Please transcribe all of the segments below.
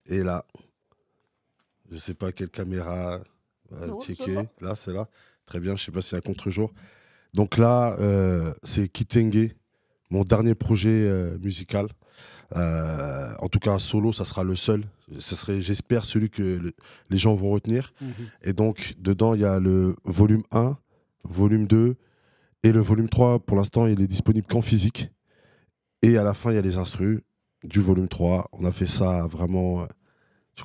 Et là, je sais pas quelle caméra checker. Là, c'est là. Très bien, je sais pas si c'est à contre-jour. Donc là, c'est Kitenge, mon dernier projet musical. En tout cas, un solo, ça sera le seul. Ce serait, j'espère, celui que les gens vont retenir. Et donc, dedans, il y a le volume 1, volume 2 et le volume 3. Pour l'instant, il est disponible qu'en physique. Et à la fin, il y a les instrus du volume 3. On a fait ça vraiment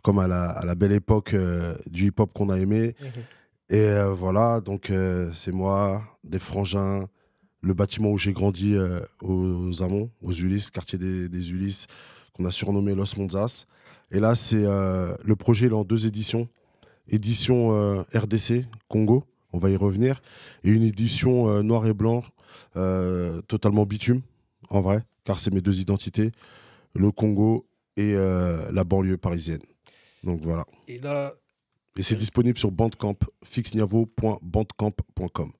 comme à la belle époque du hip-hop qu'on a aimé. Et voilà, donc c'est moi, des frangins, le bâtiment où j'ai grandi aux Amont, aux Ulysses, quartier des Ulysses, qu'on a surnommé Los Monzas. Et là, c'est le projet il est en 2 éditions. Édition RDC, Congo, on va y revenir. Et une édition noir et blanc, totalement bitume, en vrai, car c'est mes 2 identités, le Congo et la banlieue parisienne. Donc voilà. Et là... Et c'est disponible sur Bandcamp, fixniavo.bandcamp.com.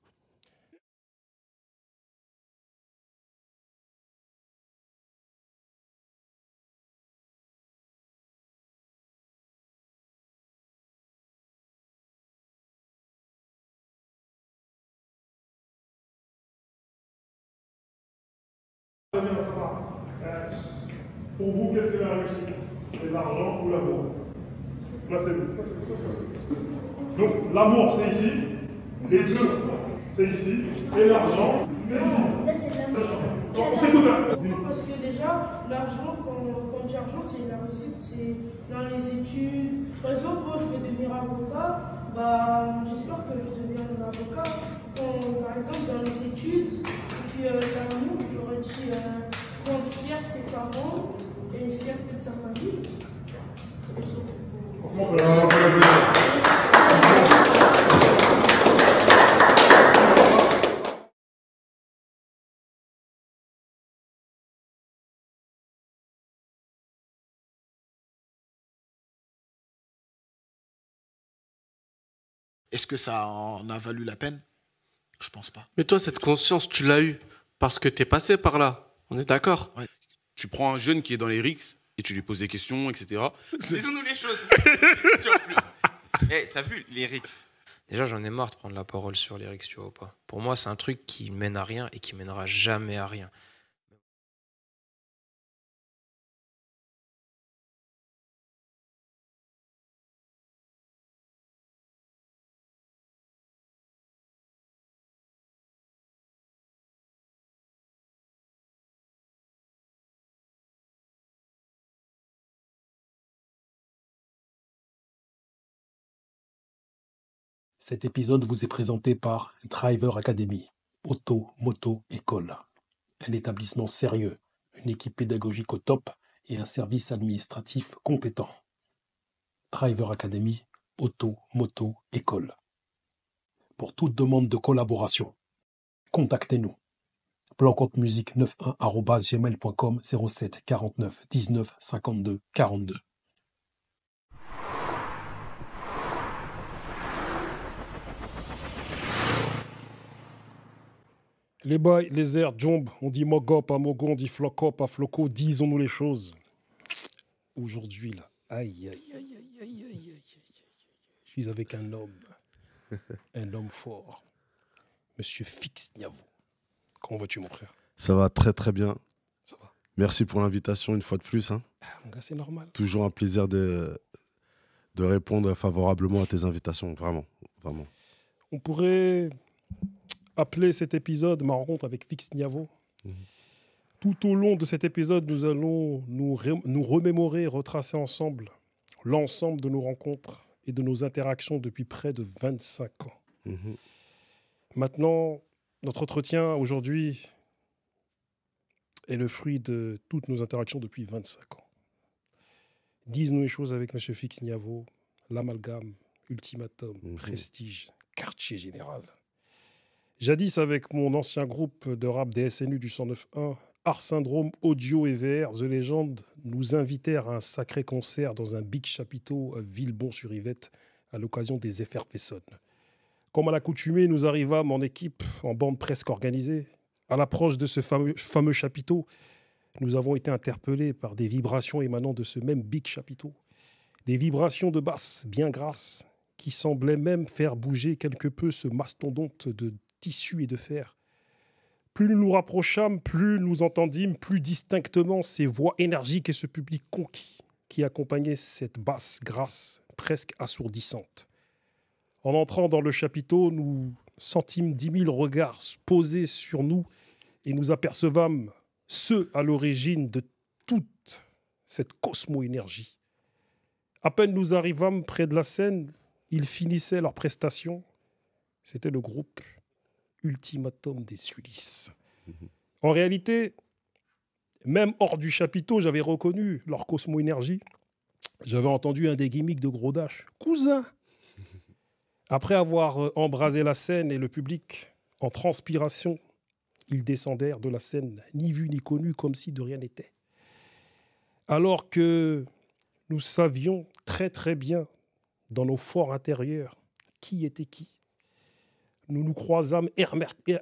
Pour vous, qu'est-ce que la réussite? C'est l'argent ou l'amour? Là, c'est vous. Donc, l'amour, c'est ici. Les deux, c'est ici. Et l'argent, c'est ici. Là, c'est de l'amour. C'est tout là. Parce que déjà, l'argent, quand on dit argent, c'est la réussite, c'est dans les études. Par exemple, moi, je veux devenir avocat. Bah, j'espère que je deviendrai avocat. Par exemple, dans les études, et puis l'amour, j'aurais dit rendre fier ses parents et fier toute sa famille. Est-ce que ça en a valu la peine? Je pense pas. Mais toi, cette conscience, tu l'as eue parce que t'es passé par là. On est d'accord? Ouais. Tu prends un jeune qui est dans les RICS et tu lui poses des questions, etc. Disons-nous les choses. Sur plus. Hey, t'as vu les RICS? Déjà, j'en ai marre de prendre la parole sur les RICS, tu vois ou pas. Pour moi, c'est un truc qui mène à rien et qui mènera jamais à rien. Cet épisode vous est présenté par Driver Academy, auto, moto, école. Un établissement sérieux, une équipe pédagogique au top et un service administratif compétent. Driver Academy, auto, moto, école. Pour toute demande de collaboration, contactez-nous. plancomptemusique91@gmail.com 07 49 19 52 42. Les bails, les airs, Jomb, on dit Mogop à Mogo, on dit Flocop à Floco, disons-nous les choses. Aujourd'hui, là, aïe, aïe, aïe, aïe, aïe, aïe, aïe, je suis avec un homme fort, Monsieur Fix Niavo. Comment vas-tu, mon frère? Ça va très très bien. Ça va. Merci pour l'invitation une fois de plus. Hein. Mon gars, c'est normal. Toujours un plaisir de répondre favorablement à tes invitations, vraiment, vraiment. On pourrait appeler cet épisode ma rencontre avec Fix Niavo. Tout au long de cet épisode, nous allons nous remémorer, retracer ensemble l'ensemble de nos rencontres et de nos interactions depuis près de 25 ans. Maintenant, notre entretien aujourd'hui est le fruit de toutes nos interactions depuis 25 ans. Disons les choses avec M. Fix Niavo, l'amalgame, ultimatum, prestige, quartier général. Jadis, avec mon ancien groupe de rap DSNU du 109.1, Art Syndrome, Audio et VR, The Legend nous invitèrent à un sacré concert dans un big chapiteau à Villebon-sur-Yvette à l'occasion des Effervescen. Comme à l'accoutumée, nous arrivâmes en équipe, en bande presque organisée. À l'approche de ce fameux chapiteau, nous avons été interpellés par des vibrations émanant de ce même big chapiteau. Des vibrations de basse bien grasses qui semblaient même faire bouger quelque peu ce mastodonte de tissu et de fer. Plus nous nous rapprochâmes, plus nous entendîmes plus distinctement ces voix énergiques et ce public conquis qui accompagnait cette basse grasse presque assourdissante. En entrant dans le chapiteau, nous sentîmes 10 000 regards posés sur nous et nous apercevâmes ceux à l'origine de toute cette cosmo-énergie. À peine nous arrivâmes près de la scène, ils finissaient leur prestation. C'était le groupe Ultimatum des Ulysses. En réalité, même hors du chapiteau, j'avais reconnu leur cosmo-énergie. J'avais entendu un des gimmicks de Gros Dash. Cousin! Après avoir embrasé la scène et le public en transpiration, ils descendèrent de la scène, ni vus ni connus, comme si de rien n'était. Alors que nous savions très très bien, dans nos forts intérieurs, qui était qui. Nous nous croisâmes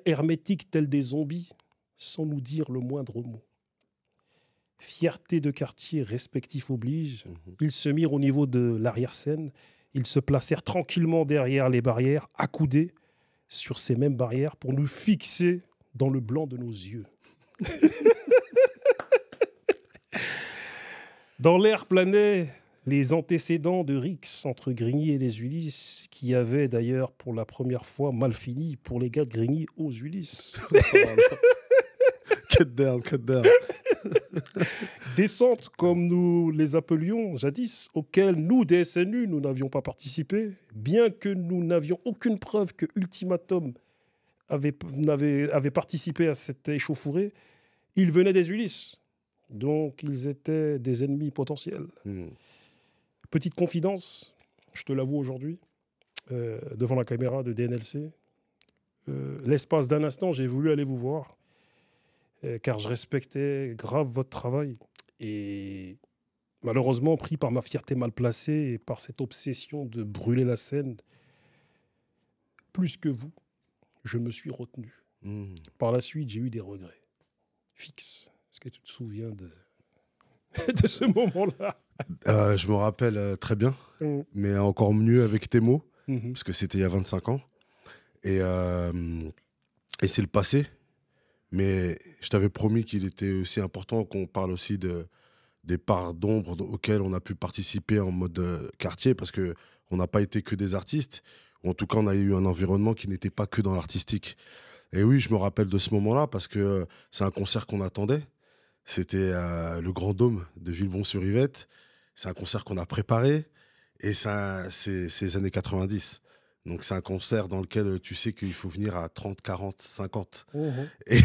hermétiques tels des zombies, sans nous dire le moindre mot. Fierté de quartier respectif oblige, ils se mirent au niveau de l'arrière-scène, ils se placèrent tranquillement derrière les barrières, accoudés sur ces mêmes barrières pour nous fixer dans le blanc de nos yeux. Dans l'air planaient les antécédents de Rix entre Grigny et les Ulysses, qui avaient d'ailleurs pour la première fois mal fini pour les gars de Grigny aux Ulysses. Cut down. Descente, comme nous les appelions jadis, auxquelles nous, DSNU, nous n'avions pas participé, bien que nous n'avions aucune preuve que Ultimatum avait participé à cette échauffourée, ils venaient des Ulysses. Donc, ils étaient des ennemis potentiels. Petite confidence, je te l'avoue aujourd'hui, devant la caméra de DNLC. L'espace d'un instant, j'ai voulu aller vous voir, car je respectais grave votre travail. Et malheureusement, pris par ma fierté mal placée et par cette obsession de brûler la scène, plus que vous, je me suis retenu. Par la suite, j'ai eu des regrets. Fixe, est-ce que tu te souviens de ce moment-là? Je me rappelle très bien, mais encore mieux avec tes mots, parce que c'était il y a 25 ans. Et c'est le passé. Mais je t'avais promis qu'il était aussi important qu'on parle aussi des parts d'ombre auxquelles on a pu participer en mode quartier, parce qu'on n'a pas été que des artistes, ou en tout cas on a eu un environnement qui n'était pas que dans l'artistique. Et oui, je me rappelle de ce moment-là, parce que c'est un concert qu'on attendait. C'était le Grand Dôme de Villebon-sur-Yvette. C'est un concert qu'on a préparé, et c'est les années 90. Donc c'est un concert dans lequel tu sais qu'il faut venir à 30, 40, 50. Et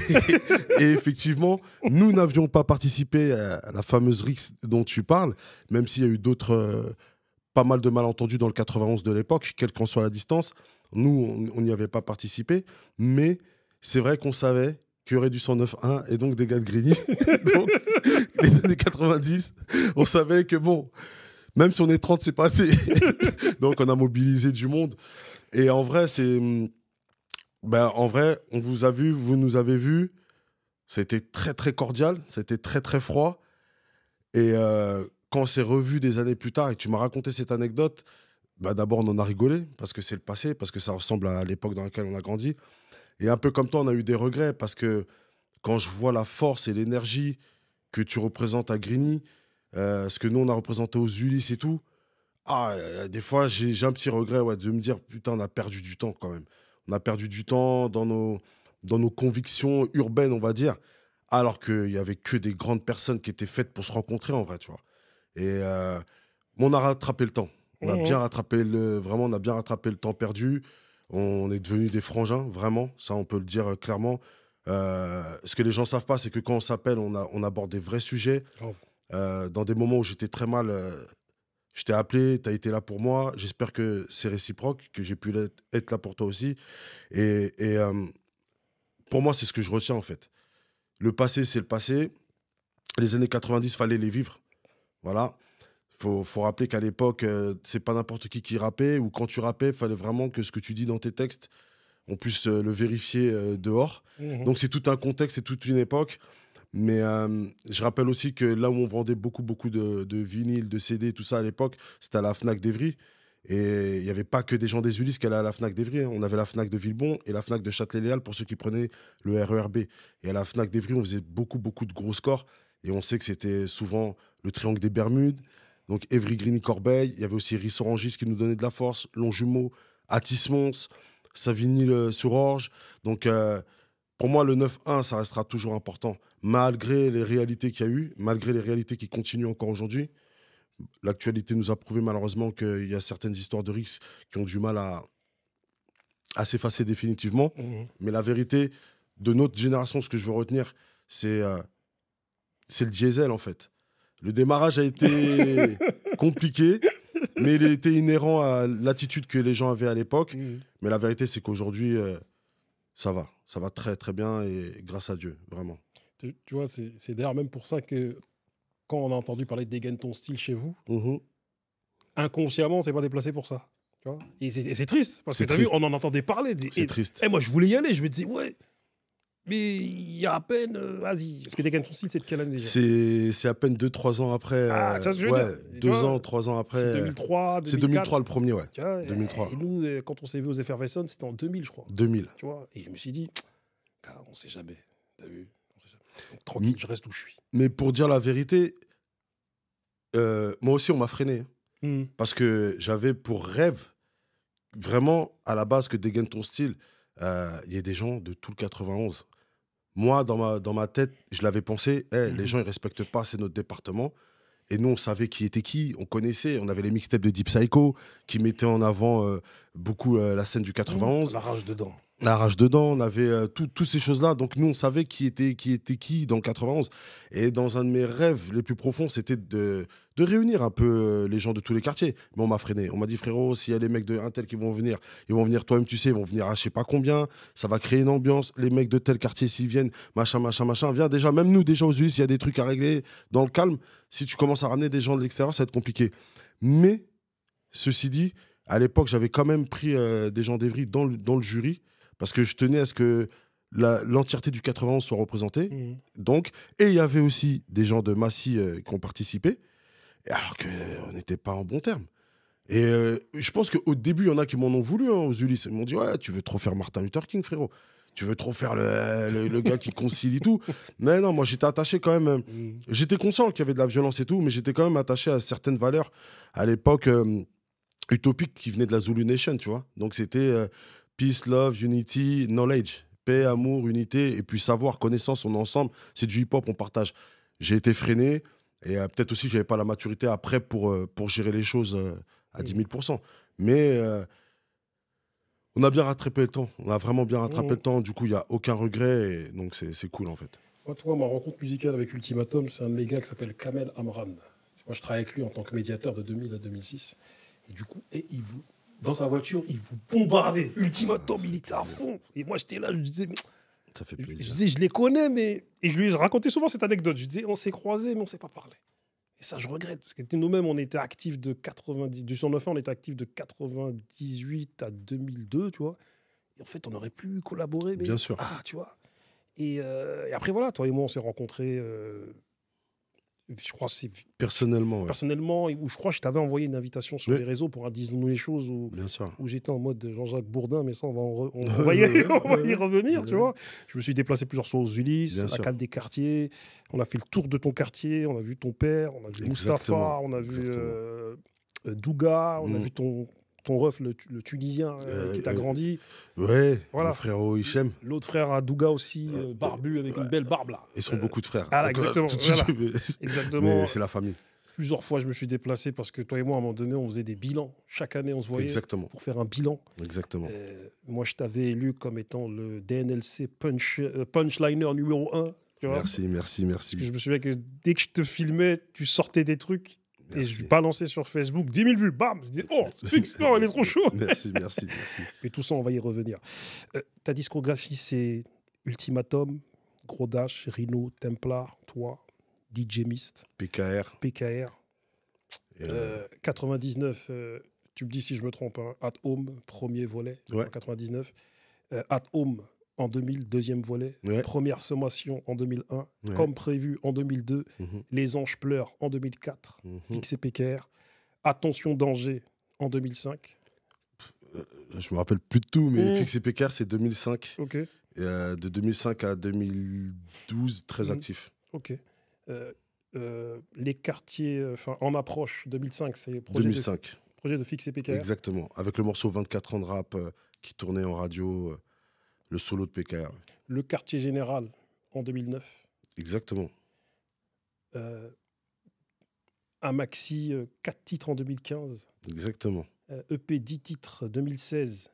effectivement, nous n'avions pas participé à la fameuse Rix dont tu parles, même s'il y a eu pas mal de malentendus dans le 91 de l'époque, quelle qu'en soit la distance. Nous, on n'y avait pas participé, mais c'est vrai qu'on savait qu'il y aurait du 109.1 et donc des gars de Grigny. Donc, les années 90, on savait que bon... Même si on est 30, c'est pas assez. Donc, on a mobilisé du monde. Et en vrai, on vous a vu, vous nous avez vus. C'était très, très cordial. C'était très, très froid. Et quand on s'est revus des années plus tard et que tu m'as raconté cette anecdote, d'abord, on en a rigolé parce que c'est le passé, parce que ça ressemble à l'époque dans laquelle on a grandi. Et un peu comme toi, on a eu des regrets parce que quand je vois la force et l'énergie que tu représentes à Grigny, ce que nous, on a représenté aux Ulysses et tout, des fois, j'ai un petit regret de me dire, putain, on a perdu du temps quand même. On a perdu du temps dans nos convictions urbaines, on va dire, alors qu'il n'y avait que des grandes personnes qui étaient faites pour se rencontrer, en vrai, tu vois. Et on a rattrapé le temps. On a bien rattrapé on a bien rattrapé le temps perdu. On est devenus des frangins, vraiment. Ça, on peut le dire clairement. Ce que les gens ne savent pas, c'est que quand on s'appelle, on aborde des vrais sujets. Dans des moments où j'étais très mal, je t'ai appelé, tu as été là pour moi. J'espère que c'est réciproque, que j'ai pu être là pour toi aussi. Et pour moi, c'est ce que je retiens, en fait. Le passé, c'est le passé. Les années 90, fallait les vivre. Voilà. Faut rappeler qu'à l'époque, c'est pas n'importe qui rappait, ou quand tu rappais, il fallait vraiment que ce que tu dis dans tes textes, on puisse le vérifier dehors. Donc c'est tout un contexte, c'est toute une époque. Mais je rappelle aussi que là où on vendait beaucoup de vinyles, de CD, tout ça à l'époque, c'était à la Fnac d'Evry. Et il n'y avait pas que des gens des Ulysses qui allaient à la Fnac d'Evry. On avait la Fnac de Villebon et la Fnac de Châtelet-Léal pour ceux qui prenaient le RERB. Et à la Fnac d'Evry, on faisait beaucoup de gros scores. Et on sait que c'était souvent le triangle des Bermudes. Donc Evry, Grigny, Corbeil. Il y avait aussi Rissorangis qui nous donnait de la force. Longjumeau, Atis Mons, Savigny-sur-Orge. Donc pour moi, le 9-1, ça restera toujours important. Malgré les réalités qu'il y a eu, malgré les réalités qui continuent encore aujourd'hui. L'actualité nous a prouvé malheureusement qu'il y a certaines histoires de Rix qui ont du mal à s'effacer définitivement. Mais la vérité, de notre génération, ce que je veux retenir, c'est le diesel en fait. Le démarrage a été compliqué, mais il était inhérent à l'attitude que les gens avaient à l'époque. Mais la vérité, c'est qu'aujourd'hui, ça va très très bien et grâce à Dieu, vraiment. Tu vois, c'est d'ailleurs même pour ça que quand on a entendu parler de Dégaine ton style chez vous, inconsciemment, on s'est pas déplacé pour ça. Tu vois, et c'est triste, parce que t'as vu, on en entendait parler. C'est triste. Et moi, je voulais y aller, je me disais, ouais, mais il y a à peine, vas-y. Parce que Dégaine ton style, c'est de quelle année déjà? C'est à peine 2-3 ans après. Ah, tu vois ce que je veux dire. 2 ans, 3 ans après. C'est 2003, 2004. C'est 2003 le premier, ouais. Tu vois, 2003. Et nous, quand on s'est vu aux Effervescents, c'était en 2000, je crois. 2000. Tu vois, et je me suis dit, on sait jamais. T'as vu? On sait jamais. Donc, tranquille, je reste où je suis. Mais pour dire la vérité, moi aussi, on m'a freiné. Parce que j'avais pour rêve, vraiment, à la base, que Dégaine ton style, il y ait des gens de tout le 91. Moi, dans ma tête, je l'avais pensé, les gens, ils respectent pas, c'est notre département. Et nous, on savait qui était qui, on connaissait. On avait les mixtapes de Deep Psycho qui mettaient en avant beaucoup la scène du 91. La rage dedans. La rage dedans, on avait toutes ces choses-là. Donc nous, on savait qui était qui dans le 91. Et dans un de mes rêves les plus profonds, c'était de réunir un peu les gens de tous les quartiers. Mais on m'a freiné. On m'a dit, frérot, s'il y a des mecs de un tel qui vont venir, toi-même, tu sais, ils vont venir à je sais pas combien. Ça va créer une ambiance. Les mecs de tel quartier, s'ils viennent, machin. Viens déjà, même nous, déjà aux Ulysses, il y a des trucs à régler dans le calme. Si tu commences à ramener des gens de l'extérieur, ça va être compliqué. Mais, ceci dit, à l'époque, j'avais quand même pris des gens d'Evry dans le jury. Parce que je tenais à ce que l'entièreté du 91 soit représentée. Donc, et il y avait aussi des gens de Massy qui ont participé, alors qu'on n'était pas en bon terme. Et je pense qu'au début, il y en a qui m'en ont voulu aux Ulysses. Ils m'ont dit, ouais, tu veux trop faire Martin Luther King, frérot. Tu veux trop faire le gars qui concilie tout. Mais non, moi, j'étais attaché quand même. J'étais conscient qu'il y avait de la violence et tout, mais j'étais quand même attaché à certaines valeurs à l'époque utopiques qui venaient de la Zulu Nation, tu vois. Donc, c'était... Peace, love, unity, knowledge. Paix, amour, unité, et puis savoir, connaissance, on est ensemble. C'est du hip-hop, on partage. J'ai été freiné, et peut-être aussi que je n'avais pas la maturité après pour gérer les choses à 10 000%. Mais on a bien rattrapé le temps. On a vraiment bien rattrapé le temps. Du coup, il n'y a aucun regret, et donc c'est cool, en fait. Moi, ma rencontre musicale avec Ultimatum, c'est un de mes gars qui s'appelle Kamel Amran. Moi, je travaille avec lui en tant que médiateur de 2000 à 2006. Et du coup, dans sa voiture, il vous bombardait. Ultimatum, il était à fond. Et moi, j'étais là, je disais... Ça fait plaisir. Je disais, je les connais, mais... Et je lui racontais souvent cette anecdote. Je disais, on s'est croisés, mais on ne s'est pas parlé. Et ça, je regrette. Parce que nous-mêmes, on était actifs de 90... Du 109 ans, on était actifs de 98 à 2002, tu vois. Et en fait, on aurait pu collaborer. Mais... Bien sûr. Ah, tu vois. Et après, voilà, toi et moi, on s'est rencontrés... Je crois que c'est personnellement, où je crois que je t'avais envoyé une invitation sur les réseaux pour un Disons-nous les choses où j'étais en mode Jean-Jacques Bourdin, mais ça on va y revenir, tu vois. Je me suis déplacé plusieurs fois aux Ulysses, à Cannes des quartiers, on a fait le tour de ton quartier, on a vu ton père, on a vu Mustapha, on a vu Douga, on a vu ton ref, le Tunisien qui t'a grandi. Ouais, voilà. Mon frère Hichem. L'autre frère à Douga aussi, barbu, avec une belle barbe là. Ils sont beaucoup de frères. Ah, exactement. Mais c'est la famille. Plusieurs fois, je me suis déplacé parce que toi et moi, à un moment donné, on faisait des bilans. Chaque année, on se voyait pour faire un bilan. Exactement. Moi, je t'avais élu comme étant le DNLC punchliner numéro 1. Tu vois, merci. Parce que je me souviens que dès que je te filmais, tu sortais des trucs. Merci. Et je balançais sur Facebook 10 000 vues, bam. Je dis, oh, fixe, non, il est trop chaud. Merci. Mais tout ça, on va y revenir. Ta discographie, c'est Ultimatum, Gros Dash, Rhino, Templar, toi, DJ Mist, PKR. 99, tu me dis si je me trompe, hein, At Home, premier volet, 99. At Home, en 2000, deuxième volet. Ouais. Première sommation en 2001, Ouais. comme prévu en 2002. Les anges pleurent en 2004. Fix et Pécaire. Attention danger en 2005. Je me rappelle plus de tout, mais Fix et Pécaire, c'est 2005. Ok. Et, de 2005 à 2012, très actif. Ok. Les quartiers, en approche, 2005, c'est projet de Fix et Pécaire. Exactement. Avec le morceau 24 ans de rap qui tournait en radio, le solo de Pécaire. Le quartier général en 2009. Exactement. Un maxi 4 titres en 2015. Exactement. EP 10 titres 2016.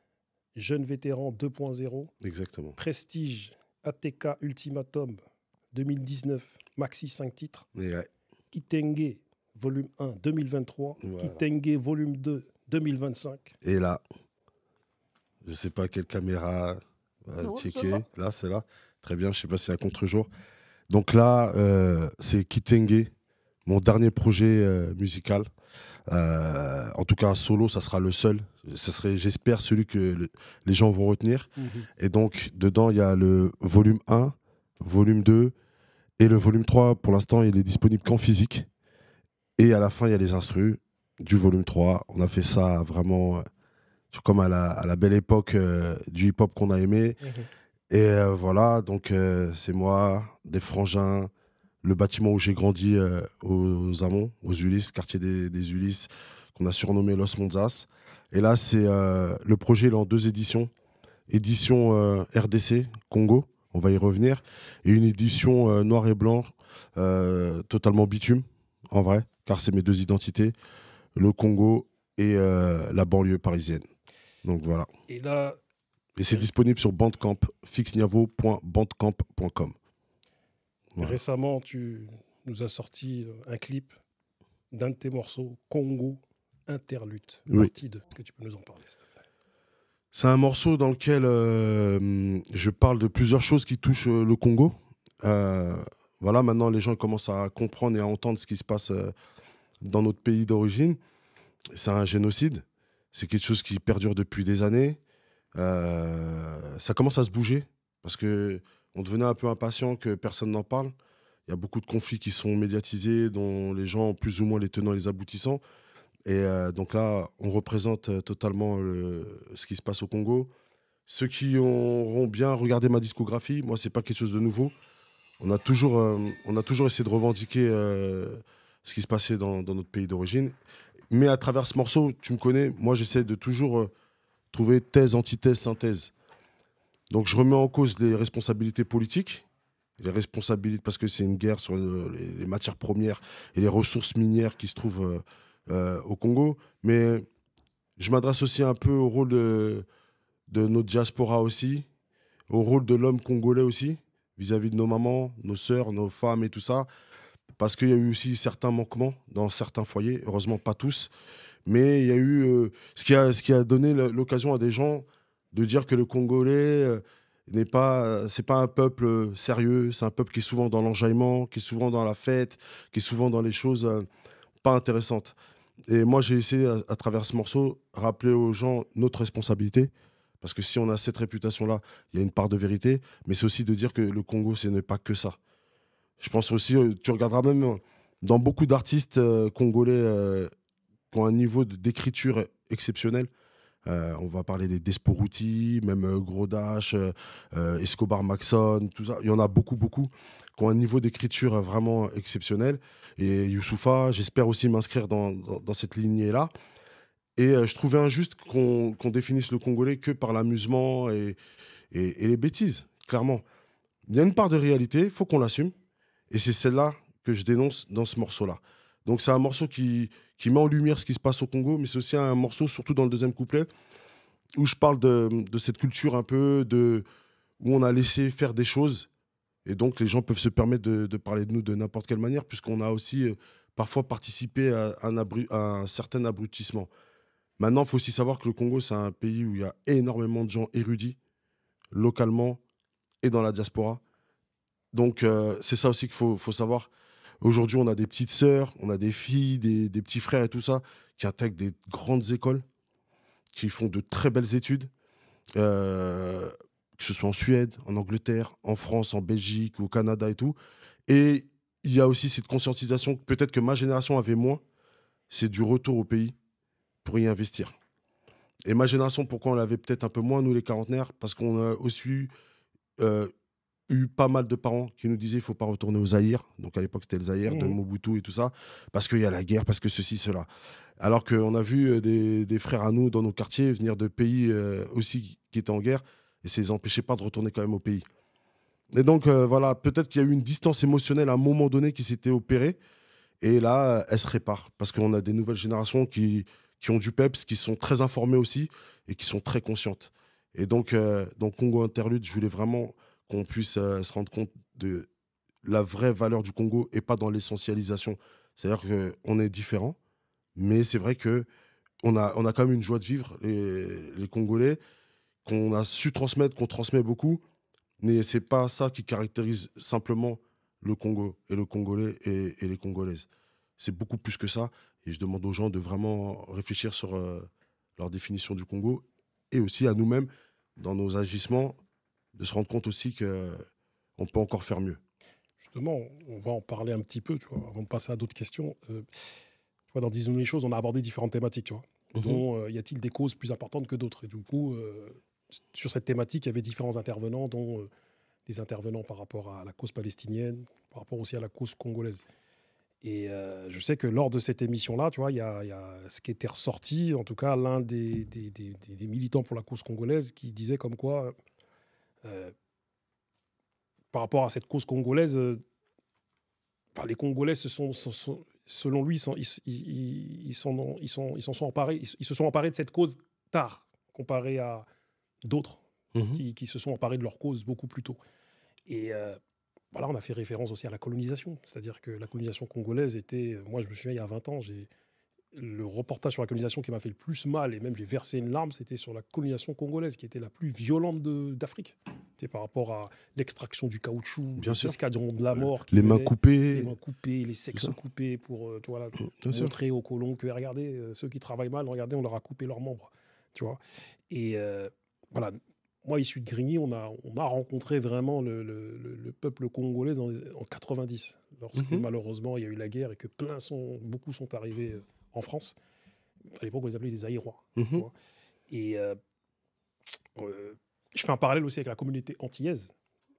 Jeune vétéran 2.0. Exactement. Prestige ATK Ultimatum 2019. Maxi 5 titres. Ouais. Kitenge volume 1 2023. Voilà. Kitenge volume 2 2025. Et là, je sais pas quelle caméra checker. Là, c'est là. Très bien, je sais pas si c'est un contre-jour. Donc là, c'est Kitenge, mon dernier projet musical. En tout cas, un solo, ça sera le seul. Ce serait, j'espère, celui que les gens vont retenir. Et donc, dedans, il y a le volume 1, volume 2 et le volume 3. Pour l'instant, il est disponible qu'en physique. Et à la fin, il y a les instrus du volume 3. On a fait ça vraiment comme à la belle époque du hip-hop qu'on a aimé. Et voilà, donc c'est moi, des frangins, le bâtiment où j'ai grandi aux Amont, aux Ulysses, quartier des Ulysses, qu'on a surnommé Los Monzas. Et là, c'est le projet est en 2 éditions. Édition RDC, Congo, on va y revenir. Et une édition noir et blanc, totalement bitume, en vrai, car c'est mes 2 identités, le Congo et la banlieue parisienne. Donc voilà. Et là... Et c'est disponible sur Bandcamp, fixniavo.bandcamp.com. Voilà. Récemment, tu nous as sorti un clip d'un de tes morceaux, Congo Interlude. Oui. Partie 2. Est-ce que tu peux nous en parler, s'il te plaît ? C'est un morceau dans lequel je parle de plusieurs choses qui touchent le Congo. Voilà, maintenant, les gens commencent à comprendre et à entendre ce qui se passe dans notre pays d'origine. C'est un génocide. C'est quelque chose qui perdure depuis des années. Ça commence à se bouger parce qu'on devenait un peu impatient que personne n'en parle. Il y a beaucoup de conflits qui sont médiatisés, dont les gens ont plus ou moins les tenants et les aboutissants. Et donc là, on représente totalement ce qui se passe au Congo. Ceux qui auront bien regardé ma discographie, moi, c'est pas quelque chose de nouveau. On a toujours essayé de revendiquer ce qui se passait dans notre pays d'origine. Mais à travers ce morceau, tu me connais, moi, j'essaie de toujours trouver thèse, antithèse, synthèse. Donc je remets en cause les responsabilités politiques, parce que c'est une guerre sur les matières premières et les ressources minières qui se trouvent au Congo. Mais je m'adresse aussi un peu au rôle de notre diaspora aussi, au rôle de l'homme congolais aussi, vis-à-vis de nos mamans, nos sœurs, nos femmes et tout ça, parce qu'il y a eu aussi certains manquements dans certains foyers, heureusement pas tous. Mais il y a eu ce qui a donné l'occasion à des gens de dire que le Congolais c'est pas un peuple sérieux, c'est un peuple qui est souvent dans l'enjaillement, qui est souvent dans la fête, qui est souvent dans les choses pas intéressantes. Et moi, j'ai essayé, à travers ce morceau, rappeler aux gens notre responsabilité, parce que si on a cette réputation-là, il y a une part de vérité, mais c'est aussi de dire que le Congo, ce n'est pas que ça. Je pense aussi, tu regarderas même dans beaucoup d'artistes congolais qui ont un niveau d'écriture exceptionnel. On va parler des Desporuti, même Gros Dash, Escobar Maxon, tout ça. Il y en a beaucoup qui ont un niveau d'écriture vraiment exceptionnel. Et Youssoupha, j'espère aussi m'inscrire dans cette lignée-là. Et je trouvais injuste qu'on définisse le Congolais que par l'amusement et les bêtises, clairement. Il y a une part de réalité, il faut qu'on l'assume. Et c'est celle-là que je dénonce dans ce morceau-là. Donc c'est un morceau qui met en lumière ce qui se passe au Congo, mais c'est aussi un morceau, surtout dans le deuxième couplet, où je parle de cette culture un peu, où on a laissé faire des choses. Et donc les gens peuvent se permettre de parler de nous de n'importe quelle manière, puisqu'on a aussi parfois participé à un certain abrutissement. Maintenant, il faut aussi savoir que le Congo, c'est un pays où il y a énormément de gens érudits, localement et dans la diaspora. Donc c'est ça aussi qu'il faut savoir. Aujourd'hui, on a des petites sœurs, on a des filles, des petits frères et tout ça, qui intègrent des grandes écoles, qui font de très belles études. que ce soit en Suède, en Angleterre, en France, en Belgique, au Canada et tout. Et il y a aussi cette conscientisation, peut-être que ma génération avait moins, c'est du retour au pays pour y investir. Et ma génération, pourquoi on l'avait peut-être un peu moins, nous les quarantenaires? Parce qu'on a aussi eu pas mal de parents qui nous disaient il ne faut pas retourner au Zaïre. Donc à l'époque, c'était le Zaïre de Mobutu et tout ça. Parce qu'il y a la guerre, parce que ceci, cela. Alors qu'on a vu des frères à nous dans nos quartiers venir de pays aussi qui étaient en guerre. Et ça ne les empêchait pas de retourner quand même au pays. Et donc, voilà, peut-être qu'il y a eu une distance émotionnelle à un moment donné qui s'était opérée. Et là, elle se répare. Parce qu'on a des nouvelles générations qui ont du peps, qui sont très informées aussi et qui sont très conscientes. Et donc, dans Congo Interlude, je voulais vraiment qu'on puisse se rendre compte de la vraie valeur du Congo et pas dans l'essentialisation. C'est-à-dire qu'on est différents, mais c'est vrai qu'on a quand même une joie de vivre, les Congolais, qu'on a su transmettre, qu'on transmet beaucoup, mais ce n'est pas ça qui caractérise simplement le Congo et le Congolais et les Congolaises. C'est beaucoup plus que ça. Et je demande aux gens de vraiment réfléchir sur leur définition du Congo et aussi à nous-mêmes, dans nos agissements, de se rendre compte aussi qu'on peut encore faire mieux. Justement, on va en parler un petit peu, tu vois, avant de passer à d'autres questions. Tu vois, dans Disons les choses, on a abordé différentes thématiques, tu vois. Dont y a-t-il des causes plus importantes que d'autres? Et du coup, sur cette thématique, il y avait différents intervenants, dont des intervenants par rapport à la cause palestinienne, par rapport aussi à la cause congolaise. Et je sais que lors de cette émission-là, tu vois, il y a ce qui était ressorti, en tout cas l'un des militants pour la cause congolaise qui disait comme quoi, par rapport à cette cause congolaise, les Congolais selon lui, ils se sont emparés de cette cause tard, comparé à d'autres qui se sont emparés de leur cause beaucoup plus tôt. Et voilà, on a fait référence aussi à la colonisation. C'est-à-dire que la colonisation congolaise était... Moi, je me souviens, il y a 20 ans, le reportage sur la colonisation qui m'a fait le plus mal, et même j'ai versé une larme, c'était sur la colonisation congolaise, qui était la plus violente d'Afrique. C'était par rapport à l'extraction du caoutchouc, les escadrons de la mort. Les mains coupées. Les mains coupées, les sexes coupés pour voilà, montrer aux colons que, regardez, ceux qui travaillent mal, regardez, on leur a coupé leurs membres. Tu vois. Et voilà... Moi, issu de Grigny, on a rencontré vraiment le peuple congolais en 90, lorsque malheureusement il y a eu la guerre et que beaucoup sont arrivés en France. À l'époque, on les appelait les Zaïrois. Et je fais un parallèle aussi avec la communauté antillaise,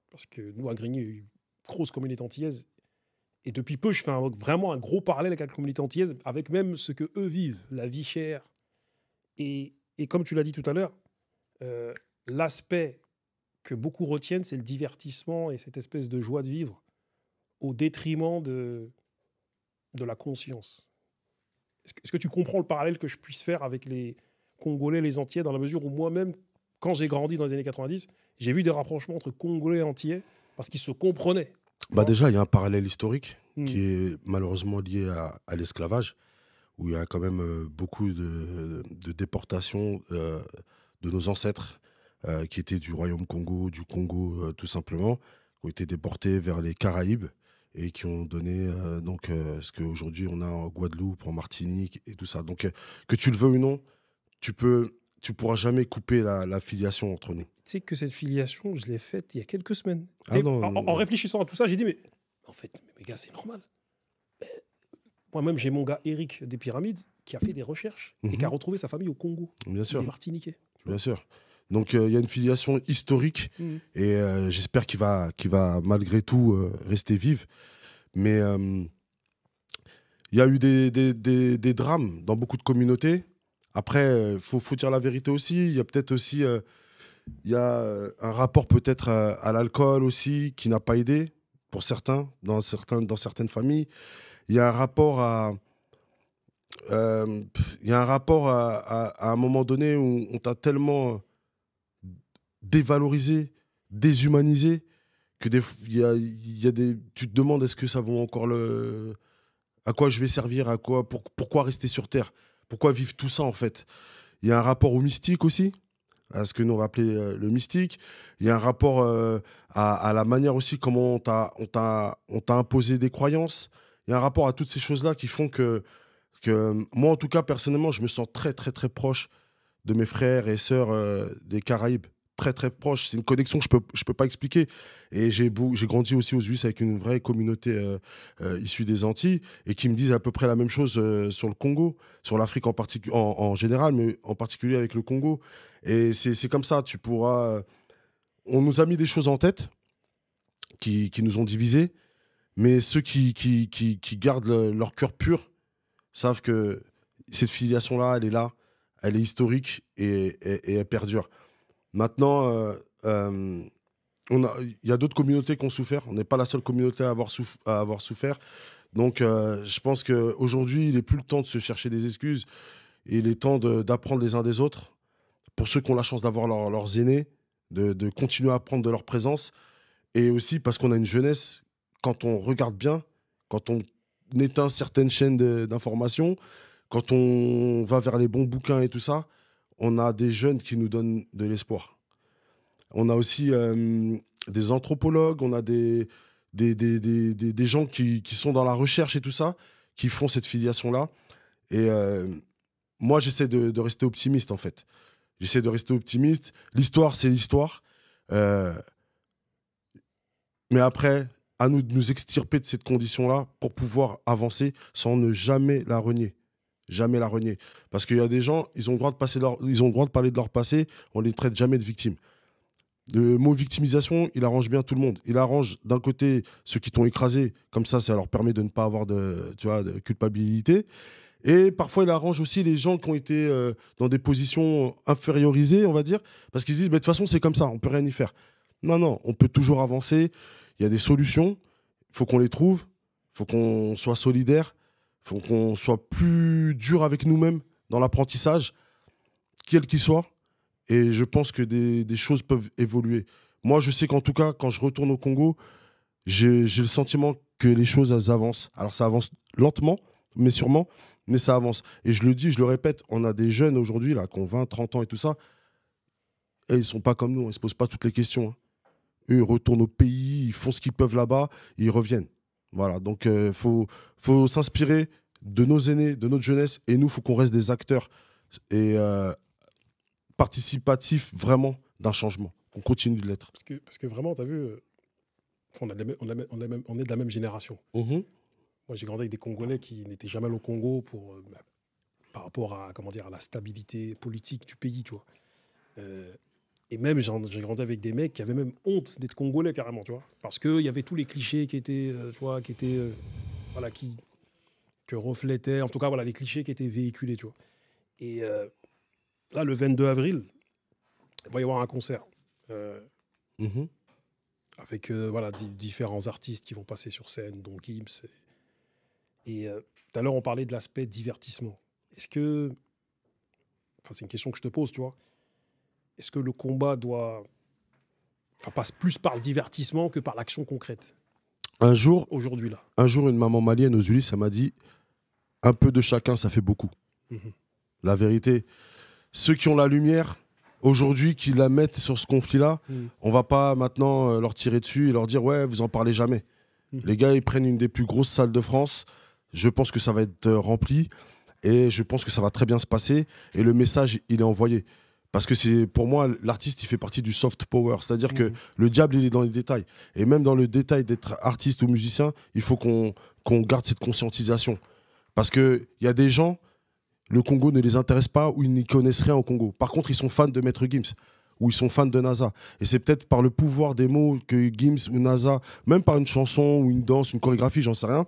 parce que nous, à Grigny, il y a eu une grosse communauté antillaise. Et depuis peu, je fais vraiment un gros parallèle avec la communauté antillaise, avec même ce que eux vivent, la vie chère. Et comme tu l'as dit tout à l'heure, l'aspect que beaucoup retiennent, c'est le divertissement et cette espèce de joie de vivre au détriment de la conscience. Est-ce que tu comprends le parallèle que je puisse faire avec les Congolais, les Antillais, dans la mesure où moi-même, quand j'ai grandi dans les années 90, j'ai vu des rapprochements entre Congolais et Antillais parce qu'ils se comprenaient. Déjà, il y a un parallèle historique qui est malheureusement lié à l'esclavage, où il y a quand même beaucoup de déportations de nos ancêtres qui étaient du Royaume Congo, du Congo tout simplement, qui ont été déportés vers les Caraïbes et qui ont donné ce qu'aujourd'hui on a en Guadeloupe, en Martinique et tout ça. Donc que tu le veux ou non, tu pourras jamais couper la filiation entre nous. Tu sais que cette filiation, je l'ai faite il y a quelques semaines. En réfléchissant à tout ça, j'ai dit, mais en fait, mes gars, c'est normal. Moi-même, j'ai mon gars Eric des Pyramides qui a fait des recherches et qui a retrouvé sa famille au Congo. Bien sûr. Des Martiniquais. Bien sûr. Donc, il y a une filiation historique et j'espère qu'il va malgré tout rester vive. Mais il y a eu des drames dans beaucoup de communautés. Après, faut dire la vérité aussi. Il y a peut-être aussi un rapport peut-être à l'alcool aussi qui n'a pas aidé pour certains, dans certaines familles. Il y a un rapport à un moment donné où on t'a tellement dévalorisé, déshumanisé, que tu te demandes est-ce que ça vaut encore à quoi je vais servir, pourquoi rester sur Terre, pourquoi vivre tout ça en fait. Il y a un rapport au mystique aussi, à ce que nous rappelait le mystique. Il y a un rapport à la manière aussi comment on t'a imposé des croyances. Il y a un rapport à toutes ces choses-là qui font que moi, en tout cas, personnellement, je me sens très, très, très proche de mes frères et sœurs des Caraïbes. très très proche. C'est une connexion que je peux pas expliquer. Et j'ai grandi aussi aux US avec une vraie communauté issue des Antilles et qui me disent à peu près la même chose sur le Congo, sur l'Afrique en général, mais en particulier avec le Congo. Et c'est comme ça, tu pourras... on nous a mis des choses en tête qui nous ont divisés, mais ceux qui gardent leur cœur pur savent que cette filiation-là, elle est historique et elle perdure. Maintenant, il y a d'autres communautés qui ont souffert. On n'est pas la seule communauté à avoir souffert. Donc, je pense qu'aujourd'hui, il n'est plus le temps de se chercher des excuses. Il est temps d'apprendre les uns des autres. Pour ceux qui ont la chance d'avoir leurs aînés, de continuer à apprendre de leur présence. Et aussi parce qu'on a une jeunesse, quand on regarde bien, quand on éteint certaines chaînes d'information, quand on va vers les bons bouquins et tout ça, on a des jeunes qui nous donnent de l'espoir. On a aussi des anthropologues, on a des gens qui sont dans la recherche et tout ça, qui font cette filiation-là. Et moi, j'essaie de rester optimiste, en fait. J'essaie de rester optimiste. L'histoire, c'est l'histoire. Mais après, à nous de nous extirper de cette condition-là pour pouvoir avancer sans ne jamais la renier. Jamais la renier. Parce qu'il y a des gens, ils ont le droit de parler de leur passé, on ne les traite jamais de victimes. Le mot victimisation, il arrange bien tout le monde. Il arrange d'un côté ceux qui t'ont écrasé, comme ça leur permet de ne pas avoir de culpabilité. Et parfois, il arrange aussi les gens qui ont été dans des positions infériorisées, on va dire, parce qu'ils disent, de toute façon, c'est comme ça, on ne peut rien y faire. Non, on peut toujours avancer. Il y a des solutions, il faut qu'on les trouve, il faut qu'on soit solidaire, il faut qu'on soit plus dur avec nous-mêmes dans l'apprentissage, quel qu'il soit. Et je pense que des choses peuvent évoluer. Moi, je sais qu'en tout cas, quand je retourne au Congo, j'ai le sentiment que les choses, elles avancent. Alors, ça avance lentement, mais sûrement, mais ça avance. Et je le dis, je le répète, on a des jeunes aujourd'hui là, qui ont 20, 30 ans et tout ça, et ils ne sont pas comme nous, ils ne se posent pas toutes les questions. Hein. Eux, ils retournent au pays, ils font ce qu'ils peuvent là-bas, et ils reviennent. Voilà, donc faut s'inspirer de nos aînés, de notre jeunesse, et nous, il faut qu'on reste des acteurs et participatifs vraiment d'un changement, qu'on continue de l'être. Parce que vraiment, tu as vu, on est de la même génération. Mmh. Moi, j'ai grandi avec des Congolais qui n'étaient jamais allés au Congo par rapport à, à la stabilité politique du pays, tu vois. Et même, j'ai grandi avec des mecs qui avaient même honte d'être Congolais, carrément, tu vois. Parce qu'il y avait tous les clichés qui étaient, que reflétaient, en tout cas, voilà, les clichés qui étaient véhiculés, tu vois. Et là, le 22 avril, il va y avoir un concert. Avec différents artistes qui vont passer sur scène, dont Gims. Et tout à l'heure, on parlait de l'aspect divertissement. Est-ce que... Enfin, c'est une question que je te pose, tu vois. Est-ce que le combat passe plus par le divertissement que par l'action concrète aujourd'hui, là. Un jour, une maman malienne aux Ulysses, elle m'a dit « Un peu de chacun, ça fait beaucoup. La vérité, ceux qui ont la lumière, aujourd'hui, qui la mettent sur ce conflit-là, on ne va pas maintenant leur tirer dessus et leur dire « Ouais, vous en parlez jamais. » Les gars, ils prennent une des plus grosses salles de France. Je pense que ça va être rempli et je pense que ça va très bien se passer. Et le message, il est envoyé. Parce que pour moi, l'artiste, il fait partie du soft power. C'est-à-dire que le diable, il est dans les détails. Et même dans le détail d'être artiste ou musicien, il faut qu'on garde cette conscientisation. Parce qu'il y a des gens, le Congo ne les intéresse pas ou ils n'y connaissent rien au Congo. Par contre, ils sont fans de Maître Gims ou ils sont fans de NASA. Et c'est peut-être par le pouvoir des mots que Gims ou NASA, même par une chanson ou une danse, une chorégraphie, j'en sais rien,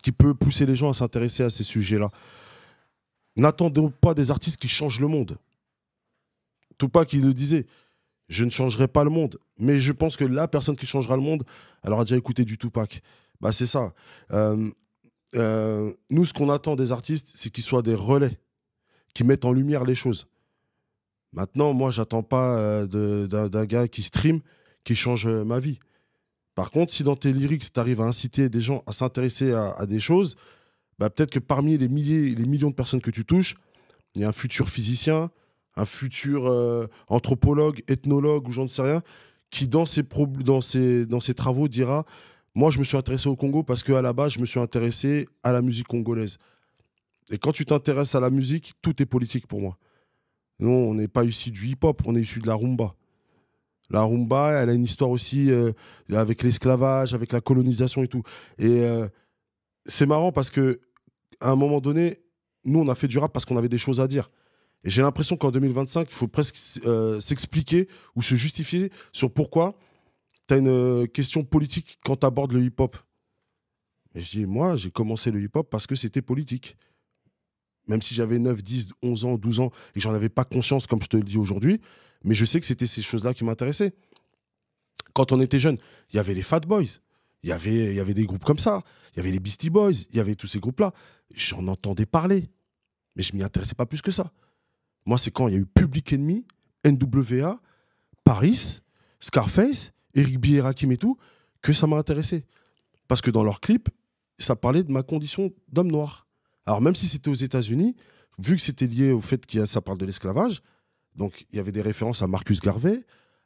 qui peut pousser les gens à s'intéresser à ces sujets-là. N'attendons pas des artistes qui changent le monde. Tupac, qui le disait, je ne changerai pas le monde, mais je pense que la personne qui changera le monde, elle aura déjà écouté du Tupac. Bah, c'est ça. Nous, ce qu'on attend des artistes, c'est qu'ils soient des relais, qui mettent en lumière les choses. Maintenant, moi, j'attends pas d'un gars qui stream, qui change ma vie. Par contre, si dans tes lyrics, tu arrives à inciter des gens à s'intéresser à des choses, bah, peut-être que parmi les millions de personnes que tu touches, il y a un futur physicien, un futur anthropologue, ethnologue ou j'en sais rien, qui dans ses travaux dira « Moi, je me suis intéressé au Congo parce qu'à la base, je me suis intéressé à la musique congolaise. » Et quand tu t'intéresses à la musique, tout est politique pour moi. Nous, on n'est pas issu du hip-hop, on est issu de la rumba. La rumba, elle a une histoire aussi avec l'esclavage, avec la colonisation et tout. Et c'est marrant parce que à un moment donné, nous, on a fait du rap parce qu'on avait des choses à dire. Et j'ai l'impression qu'en 2025, il faut presque s'expliquer ou se justifier sur pourquoi tu as une question politique quand tu abordes le hip-hop. Mais je dis, moi, j'ai commencé le hip-hop parce que c'était politique. Même si j'avais 9, 10, 11 ans, 12 ans et que j'en avais pas conscience, comme je te le dis aujourd'hui, mais je sais que c'était ces choses-là qui m'intéressaient. Quand on était jeune, il y avait les Fat Boys, il y avait des groupes comme ça, il y avait les Beastie Boys, il y avait tous ces groupes-là. J'en entendais parler, mais je m'y intéressais pas plus que ça. Moi, c'est quand il y a eu Public Enemy, NWA, Paris, Scarface, Eric B. et Rakim et tout, que ça m'a intéressé. Parce que dans leurs clips, ça parlait de ma condition d'homme noir. Alors même si c'était aux États-Unis, vu que c'était lié au fait que ça parle de l'esclavage, donc il y avait des références à Marcus Garvey,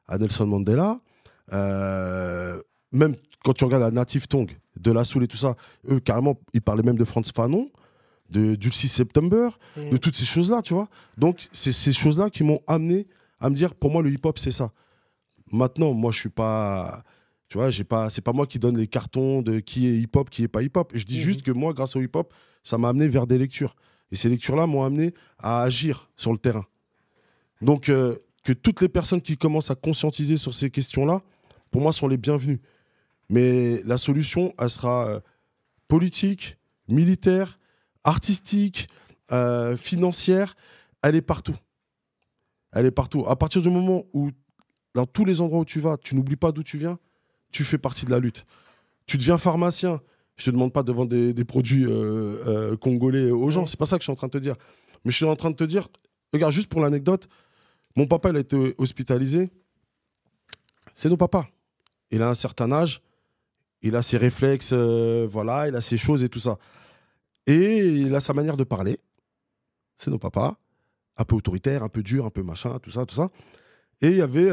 à Nelson Mandela, même quand tu regardes la Native Tongue, De La Soul et tout ça, eux carrément, ils parlaient même de Frantz Fanon, du 6 September, de toutes ces choses-là, tu vois. Donc c'est ces choses-là qui m'ont amené à me dire, pour moi le hip-hop c'est ça. Maintenant, moi je suis pas... Tu vois, c'est pas moi qui donne les cartons de qui est hip-hop, qui est pas hip-hop. Je dis juste que moi, grâce au hip-hop, ça m'a amené vers des lectures. Et ces lectures-là m'ont amené à agir sur le terrain. Donc, que toutes les personnes qui commencent à conscientiser sur ces questions-là, pour moi, sont les bienvenues. Mais la solution, elle sera politique, militaire, artistique, financière. Elle est partout. Elle est partout. À partir du moment où, dans tous les endroits où tu vas, tu n'oublies pas d'où tu viens, tu fais partie de la lutte. Tu deviens pharmacien. Je ne te demande pas de vendre des produits congolais aux gens. C'est pas ça que je suis en train de te dire. Mais je suis en train de te dire, regarde, juste pour l'anecdote, mon papa, il a été hospitalisé. C'est nos papas. Il a un certain âge. Il a ses réflexes, voilà, il a ses choses et tout ça. Et il a sa manière de parler. C'est nos papas. Un peu autoritaire, un peu dur, un peu machin, tout ça, tout ça. Et il y avait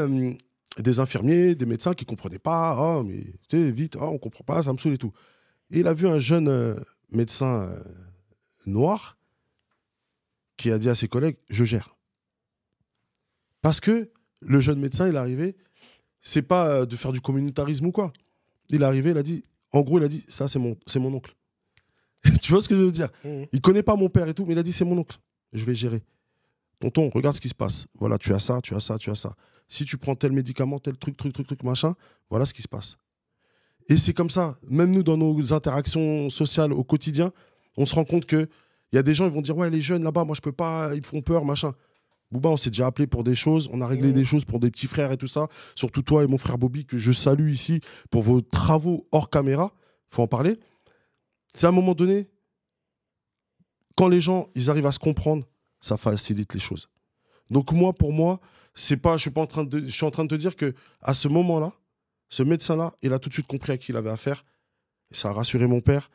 des infirmiers, des médecins qui ne comprenaient pas. Oh, mais tu sais, vite, oh, on ne comprend pas, ça me saoule et tout. Et il a vu un jeune médecin noir qui a dit à ses collègues, je gère. Parce que le jeune médecin, il est arrivé, c'est pas de faire du communautarisme ou quoi. Il est arrivé, il a dit, en gros, il a dit, ça, c'est mon oncle. Tu vois ce que je veux dire? Il connaît pas mon père et tout, mais il a dit, c'est mon oncle, je vais gérer. Tonton, regarde ce qui se passe. Voilà, tu as ça, tu as ça, tu as ça. Si tu prends tel médicament, tel truc, machin, voilà ce qui se passe. Et c'est comme ça. Même nous, dans nos interactions sociales au quotidien, on se rend compte qu'il y a des gens, ils vont dire, ouais, les jeunes là-bas, moi, je peux pas, ils font peur, machin. Bouba, on s'est déjà appelé pour des choses, on a réglé des choses pour des petits frères et tout ça. Surtout toi et mon frère Bobby, que je salue ici pour vos travaux hors caméra. Faut en parler. C'est à un moment donné, quand les gens, ils arrivent à se comprendre, ça facilite les choses. Donc moi, pour moi, c'est pas, je suis en train de te dire que à ce moment-là, ce médecin-là, il a tout de suite compris à qui il avait affaire. Ça a rassuré mon père.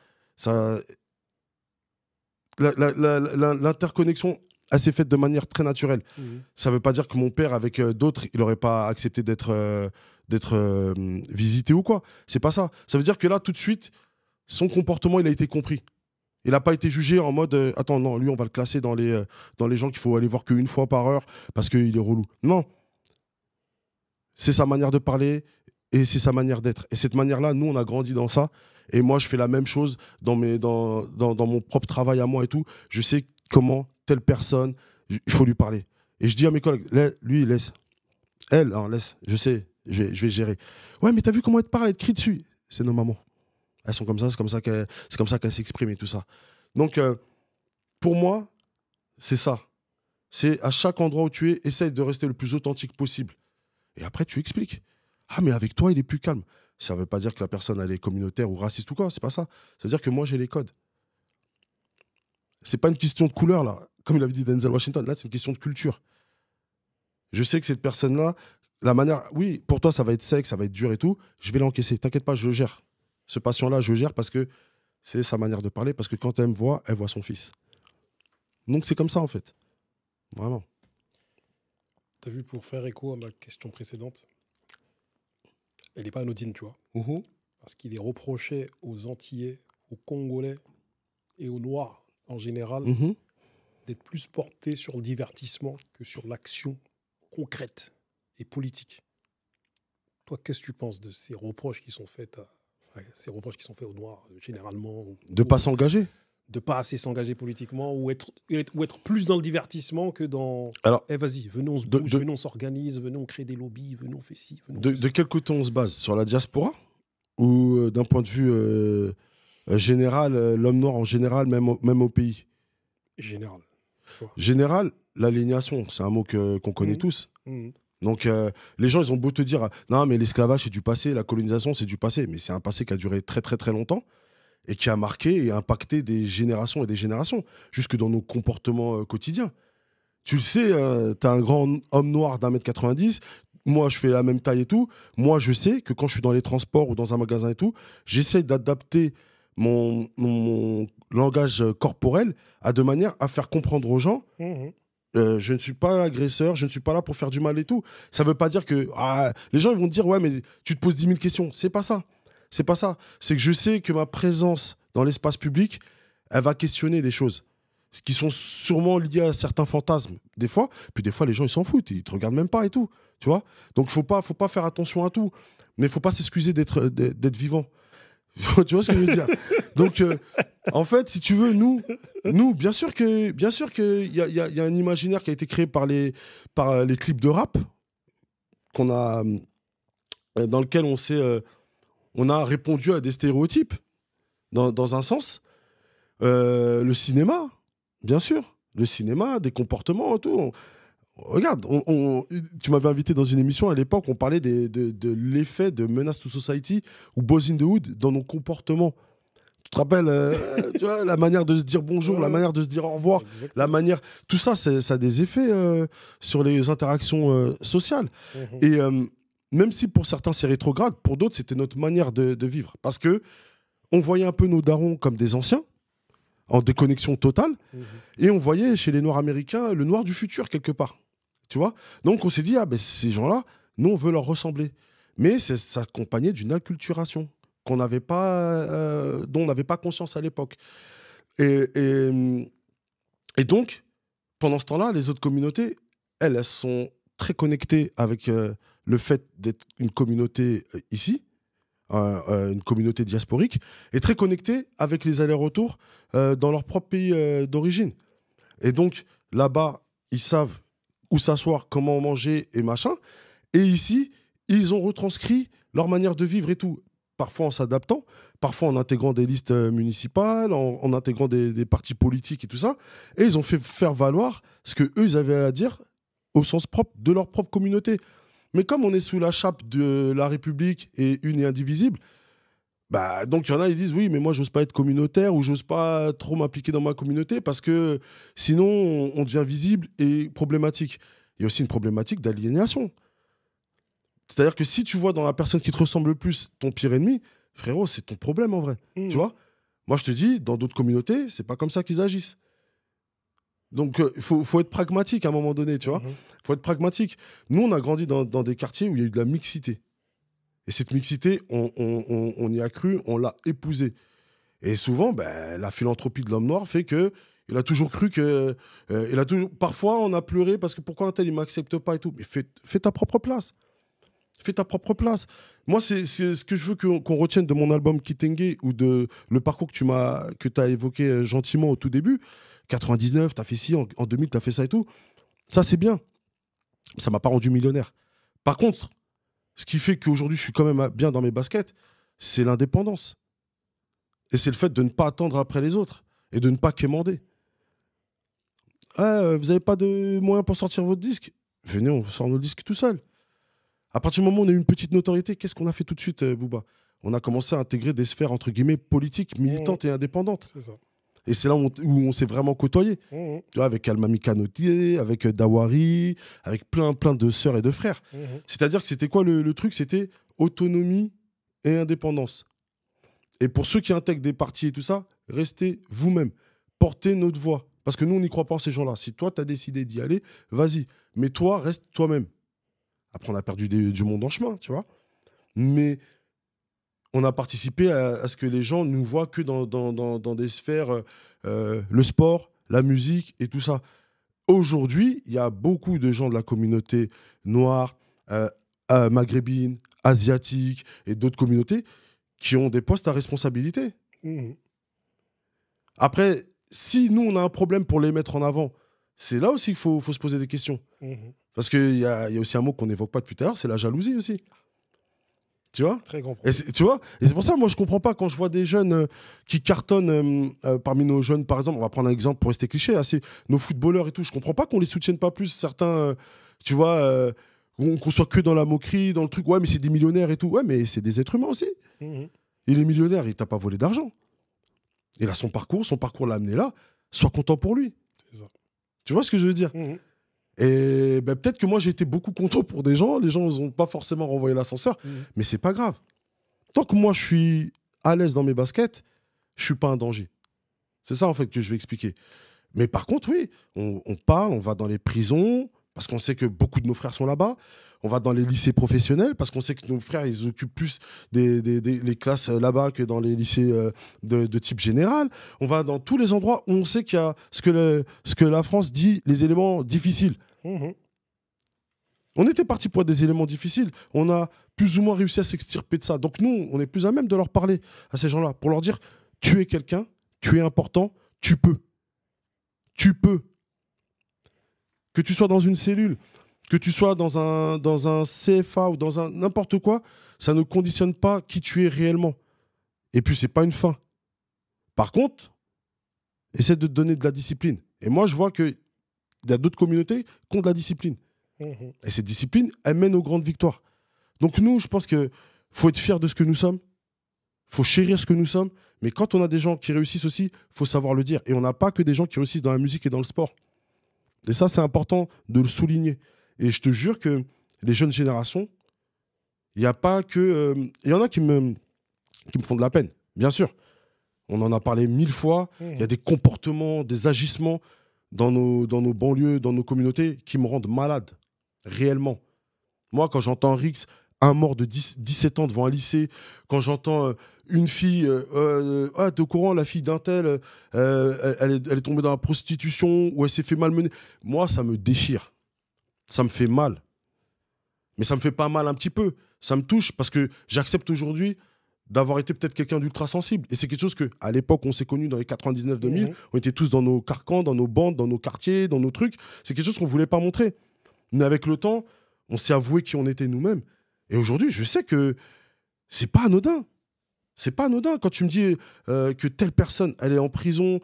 L'interconnexion, elle s'est faite de manière très naturelle. Ça ne veut pas dire que mon père, avec d'autres, il n'aurait pas accepté d'être visité ou quoi. C'est pas ça. Ça veut dire que là, tout de suite, son comportement, il a été compris. Il n'a pas été jugé en mode attends, non, lui, on va le classer dans les gens qu'il faut aller voir qu'une fois par heure parce qu'il est relou. Non. C'est sa manière de parler et c'est sa manière d'être. Et cette manière-là, nous, on a grandi dans ça. Et moi, je fais la même chose dans mon propre travail à moi et tout. Je sais comment telle personne, il faut lui parler. Et je dis à mes collègues, lui, laisse. Elle, hein, laisse. Je sais, je vais gérer. Ouais, mais t'as vu comment elle te parle, elle te crie dessus. C'est nos mamans. Elles sont comme ça, c'est comme ça qu'elles s'expriment et tout ça. Donc, pour moi, c'est ça. C'est à chaque endroit où tu es, essaye de rester le plus authentique possible. Et après, tu expliques. Ah, mais avec toi, il est plus calme. Ça ne veut pas dire que la personne, elle est communautaire ou raciste ou quoi, c'est pas ça. Ça veut dire que moi, j'ai les codes. C'est pas une question de couleur, là. Comme il avait dit Denzel Washington, là, c'est une question de culture. Je sais que cette personne-là, la manière... Oui, pour toi, ça va être sec, ça va être dur et tout. Je vais l'encaisser. T'inquiète pas, je le gère. Ce patient-là, je le gère parce que c'est sa manière de parler, parce que quand elle me voit, elle voit son fils. Donc c'est comme ça, en fait. Vraiment. T'as vu, pour faire écho à ma question précédente, elle n'est pas anodine, tu vois. Parce qu'il est reproché aux Antillais, aux Congolais et aux Noirs en général d'être plus portés sur le divertissement que sur l'action concrète et politique. Toi, qu'est-ce que tu penses de ces reproches qui sont faits aux Noirs, généralement De ne pas s'engager. De pas assez s'engager politiquement ou être plus dans le divertissement que dans... Alors, vas-y, venons on se bouge, venons on s'organise, venons on crée des lobbies, venons on fait ci. De quel côté on se base? Sur la diaspora? Ou d'un point de vue général, l'homme noir en général, même au pays? Général. Général, l'aliénation, c'est un mot qu'on connaît tous. Donc, les gens, ils ont beau te dire « Non, mais l'esclavage, c'est du passé, la colonisation, c'est du passé. » Mais c'est un passé qui a duré très, très, très longtemps et qui a marqué et impacté des générations et des générations, jusque dans nos comportements quotidiens. Tu le sais, tu as un grand homme noir d'1m90, moi, je fais la même taille et tout. Moi, je sais que quand je suis dans les transports ou dans un magasin et tout, j'essaie d'adapter mon langage corporel de manière à faire comprendre aux gens je ne suis pas l'agresseur, je ne suis pas là pour faire du mal et tout. Ça ne veut pas dire que... les gens ils vont te dire, ouais, mais tu te poses 10 000 questions. C'est pas ça. C'est pas ça. C'est que je sais que ma présence dans l'espace public, elle va questionner des choses qui sont sûrement liées à certains fantasmes, des fois. Puis des fois, les gens, ils s'en foutent. Ils te regardent même pas et tout. Tu vois? Donc, faut pas faire attention à tout. Mais il faut pas s'excuser d'être vivant. Tu vois ce que je veux dire? Donc, en fait, si tu veux, nous bien sûr qu'il y a un imaginaire qui a été créé par les clips de rap qu'on a, dans lequel on a répondu à des stéréotypes, dans un sens. Le cinéma, bien sûr. Le cinéma, des comportements et tout. Regarde, tu m'avais invité dans une émission à l'époque, on parlait de l'effet de Menace to Society ou Boys in the Hood dans nos comportements. Tu te rappelles, tu vois, la manière de se dire bonjour, la manière de se dire au revoir, la manière... Tout ça, ça a des effets sur les interactions sociales. Et même si pour certains c'est rétrograde, pour d'autres c'était notre manière de vivre. Parce que on voyait un peu nos darons comme des anciens, en déconnexion totale, et on voyait chez les Noirs américains le noir du futur quelque part. Tu vois? Donc on s'est dit, ces gens-là, nous on veut leur ressembler. Mais ça s'accompagnait d'une acculturation dont on n'avait pas conscience à l'époque. Et donc, pendant ce temps-là, les autres communautés, elles sont très connectées avec le fait d'être une communauté ici, une communauté diasporique, et très connectées avec les allers-retours dans leur propre pays d'origine. Et donc, là-bas, ils savent où s'asseoir, comment manger et machin. Et ici, ils ont retranscrit leur manière de vivre et tout. Parfois en s'adaptant, parfois en intégrant des listes municipales, en intégrant des partis politiques et tout ça. Et ils ont fait faire valoir ce qu'eux, ils avaient à dire au sens propre de leur propre communauté. Mais comme on est sous la chape de la République et une et indivisible, donc il y en a, ils disent oui, mais moi, j'ose pas être communautaire ou j'ose pas trop m'impliquer dans ma communauté parce que sinon, on devient visible et problématique. Il y a aussi une problématique d'aliénation. C'est-à-dire que si tu vois dans la personne qui te ressemble le plus ton pire ennemi, frérot, c'est ton problème en vrai. Tu vois? Moi, je te dis, dans d'autres communautés, c'est pas comme ça qu'ils agissent. Donc, il faut être pragmatique à un moment donné, tu vois? Faut être pragmatique. Nous, on a grandi dans des quartiers où il y a eu de la mixité. Et cette mixité, on y a cru, on l'a épousée. Et souvent, la philanthropie de l'homme noir fait que il a toujours cru que... Parfois, on a pleuré parce que pourquoi un tel, il ne m'accepte pas et tout. Mais fais ta propre place. Fais ta propre place. Moi, c'est ce que je veux qu'on retienne de mon album Kitenge ou de le parcours que tu as évoqué gentiment au tout début. 99, tu as fait ci, en 2000, tu as fait ça et tout. Ça, c'est bien. Ça ne m'a pas rendu millionnaire. Par contre, ce qui fait qu'aujourd'hui, je suis quand même bien dans mes baskets, c'est l'indépendance. Et c'est le fait de ne pas attendre après les autres et de ne pas quémander. Vous n'avez pas de moyens pour sortir votre disque? Venez, on sort nos disques tout seul. À partir du moment où on a eu une petite notoriété, qu'est-ce qu'on a fait tout de suite, Booba? On a commencé à intégrer des sphères, entre guillemets, politiques, militantes et indépendantes. C'est ça. Et c'est là où on s'est vraiment côtoyé. Tu vois, avec Almami Kanoté, avec Dawari, avec plein de sœurs et de frères. C'est-à-dire que c'était quoi le truc? C'était autonomie et indépendance. Et pour ceux qui intègrent des partis et tout ça, restez vous-même. Portez notre voix. Parce que nous, on n'y croit pas en ces gens-là. Si toi, tu as décidé d'y aller, vas-y. Mais toi, reste toi-même. Après, on a perdu du monde en chemin, tu vois. Mais on a participé à ce que les gens nous voient que dans des sphères, le sport, la musique et tout ça. Aujourd'hui, il y a beaucoup de gens de la communauté noire, maghrébine, asiatiques et d'autres communautés qui ont des postes à responsabilité. Après, si nous, on a un problème pour les mettre en avant, c'est là aussi qu'il faut se poser des questions. Parce qu'il y a aussi un mot qu'on n'évoque pas depuis tout à l'heure, c'est la jalousie aussi. Tu vois ? Très grand problème. Tu vois ? Et c'est pour ça, moi, je ne comprends pas quand je vois des jeunes qui cartonnent parmi nos jeunes, par exemple, on va prendre un exemple pour rester cliché, nos footballeurs et tout, je ne comprends pas qu'on ne les soutienne pas plus, certains, tu vois, qu'on soit que dans la moquerie, dans le truc, ouais, mais c'est des millionnaires et tout. Ouais, mais c'est des êtres humains aussi. Et les millionnaires, il t'a pas volé d'argent. Il a son parcours l'a amené là, sois content pour lui. C'est ça. Tu vois ce que je veux dire ? Et ben, peut-être que moi, j'ai été beaucoup content pour des gens. Les gens n'ont pas forcément renvoyé l'ascenseur. Mais c'est pas grave. Tant que moi, je suis à l'aise dans mes baskets, je suis pas un danger. C'est ça, en fait, que je vais expliquer. Mais par contre, oui, on parle, on va dans les prisons, parce qu'on sait que beaucoup de nos frères sont là-bas. On va dans les lycées professionnels, parce qu'on sait que nos frères, ils occupent plus les classes là-bas que dans les lycées de type général. On va dans tous les endroits où on sait qu'il y a ce que la France dit, les éléments difficiles. On était parti pour des éléments difficiles. On a plus ou moins réussi à s'extirper de ça. Donc nous, on est plus à même de leur parler à ces gens-là, pour leur dire, tu es quelqu'un, tu es important, tu peux. Tu peux. Que tu sois dans une cellule, que tu sois dans un CFA ou dans un n'importe quoi, ça ne conditionne pas qui tu es réellement. Et puis, c'est pas une fin. Par contre, essaie de te donner de la discipline. Et moi, je vois qu'il y a d'autres communautés qui ont de la discipline. Et cette discipline, elle mène aux grandes victoires. Donc nous, je pense qu'il faut être fier de ce que nous sommes. Il faut chérir ce que nous sommes. Mais quand on a des gens qui réussissent aussi, il faut savoir le dire. Et on n'a pas que des gens qui réussissent dans la musique et dans le sport. Et ça, c'est important de le souligner. Et je te jure que les jeunes générations, il n'y a pas que... Il y en a qui me font de la peine, bien sûr. On en a parlé 1000 fois. Il y a des comportements, des agissements dans nos banlieues, dans nos communautés qui me rendent malade, réellement. Moi, quand j'entends Rix, un mort de 17 ans devant un lycée, quand j'entends une fille, t'es au courant, la fille d'un tel, elle est tombée dans la prostitution ou elle s'est fait malmener. Moi, ça me déchire. Ça me fait mal. Mais ça me fait pas mal un petit peu. Ça me touche parce que j'accepte aujourd'hui d'avoir été peut-être quelqu'un d'ultra sensible. Et c'est quelque chose que, à l'époque, on s'est connus dans les 99-2000, on était tous dans nos carcans, dans nos bandes, dans nos quartiers, dans nos trucs. C'est quelque chose qu'on ne voulait pas montrer. Mais avec le temps, on s'est avoué qui on était nous-mêmes. Et aujourd'hui, je sais que c'est pas anodin. C'est pas anodin quand tu me dis que telle personne, elle est en prison,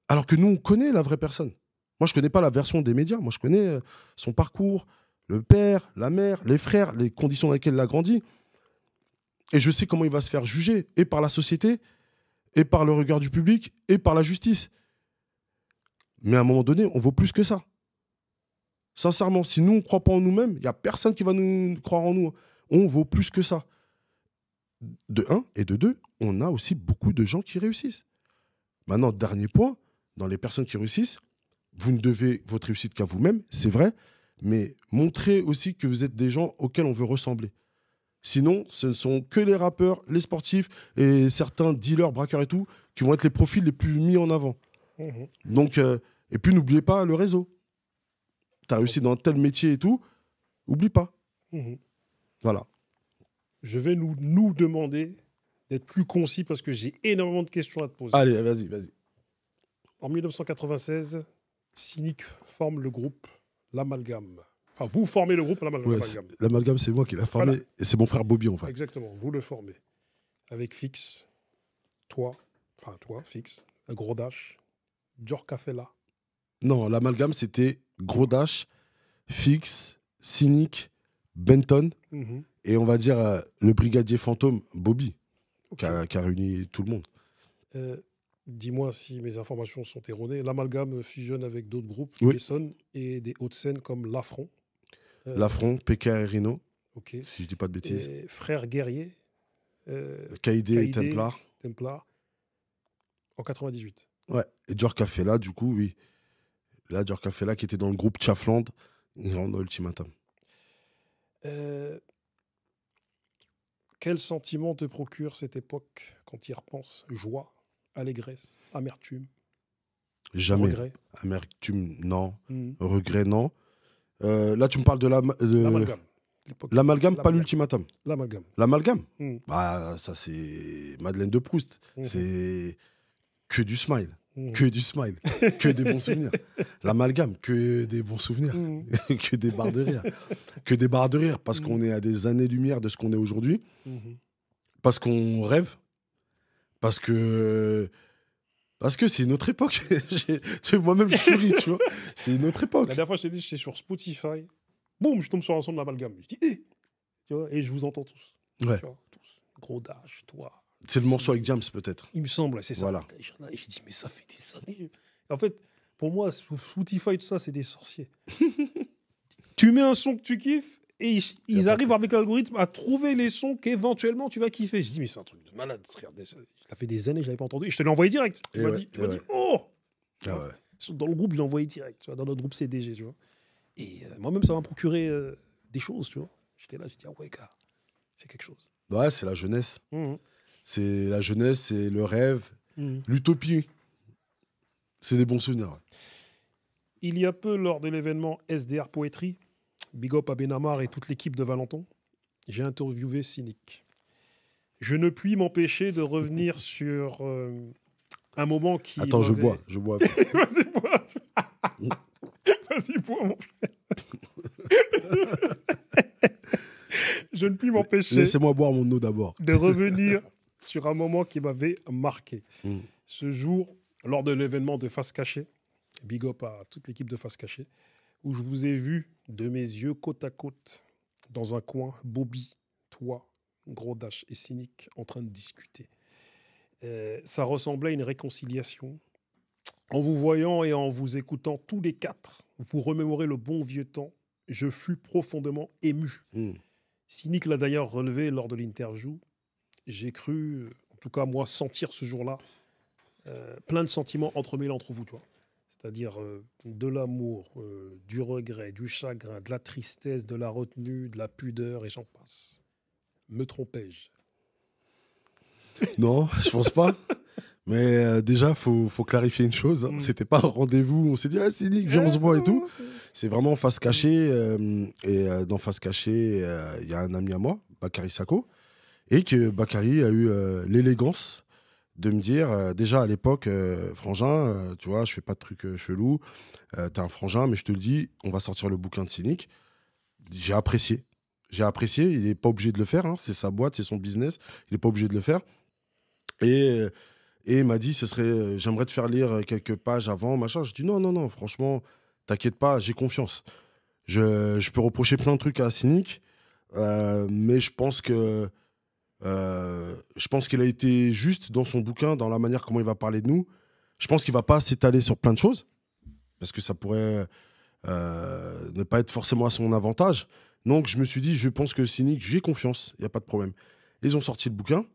alors que nous, on connaît la vraie personne. Moi, je connais pas la version des médias. Moi, je connais son parcours, le père, la mère, les frères, les conditions dans lesquelles il a grandi. Et je sais comment il va se faire juger, et par la société, et par le regard du public, et par la justice. Mais à un moment donné, on vaut plus que ça. Sincèrement, si nous, on ne croit pas en nous-mêmes, il n'y a personne qui va nous croire en nous. On vaut plus que ça. De un, et de deux, on a aussi beaucoup de gens qui réussissent. Maintenant, dernier point, dans les personnes qui réussissent, vous ne devez votre réussite qu'à vous-même, c'est vrai, mais montrez aussi que vous êtes des gens auxquels on veut ressembler. Sinon, ce ne sont que les rappeurs, les sportifs et certains dealers, braqueurs et tout, qui vont être les profils les plus mis en avant. Donc, et puis, n'oubliez pas le réseau. Tu as réussi dans tel métier et tout, oublie pas. Voilà. Je vais nous demander d'être plus concis parce que j'ai énormément de questions à te poser. Allez, vas-y. En 1996, Cynic forme le groupe L'Amalgame. Enfin, vous formez le groupe L'Amalgame. Ouais, L'Amalgame, c'est moi qui l'ai formé. Voilà. Et c'est mon frère Bobby, en fait. Exactement, vous le formez. Avec Fix, toi, Fix, Gros Dash, Djorka Fella. Non, L'Amalgame, c'était Gros Dash, Fix, Cynic, Benton, et on va dire le brigadier fantôme, Bobby, qui a réuni tout le monde. Dis-moi si mes informations sont erronées. L'Amalgame fusionne avec d'autres groupes, Essonne et des Hauts-de-Seine comme Lafront. Lafront, PK et Rhino, si je dis pas de bêtises. Et Frères Guerriers. Kaïdé et Templar. En 98. Ouais, et Djorka Fella, du coup, oui. Là, Djorka Fella qui était dans le groupe Chafland, il rentre dans Ultimatum. Quel sentiment te procure cette époque quand tu y repenses? Joie, allégresse, amertume? Jamais. Regret? Amertume, non. Regret, non. Là, tu me parles de l'Amalgame. L'amalgame, pas l'ultimatum. L'amalgame. L'amalgame, bah, ça c'est Madeleine de Proust. C'est que du smile. Que du smile. Que des bons souvenirs. L'amalgame, que des bons souvenirs. Que des barres de rire. Que des barres de rire. Parce qu'on est à des années-lumière de ce qu'on est aujourd'hui. Parce qu'on rêve. Parce que c'est une autre époque. Moi-même, je souris, tu vois. C'est une autre époque. La dernière fois, je t'ai dit, j'étais sur Spotify. Boum, je tombe sur un son de l'amalgame. Je dis, hé, tu vois, et je vous entends tous. Ouais. Tu vois, tous. Gros Dash, toi. C'est le morceau avec James, peut-être. Il me semble, c'est ça. Voilà. Et j'ai dit, mais ça fait des années. En fait, pour moi, Spotify, tout ça, c'est des sorciers. Tu mets un son que tu kiffes et ils arrivent avec l'algorithme à trouver les sons qu'éventuellement tu vas kiffer. Je dis, mais c'est un truc de malade. Regardez, ça fait des années que je l'avais pas entendu. Et je te l'ai envoyé direct. Tu m'as dit, oh Ah ouais. Dans le groupe, je l'ai envoyé direct. Tu vois, dans notre groupe CDG, tu vois. Et moi-même, ça m'a procuré des choses, tu vois. J'étais là, j'ai dit, ah ouais, gars, c'est quelque chose. Ouais, c'est la jeunesse. C'est la jeunesse, c'est le rêve, l'utopie. C'est des bons souvenirs. Ouais. Il y a peu, lors de l'événement SDR Poetry, Big Up à Benamar et toute l'équipe de Valenton, j'ai interviewé Cynic. Je ne puis m'empêcher de revenir sur un moment qui... Attends, je bois. Vas-y, bois. Vas-y, bois, mon frère. Je ne puis m'empêcher... Laissez-moi boire mon eau d'abord. De revenir sur un moment qui m'avait marqué. Ce jour, lors de l'événement de Face Cachée, Big Up à toute l'équipe de Face Cachée, où je vous ai vu de mes yeux côte à côte, dans un coin, Bobby, toi, Gros Dash et Cynic, en train de discuter. Ça ressemblait à une réconciliation. En vous voyant et en vous écoutant tous les quatre, vous remémorez le bon vieux temps. Je fus profondément ému. Cynic l'a d'ailleurs relevé lors de l'interview. J'ai cru, en tout cas moi, sentir ce jour-là plein de sentiments entremêlés entre vous, tu vois. C'est-à-dire de l'amour, du regret, du chagrin, de la tristesse, de la retenue, de la pudeur, et j'en passe. Me trompais-je? Non, je pense pas. Mais déjà, faut clarifier une chose. C'était pas un rendez-vous. On s'est dit, ah, Cynic, viens, on se voit et tout. C'est vraiment Face Cachée. Et dans Face Cachée, il y a un ami à moi, Bakary Sako. Et que Bakary a eu l'élégance de me dire, déjà à l'époque, frangin, tu vois, je fais pas de trucs chelous. T'es un frangin, mais je te le dis, on va sortir le bouquin de Cynic. J'ai apprécié. Il n'est pas obligé de le faire. Hein. C'est sa boîte, c'est son business. Il n'est pas obligé de le faire. Et il m'a dit, j'aimerais te faire lire quelques pages avant, machin. Je dis non, franchement, t'inquiète pas, j'ai confiance. Je peux reprocher plein de trucs à Cynic, mais je pense qu'il a été juste dans son bouquin, dans la manière comment il va parler de nous. Je pense qu'il va pas s'étaler sur plein de choses, parce que ça pourrait ne pas être forcément à son avantage. Donc je me suis dit, je pense que Cynic, j'ai confiance, il n'y a pas de problème. Ils ont sorti le bouquin.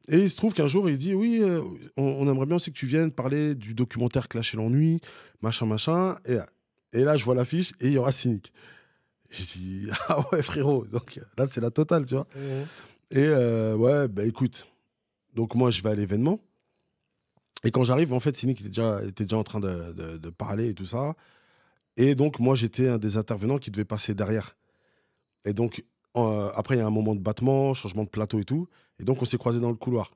Et il se trouve qu'un jour, il dit, oui, on aimerait bien aussi que tu viennes parler du documentaire Clash et l'ennui, machin. Et là, je vois l'affiche et il y aura Cynic. J'ai dit, ah ouais, frérot. Donc là, c'est la totale, tu vois. Et ouais, bah écoute. Donc moi, je vais à l'événement. Et quand j'arrive, en fait, Cynic était déjà en train de parler et tout ça. Et donc, moi, j'étais un des intervenants qui devait passer derrière. Et donc, après, il y a un moment de battement, changement de plateau et tout. Et donc, on s'est croisés dans le couloir.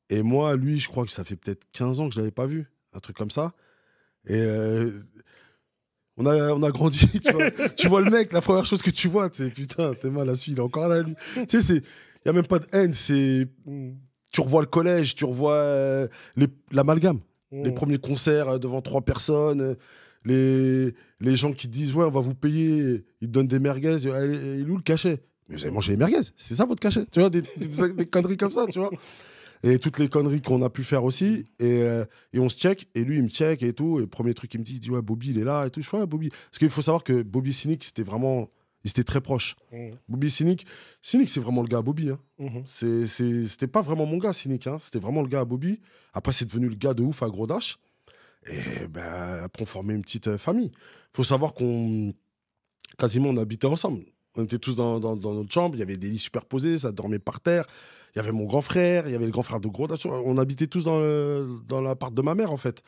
Et moi, lui, je crois que ça fait peut-être 15 ans que je ne l'avais pas vu. Un truc comme ça. Et on a grandi. Tu vois le mec, la première chose que tu vois, c'est putain, t'es mal à celui, il est encore là, lui. Tu sais, il n'y a même pas de haine. Tu revois le collège, tu revois l'amalgame. Les premiers concerts devant 3 personnes. Les gens qui te disent, ouais, on va vous payer, ils te donnent des merguez, il est où le cachet? Mais vous avez mangé les merguez, c'est ça votre cachet? Tu vois, des conneries comme ça, tu vois. Et toutes les conneries qu'on a pu faire aussi, et on se check, et lui, il me check et tout, et le premier truc qu'il me dit, il dit, ouais, Bobby, il est là, et tout. Je fais, ouais, Bobby. Parce qu'il faut savoir que Bobby Cynic, c'était vraiment, ils étaient très proches. Bobby Cynic, c'est vraiment le gars à Bobby. Hein. C'était pas vraiment mon gars, Cynic, hein. C'était vraiment le gars à Bobby. Après, c'est devenu le gars de ouf à Gros Dash. Et ben, après, on formait une petite famille. Il faut savoir quasiment, on habitait ensemble. On était tous dans notre chambre. Il y avait des lits superposés, ça dormait par terre. Il y avait mon grand frère, il y avait le grand frère de Gros Dash. On habitait tous dans l'appart de ma mère, en fait.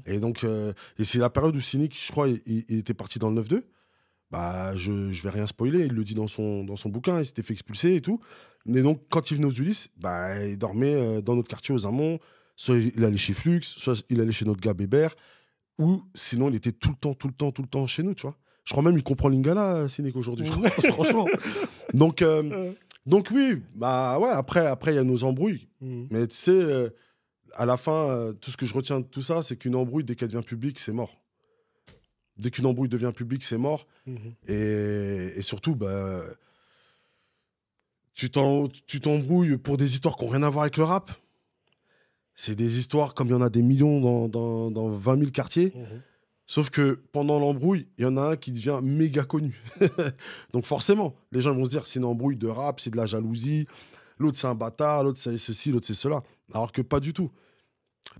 Et donc, et c'est la période où Cynic, je crois, il était parti dans le 9-2 Bah, je vais rien spoiler, il le dit dans son bouquin, il s'était fait expulser et tout. Mais donc, quand il venait aux Ulysses, bah, il dormait dans notre quartier aux Amont. Soit il allait chez Flux, soit il allait chez notre gars Bébert. Ou sinon, il était tout le temps chez nous, tu vois. Je crois même qu'il comprend Lingala, Sénéc, aujourd'hui, je crois, franchement. Donc oui, bah ouais, après, il y a nos embrouilles. Mais tu sais, à la fin, tout ce que je retiens de tout ça, c'est qu'une embrouille, dès qu'elle devient publique, c'est mort. Dès qu'une embrouille devient publique, c'est mort. Et surtout, bah, tu t'embrouilles pour des histoires qui n'ont rien à voir avec le rap. C'est des histoires comme il y en a des millions dans 20 000 quartiers. Sauf que pendant l'embrouille, il y en a un qui devient méga connu. Donc forcément, les gens vont se dire c'est une embrouille de rap, c'est de la jalousie. L'autre, c'est un bâtard, l'autre, c'est ceci, l'autre, c'est cela. Alors que pas du tout.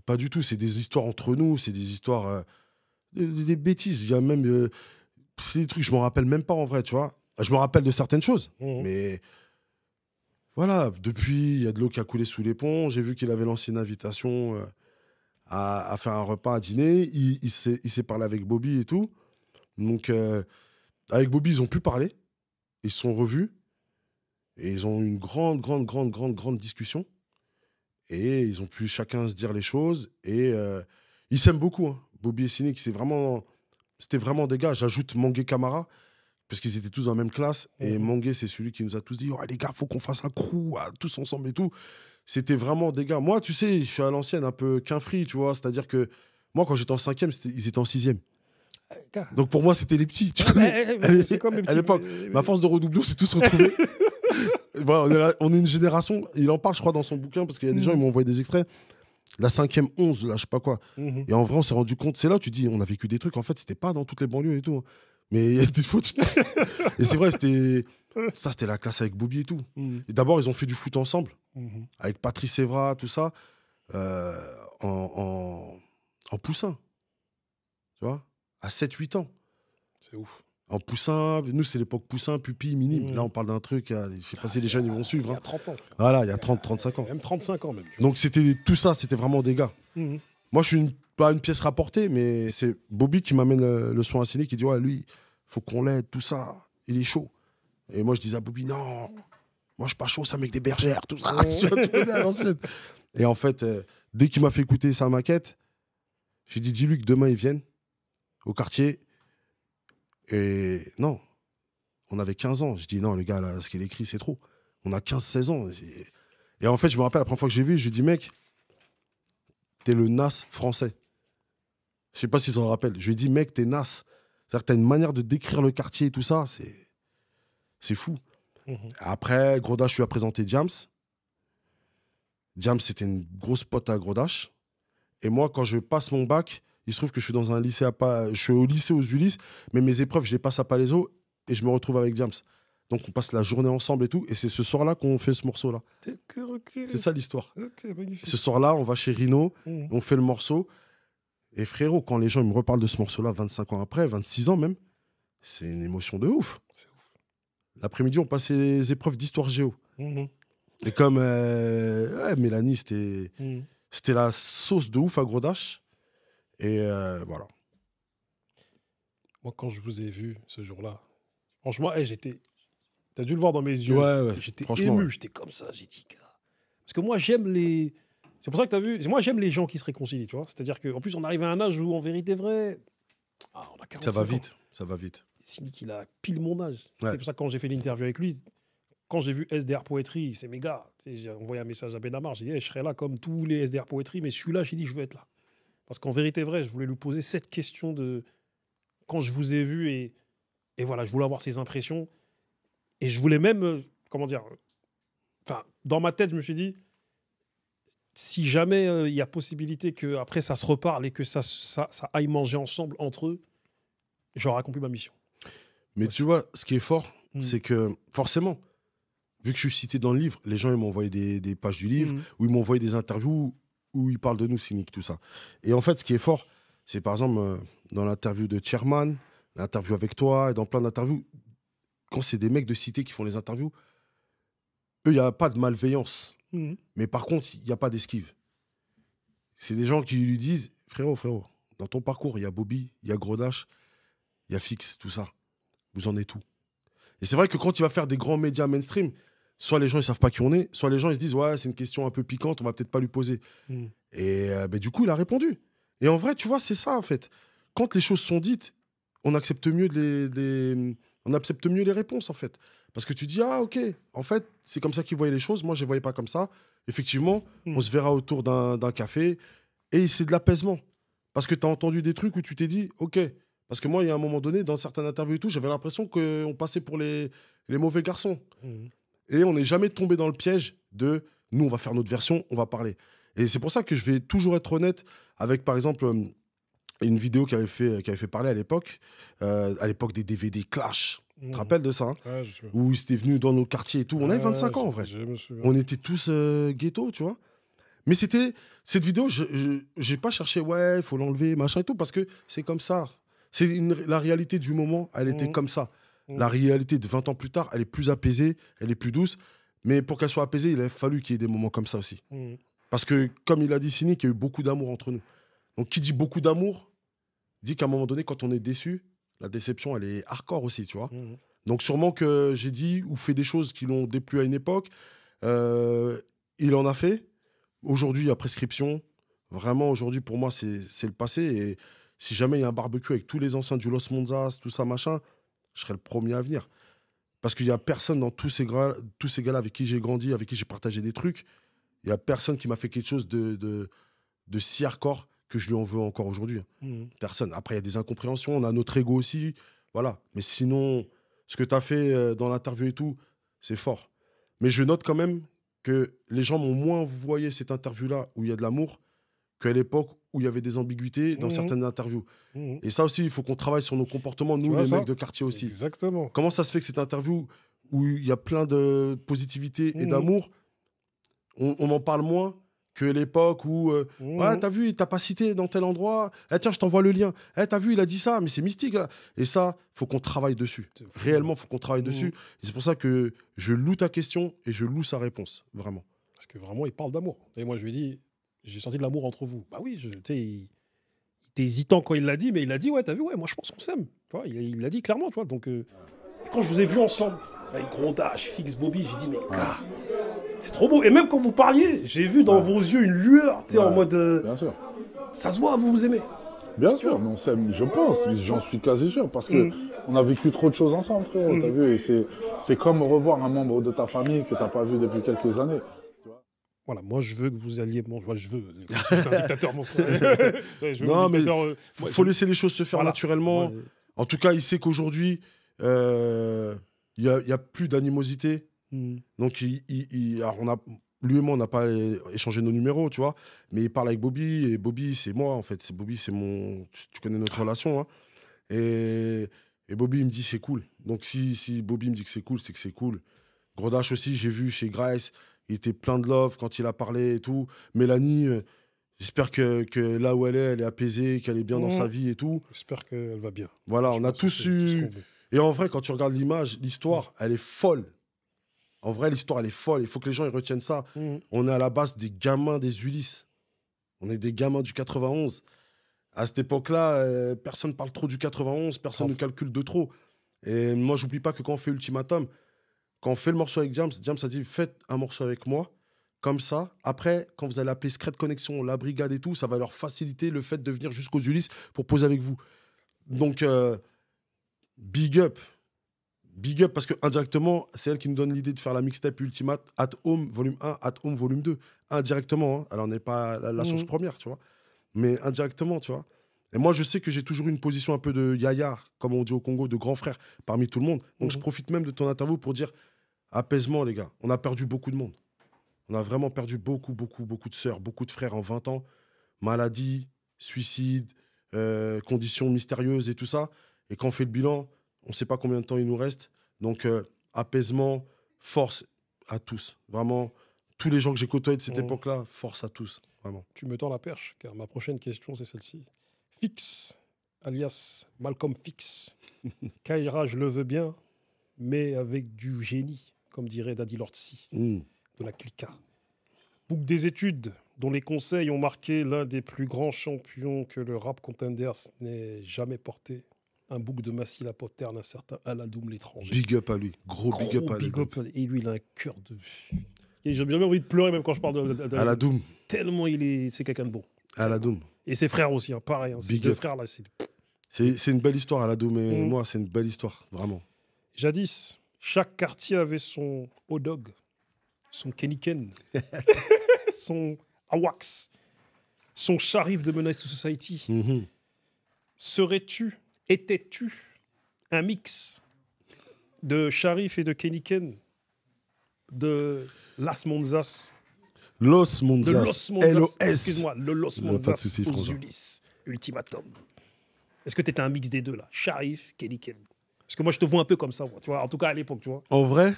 Pas du tout. C'est des histoires entre nous, c'est des histoires... des bêtises. Il y a même... c'est des trucs, je m'en rappelle même pas en vrai, tu vois. Je me rappelle de certaines choses. Mais voilà, depuis, il y a de l'eau qui a coulé sous les ponts. J'ai vu qu'il avait lancé une invitation à faire un repas, à dîner. Il s'est parlé avec Bobby et tout. Donc, avec Bobby, ils ont pu parler. Ils se sont revus. Et ils ont eu une grande discussion. Et ils ont pu chacun se dire les choses. Et ils s'aiment beaucoup, hein. Bobby et Cynic, c'était vraiment des gars. J'ajoute Mangué Camara, parce qu'ils étaient tous dans la même classe. Et Mangué, c'est celui qui nous a tous dit oh, les gars, faut qu'on fasse un crew, tous ensemble et tout. C'était vraiment des gars. Moi, tu sais, je suis à l'ancienne, un peu qu'un-free, tu vois. C'est-à-dire que moi, quand j'étais en 5e, ils étaient en 6e. Donc pour moi, c'était les petits. Tu connais c'est comme les petits. À l'époque, ma force de redoubler, on s'est tous retrouvés. Voilà, on est une génération. Il en parle, je crois, dans son bouquin, parce qu'il y a des gens, ils m'ont envoyé des extraits. La 5e 11, là, je sais pas quoi. Et en vrai, on s'est rendu compte. C'est là, tu dis, on a vécu des trucs. En fait, c'était pas dans toutes les banlieues et tout. Hein. Mais il y a des fois, et c'est vrai, c'était la classe avec Bobby et tout. Et d'abord, ils ont fait du foot ensemble, avec Patrice Evra, tout ça, en poussin. Tu vois, à 7-8 ans. C'est ouf. En poussin, nous, c'est l'époque poussin, pupille, minime. Là, on parle d'un truc, je sais pas si les jeunes ils vont suivre. Il y a 30 ans. Voilà, il y a 30-35 ans. Même 35 ans, même. Donc, tout ça, c'était vraiment des gars. Moi, je suis pas une pièce rapportée, mais c'est Bobby qui m'amène le son à Cynic, qui dit ouais, lui, faut qu'on l'aide, tout ça. Il est chaud. Et moi, je disais à Bobby, non, moi, je suis pas chaud, ça avec des bergères, tout ça. Tu connais, à l'ancienne. Et en fait, dès qu'il m'a fait écouter sa maquette, j'ai dit, dis-lui que demain, ils viennent au quartier. Et non, on avait 15 ans. Je dis, non, le gars, là, ce qu'il écrit, c'est trop. On a 15-16 ans. Et en fait, je me rappelle, la première fois que j'ai vu, je lui ai dit, mec, t'es le Nas français. Je sais pas s'ils s'en rappellent. Je lui ai dit, mec, t'es Nas. C'est-à-dire que t'as une manière de décrire le quartier et tout ça, c'est fou. Après, Grodache lui a présenté Diams. Diams, c'était une grosse pote à Grodache. Et moi, quand je passe mon bac, il se trouve que je suis dans un lycée je suis au lycée aux Ulysses, mais mes épreuves, je les passe à Palaiso et je me retrouve avec Diams. Donc on passe la journée ensemble et tout, et c'est ce soir-là qu'on fait ce morceau-là. C'est ça l'histoire. Ce soir-là, on va chez Rino, on fait le morceau. Et frérot, quand les gens me reparlent de ce morceau-là 25 ans après, 26 ans même, c'est une émotion de ouf. L'après-midi, on passait les épreuves d'histoire géo. Et comme Mélanie, c'était la sauce de ouf à Grodache. Et voilà. Moi, quand je vous ai vu ce jour-là, franchement, t'as dû le voir dans mes yeux. Ouais. J'étais ému, j'étais comme ça. J'ai dit, gars. Parce que moi, j'aime les... C'est pour ça que t'as vu... Moi, j'aime les gens qui se réconcilient, tu vois. C'est-à-dire qu'en plus, on arrive à un âge où, en vérité vraie... on a 45 ans. Ça va vite. Cynic, il a pile mon âge. Ouais. C'est pour ça que quand j'ai fait l'interview avec lui, quand j'ai vu SDR Poetry, c'est mes gars. J'ai envoyé un message à Benamar, j'ai dit, je serai là comme tous les SDR Poetry, mais celui-là, j'ai dit, je veux être là. Parce qu'en vérité vraie, je voulais lui poser cette question de... Quand je vous ai vu, et voilà, je voulais avoir ses impressions. Et je voulais même, comment dire... Enfin, dans ma tête, je me suis dit, si jamais il y a possibilité qu'après ça se reparle et que ça aille manger ensemble entre eux, j'aurai accompli ma mission. Mais tu vois, ce qui est fort, c'est que forcément, vu que je suis cité dans le livre, les gens ils m'ont envoyé des pages du livre, ou ils m'ont envoyé des interviews où ils parlent de nous, Cynic, tout ça. Et en fait, ce qui est fort, c'est par exemple dans l'interview de Chairman, l'interview avec toi, et dans plein d'interviews, quand c'est des mecs de cité qui font les interviews, eux, il n'y a pas de malveillance. Mais par contre, il n'y a pas d'esquive. C'est des gens qui lui disent, frérot, dans ton parcours, il y a Bobby, il y a Grodache, il y a Fix, tout ça. vous en êtes où? Et c'est vrai que quand il va faire des grands médias mainstream, soit les gens ils savent pas qui on est, soit les gens ils se disent ouais, c'est une question un peu piquante, on va peut-être pas lui poser. Et du coup, il a répondu. Et en vrai, tu vois, c'est ça en fait. Quand les choses sont dites, on accepte mieux on accepte mieux les réponses en fait. Parce que tu dis ah ok, en fait, c'est comme ça qu'ils voyaient les choses, moi je les voyais pas comme ça. Effectivement, on se verra autour d'un café et c'est de l'apaisement. Parce que tu as entendu des trucs où tu t'es dit ok. Parce que moi, il y a un moment donné, dans certaines interviews et tout, j'avais l'impression qu'on passait pour les mauvais garçons. Et on n'est jamais tombé dans le piège de nous, on va faire notre version, on va parler. Et c'est pour ça que je vais toujours être honnête avec, par exemple, une vidéo qui avait fait parler à l'époque des DVD Clash. Tu te rappelles de ça hein? Ouais, Où ils étaient venus dans nos quartiers et tout. On avait 25 ans en vrai. On était tous ghetto, tu vois. Mais c'était cette vidéo, je n'ai pas cherché, ouais, il faut l'enlever, machin et tout, parce que c'est comme ça. La réalité du moment, elle était comme ça. La réalité de 20 ans plus tard, elle est plus apaisée, elle est plus douce. Mais pour qu'elle soit apaisée, il a fallu qu'il y ait des moments comme ça aussi. Parce que, comme il a dit Cynic, il y a eu beaucoup d'amour entre nous. Donc, qui dit beaucoup d'amour, dit qu'à un moment donné, quand on est déçu, la déception, elle est hardcore aussi, tu vois. Donc, sûrement que j'ai dit ou fait des choses qui l'ont déplu à une époque. Il en a fait. Aujourd'hui, il y a prescription. Vraiment, aujourd'hui, pour moi, c'est le passé. Et si jamais il y a un barbecue avec tous les anciens du Los Monzas, tout ça, machin, je serai le premier à venir. Parce qu'il n'y a personne dans tous ces gars-là avec qui j'ai grandi, avec qui j'ai partagé des trucs. Il n'y a personne qui m'a fait quelque chose de si hardcore que je lui en veux encore aujourd'hui. Personne. Après, il y a des incompréhensions. On a notre ego aussi. Voilà. Mais sinon, ce que tu as fait dans l'interview et tout, c'est fort. Mais je note quand même que les gens m'ont moins voyé cette interview-là où il y a de l'amour qu'à l'époque où il y avait des ambiguïtés dans certaines interviews. Et ça aussi, il faut qu'on travaille sur nos comportements, nous, les mecs de quartier aussi. Exactement. Comment ça se fait que cette interview où il y a plein de positivité et d'amour, on en parle moins que l'époque où ouais, t'as vu, il t'a pas cité dans tel endroit, tiens, je t'envoie le lien, t'as vu, il a dit ça, mais c'est mystique là. Et ça, faut qu'on travaille dessus. Réellement, faut qu'on travaille dessus. Et c'est pour ça que je loue ta question et je loue sa réponse, vraiment. Parce que vraiment, il parle d'amour. Et moi, je lui ai dit, j'ai senti de l'amour entre vous. Bah oui, tu sais, il était hésitant quand il l'a dit, mais il a dit, ouais, t'as vu, ouais, moi je pense qu'on s'aime. Il l'a dit clairement, tu vois. Donc, quand je vous ai vu ensemble, avec Grondache, Fix, Bobby, j'ai dit, mais gars, c'est trop beau. Et même quand vous parliez, j'ai vu dans vos yeux une lueur, tu sais, en mode. Bien sûr. Ça se voit, vous vous aimez. Bien sûr, mais on s'aime, je pense, j'en suis quasi sûr, parce que on a vécu trop de choses ensemble, frère, t'as vu, et c'est comme revoir un membre de ta famille que t'as pas vu depuis quelques années. Voilà, moi je veux que vous alliez. Bon, je veux. C'est un dictateur, mon frère. Non, mais faut laisser les choses se faire naturellement. Ouais. En tout cas, il sait qu'aujourd'hui, il y a plus d'animosité. Donc, alors lui et moi, on n'a pas échangé nos numéros, tu vois. Mais il parle avec Bobby, et Bobby, c'est moi, en fait. Bobby, c'est mon. Tu connais notre relation, hein. Et Bobby, il me dit c'est cool. Donc, si Bobby me dit que c'est cool, c'est que c'est cool. Grodache aussi, j'ai vu chez Grace. Il était plein de love quand il a parlé et tout. Mélanie, j'espère que là où elle est apaisée, qu'elle est bien dans sa vie et tout. J'espère qu'elle va bien. Voilà, on a tous eu... Et en vrai, quand tu regardes l'image, l'histoire, elle est folle. En vrai, l'histoire, elle est folle. Il faut que les gens ils retiennent ça. On est à la base des gamins des Ulysses. On est des gamins du 91. À cette époque-là, personne ne parle trop du 91, personne ne calcule de trop. Et moi, j'oublie pas que quand on fait Ultimatum, quand on fait le morceau avec James a dit faites un morceau avec moi, comme ça. Après, quand vous allez appeler Secret Connection, la brigade et tout, ça va leur faciliter le fait de venir jusqu'aux Ulysses pour poser avec vous. Donc, big up. Big up, parce que indirectement, c'est elle qui nous donne l'idée de faire la mixtape Ultimate At Home Volume 1, At Home Volume 2. Indirectement, hein. Alors on n'est pas la source première, tu vois. Mais indirectement, tu vois. Et moi, je sais que j'ai toujours eu une position un peu de yaya, comme on dit au Congo, de grand frère parmi tout le monde. Donc, je profite même de ton interview pour dire apaisement, les gars. On a perdu beaucoup de monde. On a vraiment perdu beaucoup de sœurs, beaucoup de frères en 20 ans. Maladie, suicide, conditions mystérieuses et tout ça. Et quand on fait le bilan, on ne sait pas combien de temps il nous reste. Donc, apaisement, force à tous. Vraiment, tous les gens que j'ai côtoyés de cette époque-là, force à tous. Vraiment. Tu me tends la perche, car ma prochaine question, c'est celle-ci. Fix, alias Malcolm Fix. Kaira, je le veux bien, mais avec du génie, comme dirait Daddy Lord C, de la Clica. Boucle des études, dont les conseils ont marqué l'un des plus grands champions que le rap contenders n'ait jamais porté. un bouc de Massy la poterne, un certain Aladoum l'étranger. Big up à lui. Gros big up à lui. Et lui, il a un cœur de... Et j'ai bien envie de pleurer même quand je parle de Aladoum. Tellement c'est quelqu'un de bon. Aladoum. Et ses frères aussi, hein, pareil. Hein, ces Big deux up. frères là, c'est une belle histoire, Aladoum et moi, c'est une belle histoire, vraiment. Jadis, chaque quartier avait son hot-dog, son Kennyken, son Awax, son Sharif de Menace to Society. Serais-tu, étais-tu un mix de Sharif et de Kennyken, de Las Monzas, Los Monzas, de Los Monzas, LOS. excuse-moi, le Los Pas de Monzas soucis, aux François. Ulysses, Ultimatum. Est-ce que tu étais un mix des deux là, Sharif, Kennyken? Parce que moi je te vois un peu comme ça, moi, tu vois, en tout cas à l'époque, tu vois. En vrai,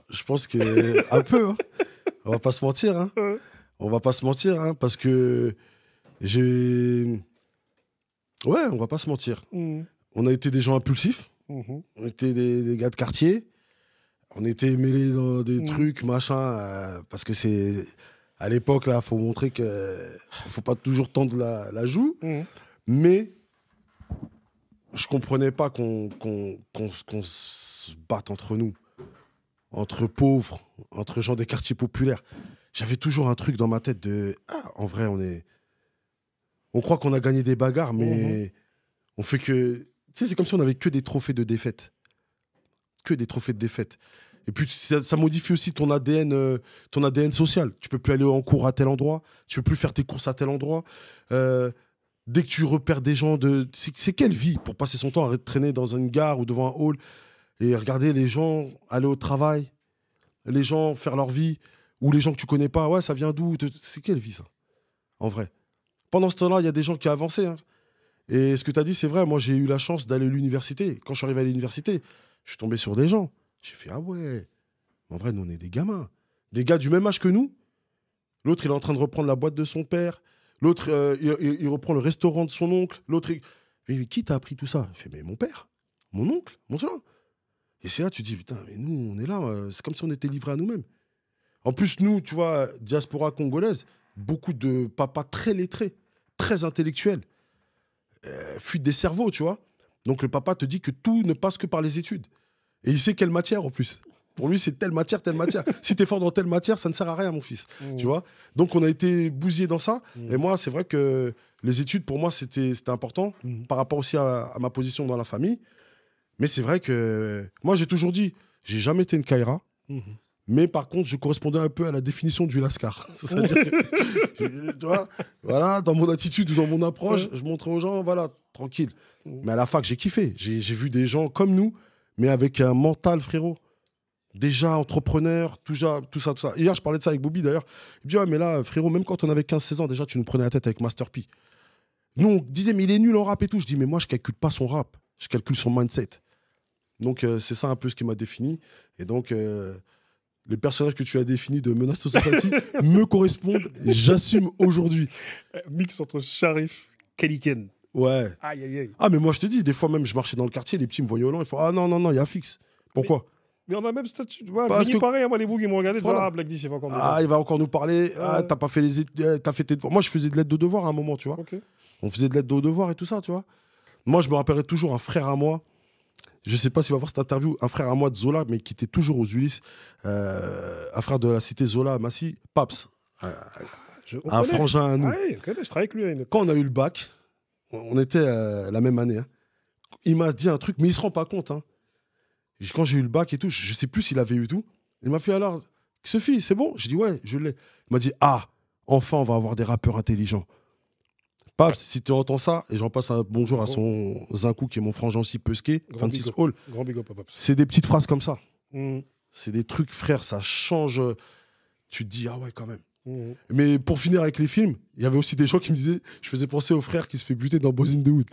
je pense que un peu, hein. On va pas se mentir, hein. On va pas se mentir, hein, parce que j'ai... Ouais, on va pas se mentir. On a été des gens impulsifs, on était des gars de quartier, on était mêlés dans des trucs, machin, parce que c'est... À l'époque, là, faut montrer que faut pas toujours tendre la joue, mais je comprenais pas qu'on se batte entre nous, entre pauvres, entre gens des quartiers populaires. J'avais toujours un truc dans ma tête de... Ah, en vrai, on croit qu'on a gagné des bagarres, mais on fait que... Tu sais, c'est comme si on avait que des trophées de défaite. Que des trophées de défaite. Et puis, ça modifie aussi ton ADN social. Tu peux plus aller en cours à tel endroit, tu peux plus faire tes courses à tel endroit. Dès que tu repères des gens de... C'est quelle vie pour passer son temps à traîner dans une gare ou devant un hall et regarder les gens aller au travail, les gens faire leur vie, ou les gens que tu connais pas, ouais, ça vient d'où? C'est quelle vie, ça? En vrai. Pendant ce temps-là, il y a des gens qui ont avancé. Hein. Et ce que tu as dit, c'est vrai. Moi, j'ai eu la chance d'aller à l'université. Quand je suis arrivé à l'université, je suis tombé sur des gens. J'ai fait, ah ouais. En vrai, nous, on est des gamins. Des gars du même âge que nous. L'autre, il est en train de reprendre la boîte de son père. L'autre, il reprend le restaurant de son oncle. L'autre, mais qui t'a appris tout ça? Il fait, mais mon père, mon oncle, mon soeur. Et c'est là, tu te dis, putain, mais nous, on est là. C'est comme si on était livrés à nous-mêmes. En plus, nous, tu vois, diaspora congolaise, beaucoup de papas très lettrés, très intellectuels, fuite des cerveaux, tu vois. Donc le papa te dit que tout ne passe que par les études. Et il sait quelle matière en plus. Pour lui, c'est telle matière, telle matière. Si t'es fort dans telle matière, ça ne sert à rien, mon fils. Tu vois. Donc on a été bousillés dans ça. Et moi, c'est vrai que les études, pour moi, c'était important, par rapport aussi à ma position dans la famille. Mais c'est vrai que moi, j'ai toujours dit, j'ai jamais été une Kaira. Mais par contre, je correspondais un peu à la définition du Lascar. C'est-à-dire que, tu vois, voilà, dans mon attitude ou dans mon approche, je montrais aux gens, voilà, tranquille. Mais à la fac, j'ai kiffé. J'ai vu des gens comme nous, mais avec un mental, frérot. Déjà entrepreneur, tout ça. Hier, je parlais de ça avec Bobby, d'ailleurs. Il me dit, ouais, mais là, frérot, même quand on avait 15-16 ans, déjà, tu nous prenais la tête avec Master P. Nous, on disait, mais il est nul en rap et tout. Je dis, mais moi, je calcule pas son rap. Je calcule son mindset. Donc, c'est ça un peu ce qui m'a défini. Et donc... les personnages que tu as définis de Menace to Society me correspondent. J'assume aujourd'hui. Mix entre Sharif, Kennyken. Ouais. Aïe, aïe, aïe. Ah, mais moi, je te dis, des fois même, je marchais dans le quartier, les petits me voyaient au loin, ils font, ah non, il y a Fix. Pourquoi? Mais on a même statut. Ouais, Parce que... pareil, moi, les bougs, ils m'ont regardé, voilà. Black 10, il va encore nous il va encore nous parler. Ah, t'as pas fait les études, t'as fait tes devoirs. Moi, je faisais de l'aide de devoirs à un moment, tu vois. Okay. On faisait de l'aide de devoirs et tout ça, tu vois. Moi, je me rappellerai toujours un frère à moi. Je sais pas s'il va voir cette interview, un frère à moi de Zola, mais qui était toujours aux Ulysses, un frère de la cité Zola à Massy, Paps, un frangin à nous. Ah oui, je travaille avec lui. Quand on a eu le bac, on était la même année, hein. Il m'a dit un truc, mais il se rend pas compte. Hein. Quand j'ai eu le bac et tout, je sais plus s'il avait eu tout. Il m'a fait alors, Sophie, c'est bon? J'ai dit ouais, je l'ai. Il m'a dit ah, enfin on va avoir des rappeurs intelligents. Paps, si tu entends ça, et j'en passe un bonjour à son Zinkou, qui est mon frangin aussi, Pesquet, 26 Hall. Grand big up à Paps. C'est des petites phrases comme ça. C'est des trucs, frère, ça change. Tu te dis, ah ouais, quand même. Mais pour finir avec les films, il y avait aussi des gens qui me disaient, je faisais penser au frère qui se fait buter dans Boys in the Hood.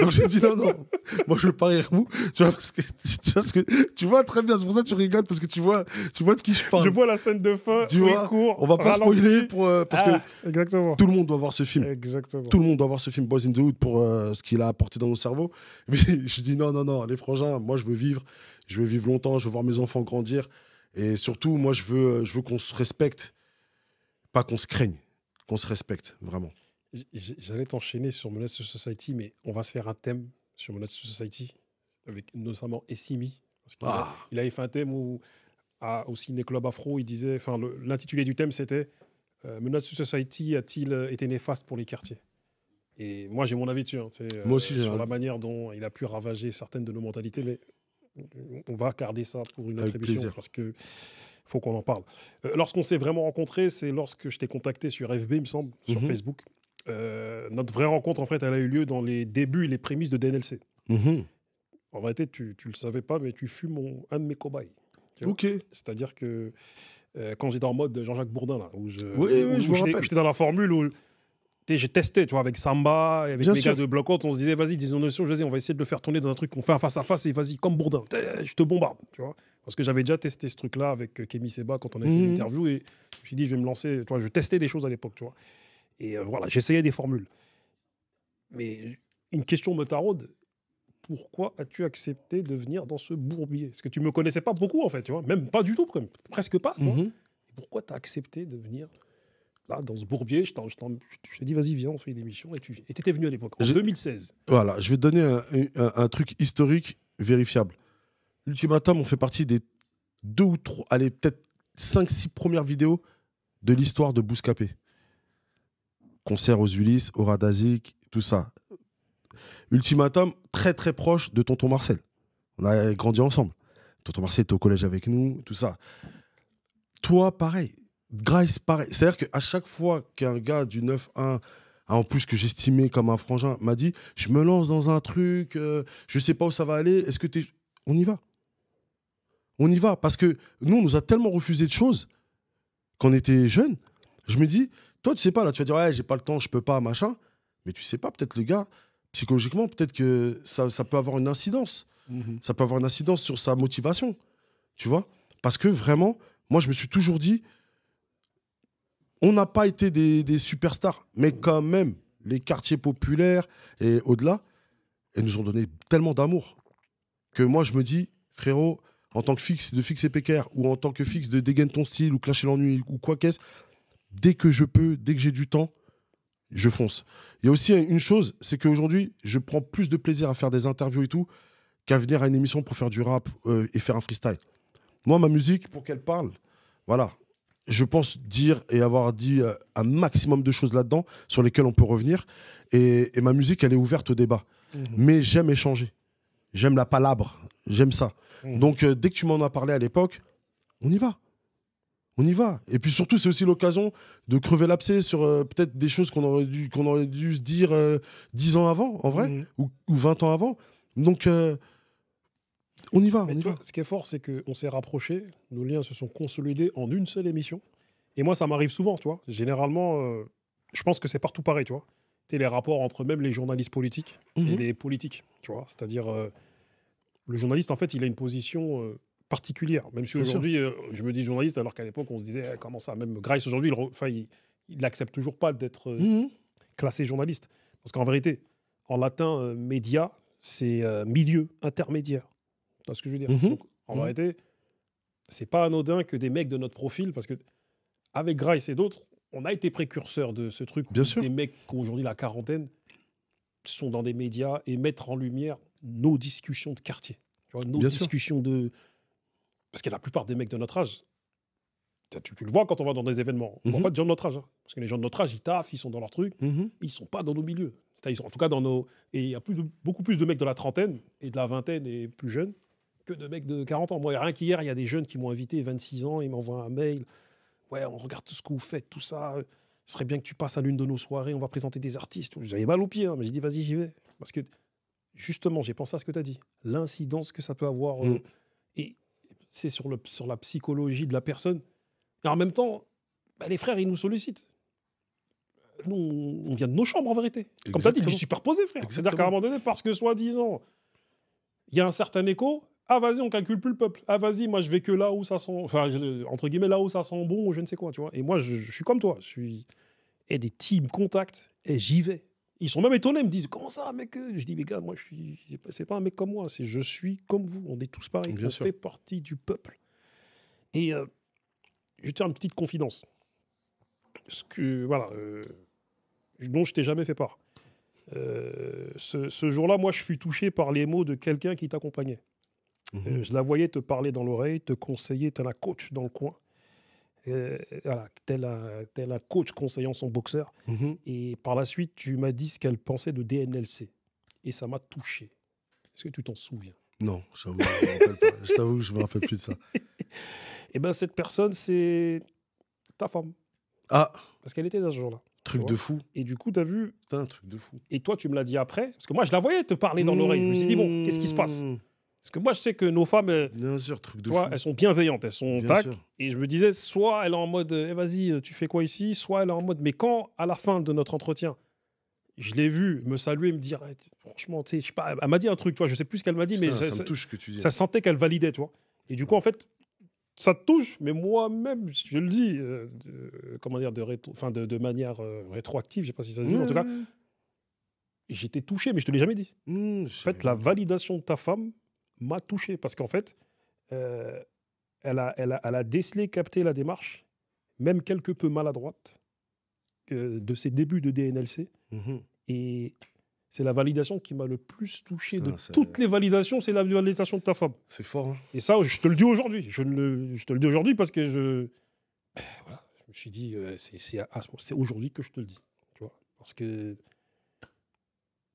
Donc j'ai dit non, moi je veux pas rire vous. Tu vois, parce que tu vois très bien, c'est pour ça que tu rigoles, parce que tu vois de qui je parle. Je vois la scène de fin, tu vois, on va pas spoiler parce que exactement. Tout le monde doit voir ce film. Exactement. Tout le monde doit voir ce film Boys in the Hood pour ce qu'il a apporté dans nos cerveaux. Mais je dis non, les frangins, moi je veux vivre longtemps, je veux voir mes enfants grandir. Et surtout, moi je veux qu'on se respecte. Pas qu'on se craigne, qu'on se respecte, vraiment. J'allais t'enchaîner sur Menace to Society, mais on va se faire un thème sur Monatsu Society, avec notamment Essimi. Parce Ah. il avait fait un thème au Ciné Club Afro, il disait, enfin, l'intitulé du thème, c'était Monatsu Society a-t-il été néfaste pour les quartiers? Et moi, j'ai mon avis dessus, hein, Moi aussi, j'ai sur un- la manière dont il a pu ravager certaines de nos mentalités, mais on va garder ça pour une autre Avec émission, plaisir. parce que faut qu'on en parle. Lorsqu'on s'est vraiment rencontrés, c'est lorsque je t'ai contacté sur FB, il me semble, sur Mhm. Facebook. Notre vraie rencontre, en fait, elle a eu lieu dans les débuts et les prémices de DNLC. Mhm. En réalité, tu le savais pas, mais tu fus un de mes cobayes. Tu vois. Ok. C'est-à-dire que quand j'étais en mode Jean-Jacques Bourdin, là, où je, Oui, où je me rappelle. j'étais dans la formule où j'ai testé, tu vois, avec Samba, et avec Bien les sûr. gars de Block-Out, on se disait, vas-y, disons notion, vas-y, on va essayer de le faire tourner dans un truc qu'on fait un face-à-face, et vas-y, comme Bourdin, je te bombarde, tu vois. Parce que j'avais déjà testé ce truc-là avec Kémy Seba quand on avait fait Mhm. l'interview, et je me suis dit, je vais me lancer, tu vois, je testais des choses à l'époque, tu vois. Et voilà, j'essayais des formules. Mais une question me taraude. Pourquoi as-tu accepté de venir dans ce bourbier? Parce que tu me connaissais pas beaucoup, en fait, tu vois. Même pas du tout, presque pas. Tu vois. Mhm. Et pourquoi tu as accepté de venir là, dans ce bourbier? Je t'ai dit, vas-y, viens, on fait une émission. Et tu étais venu à l'époque, en 2016. Voilà, je vais te donner un truc historique vérifiable. L'Ultimatum, on fait partie des 2 ou 3, allez, peut-être 5-6 premières vidéos de l'histoire de Bouscapé. Concert aux Ulysses, au Radazik, tout ça. Ultimatum, très très proche de Tonton Marcel. On a grandi ensemble. Tonton Marcel était au collège avec nous, tout ça. Toi, pareil. Grice, pareil. C'est-à-dire qu'à chaque fois qu'un gars du 9-1, en plus que j'estimais comme un frangin, m'a dit « Je me lance dans un truc, je sais pas où ça va aller, est-ce que t'es... » On y va. On y va. Parce que nous, on nous a tellement refusé de choses quand on était jeunes. Je me dis, toi, tu sais pas, là, tu vas dire « Ouais, j'ai pas le temps, je peux pas, machin. » Mais tu sais pas, peut-être le gars, psychologiquement, peut-être que ça peut avoir une incidence. Ça peut avoir une incidence sur sa motivation. Tu vois? Parce que vraiment, moi, je me suis toujours dit, on n'a pas été des superstars, mais quand même, les quartiers populaires et au-delà, ils nous ont donné tellement d'amour que moi, je me dis, frérot, en tant que fixe de Fixe et Pécaire ou en tant que fixe de Dégaine ton style ou Clasher l'ennui ou quoi qu'est-ce, dès que je peux, dès que j'ai du temps, je fonce. Il y a aussi une chose, c'est qu'aujourd'hui, je prends plus de plaisir à faire des interviews et tout qu'à venir à une émission pour faire du rap et faire un freestyle. Moi, ma musique, pour qu'elle parle, voilà, je pense dire et avoir dit un maximum de choses là-dedans sur lesquelles on peut revenir. Et ma musique, elle est ouverte au débat. Mais j'aime échanger. J'aime la palabre. J'aime ça. Donc, dès que tu m'en as parlé à l'époque, on y va. On y va. Et puis surtout, c'est aussi l'occasion de crever l'abcès sur peut-être des choses qu'on aurait dû se dire 10 ans avant, en vrai, ou 20 ans avant. Donc, on y va. Mais On y tu va. vois, ce qui est fort, c'est qu'on s'est rapprochés, nos liens se sont consolidés en une seule émission. Et moi, ça m'arrive souvent, tu vois. Généralement, je pense que c'est partout pareil, tu vois. Tu sais, les rapports entre même les journalistes politiques et les politiques, tu vois. C'est-à-dire, le journaliste, en fait, il a une position particulière. Même si Bien sûr. aujourd'hui, je me dis journaliste, alors qu'à l'époque, on se disait, comment ça, même Grice, aujourd'hui, il n'accepte toujours pas d'être classé journaliste. Parce qu'en vérité, en latin, média, c'est milieu, intermédiaire. Tu vois ce que je veux dire? Donc, en vérité, c'est pas anodin que des mecs de notre profil, parce que avec Grice et d'autres, on a été précurseurs de ce truc où Bien sûr. des mecs qui ont aujourd'hui la quarantaine sont dans des médias et mettre en lumière nos discussions de quartier. Tu vois, nos Bien sûr. discussions de... Parce que la plupart des mecs de notre âge, tu le vois quand on va dans des événements, on ne voit pas de gens de notre âge. Hein. Parce que les gens de notre âge, ils taffent, ils sont dans leur truc, ils ne sont pas dans nos milieux. C'est-à-dire, ils sont en tout cas dans nos... Et il y a beaucoup plus de mecs de la trentaine et de la vingtaine et plus jeunes que de mecs de 40 ans. Moi, rien qu'hier, il y a des jeunes qui m'ont invité, 26 ans, ils m'envoient un mail. Ouais, on regarde tout ce que vous faites, tout ça. Ce serait bien que tu passes à l'une de nos soirées, on va présenter des artistes. J'avais mal aux pieds, hein, mais j'ai dit, vas-y, j'y vais. Parce que, justement, j'ai pensé à ce que tu as dit. L'incidence que ça peut avoir. Et c'est sur la psychologie de la personne. Et en même temps, bah, les frères, ils nous sollicitent. Nous, on vient de nos chambres, en vérité. Comme tu as dit, du superposé, frère. C'est-à-dire qu'à un moment donné, parce que soi-disant, il y a un certain écho, ah, vas-y, on calcule plus le peuple. Ah, vas-y, moi, je vais que là où ça sent... Enfin, entre guillemets, là où ça sent bon, ou je ne sais quoi, tu vois. Et moi, je suis comme toi. Et des teams contact, et j'y vais. Ils sont même étonnés, ils me disent, comment ça, mec? Je dis, mais gars, moi, c'est pas un mec comme moi, c'est je suis comme vous. On est tous pareils. Bien on sûr. fait partie du peuple. Et je vais te faire une petite confidence. Parce que, voilà, dont je t'ai jamais fait part. Ce jour-là, moi, je fus touché par les mots de quelqu'un qui t'accompagnait. Je la voyais te parler dans l'oreille, te conseiller, tel un coach dans le coin. Voilà, tel un coach conseillant son boxeur. Et par la suite, tu m'as dit ce qu'elle pensait de DNLC. Et ça m'a touché. Est-ce que tu t'en souviens? Non, j'avoue, je me rappelle pas. Je t'avoue que je me rappelle plus de ça. Eh bien, cette personne, c'est ta femme. Ah, Parce qu'elle était dans ce jour-là. truc de fou. Et du coup, tu as vu. Putain, un truc de fou. Et toi, tu me l'as dit après. Parce que moi, je la voyais te parler dans l'oreille. Je me suis dit, bon, qu'est-ce qui se passe? Parce que moi, je sais que nos femmes, bien sûr, truc de toi, fou. elles sont bienveillantes, elles sont Bien tac. sûr. Et je me disais, soit elle est en mode, vas-y, tu fais quoi ici? Soit elle est en mode, mais quand, à la fin de notre entretien, je l'ai vue me saluer, me dire, franchement, tu sais, je sais pas, elle m'a dit un truc, tu vois, je sais plus ce qu'elle m'a dit, Putain, mais ça me touche ce que tu dis. ça sentait qu'elle validait, tu vois. Et du coup, en fait, ça te touche, mais moi-même, je le dis, comment dire, de manière rétroactive, je sais pas si ça se dit, en tout cas, j'étais touché, mais je te l'ai jamais dit. En fait, la validation de ta femme m'a touché, parce qu'en fait, elle a décelé, capté la démarche, même quelque peu maladroite, de ses débuts de DNLC. Et c'est la validation qui m'a le plus touché. Putain, de toutes les validations, c'est la validation de ta femme. C'est fort, hein. Et ça, je te le dis aujourd'hui. Je te le dis aujourd'hui parce que voilà, je me suis dit, c'est aujourd'hui que je te le dis. Tu vois, parce que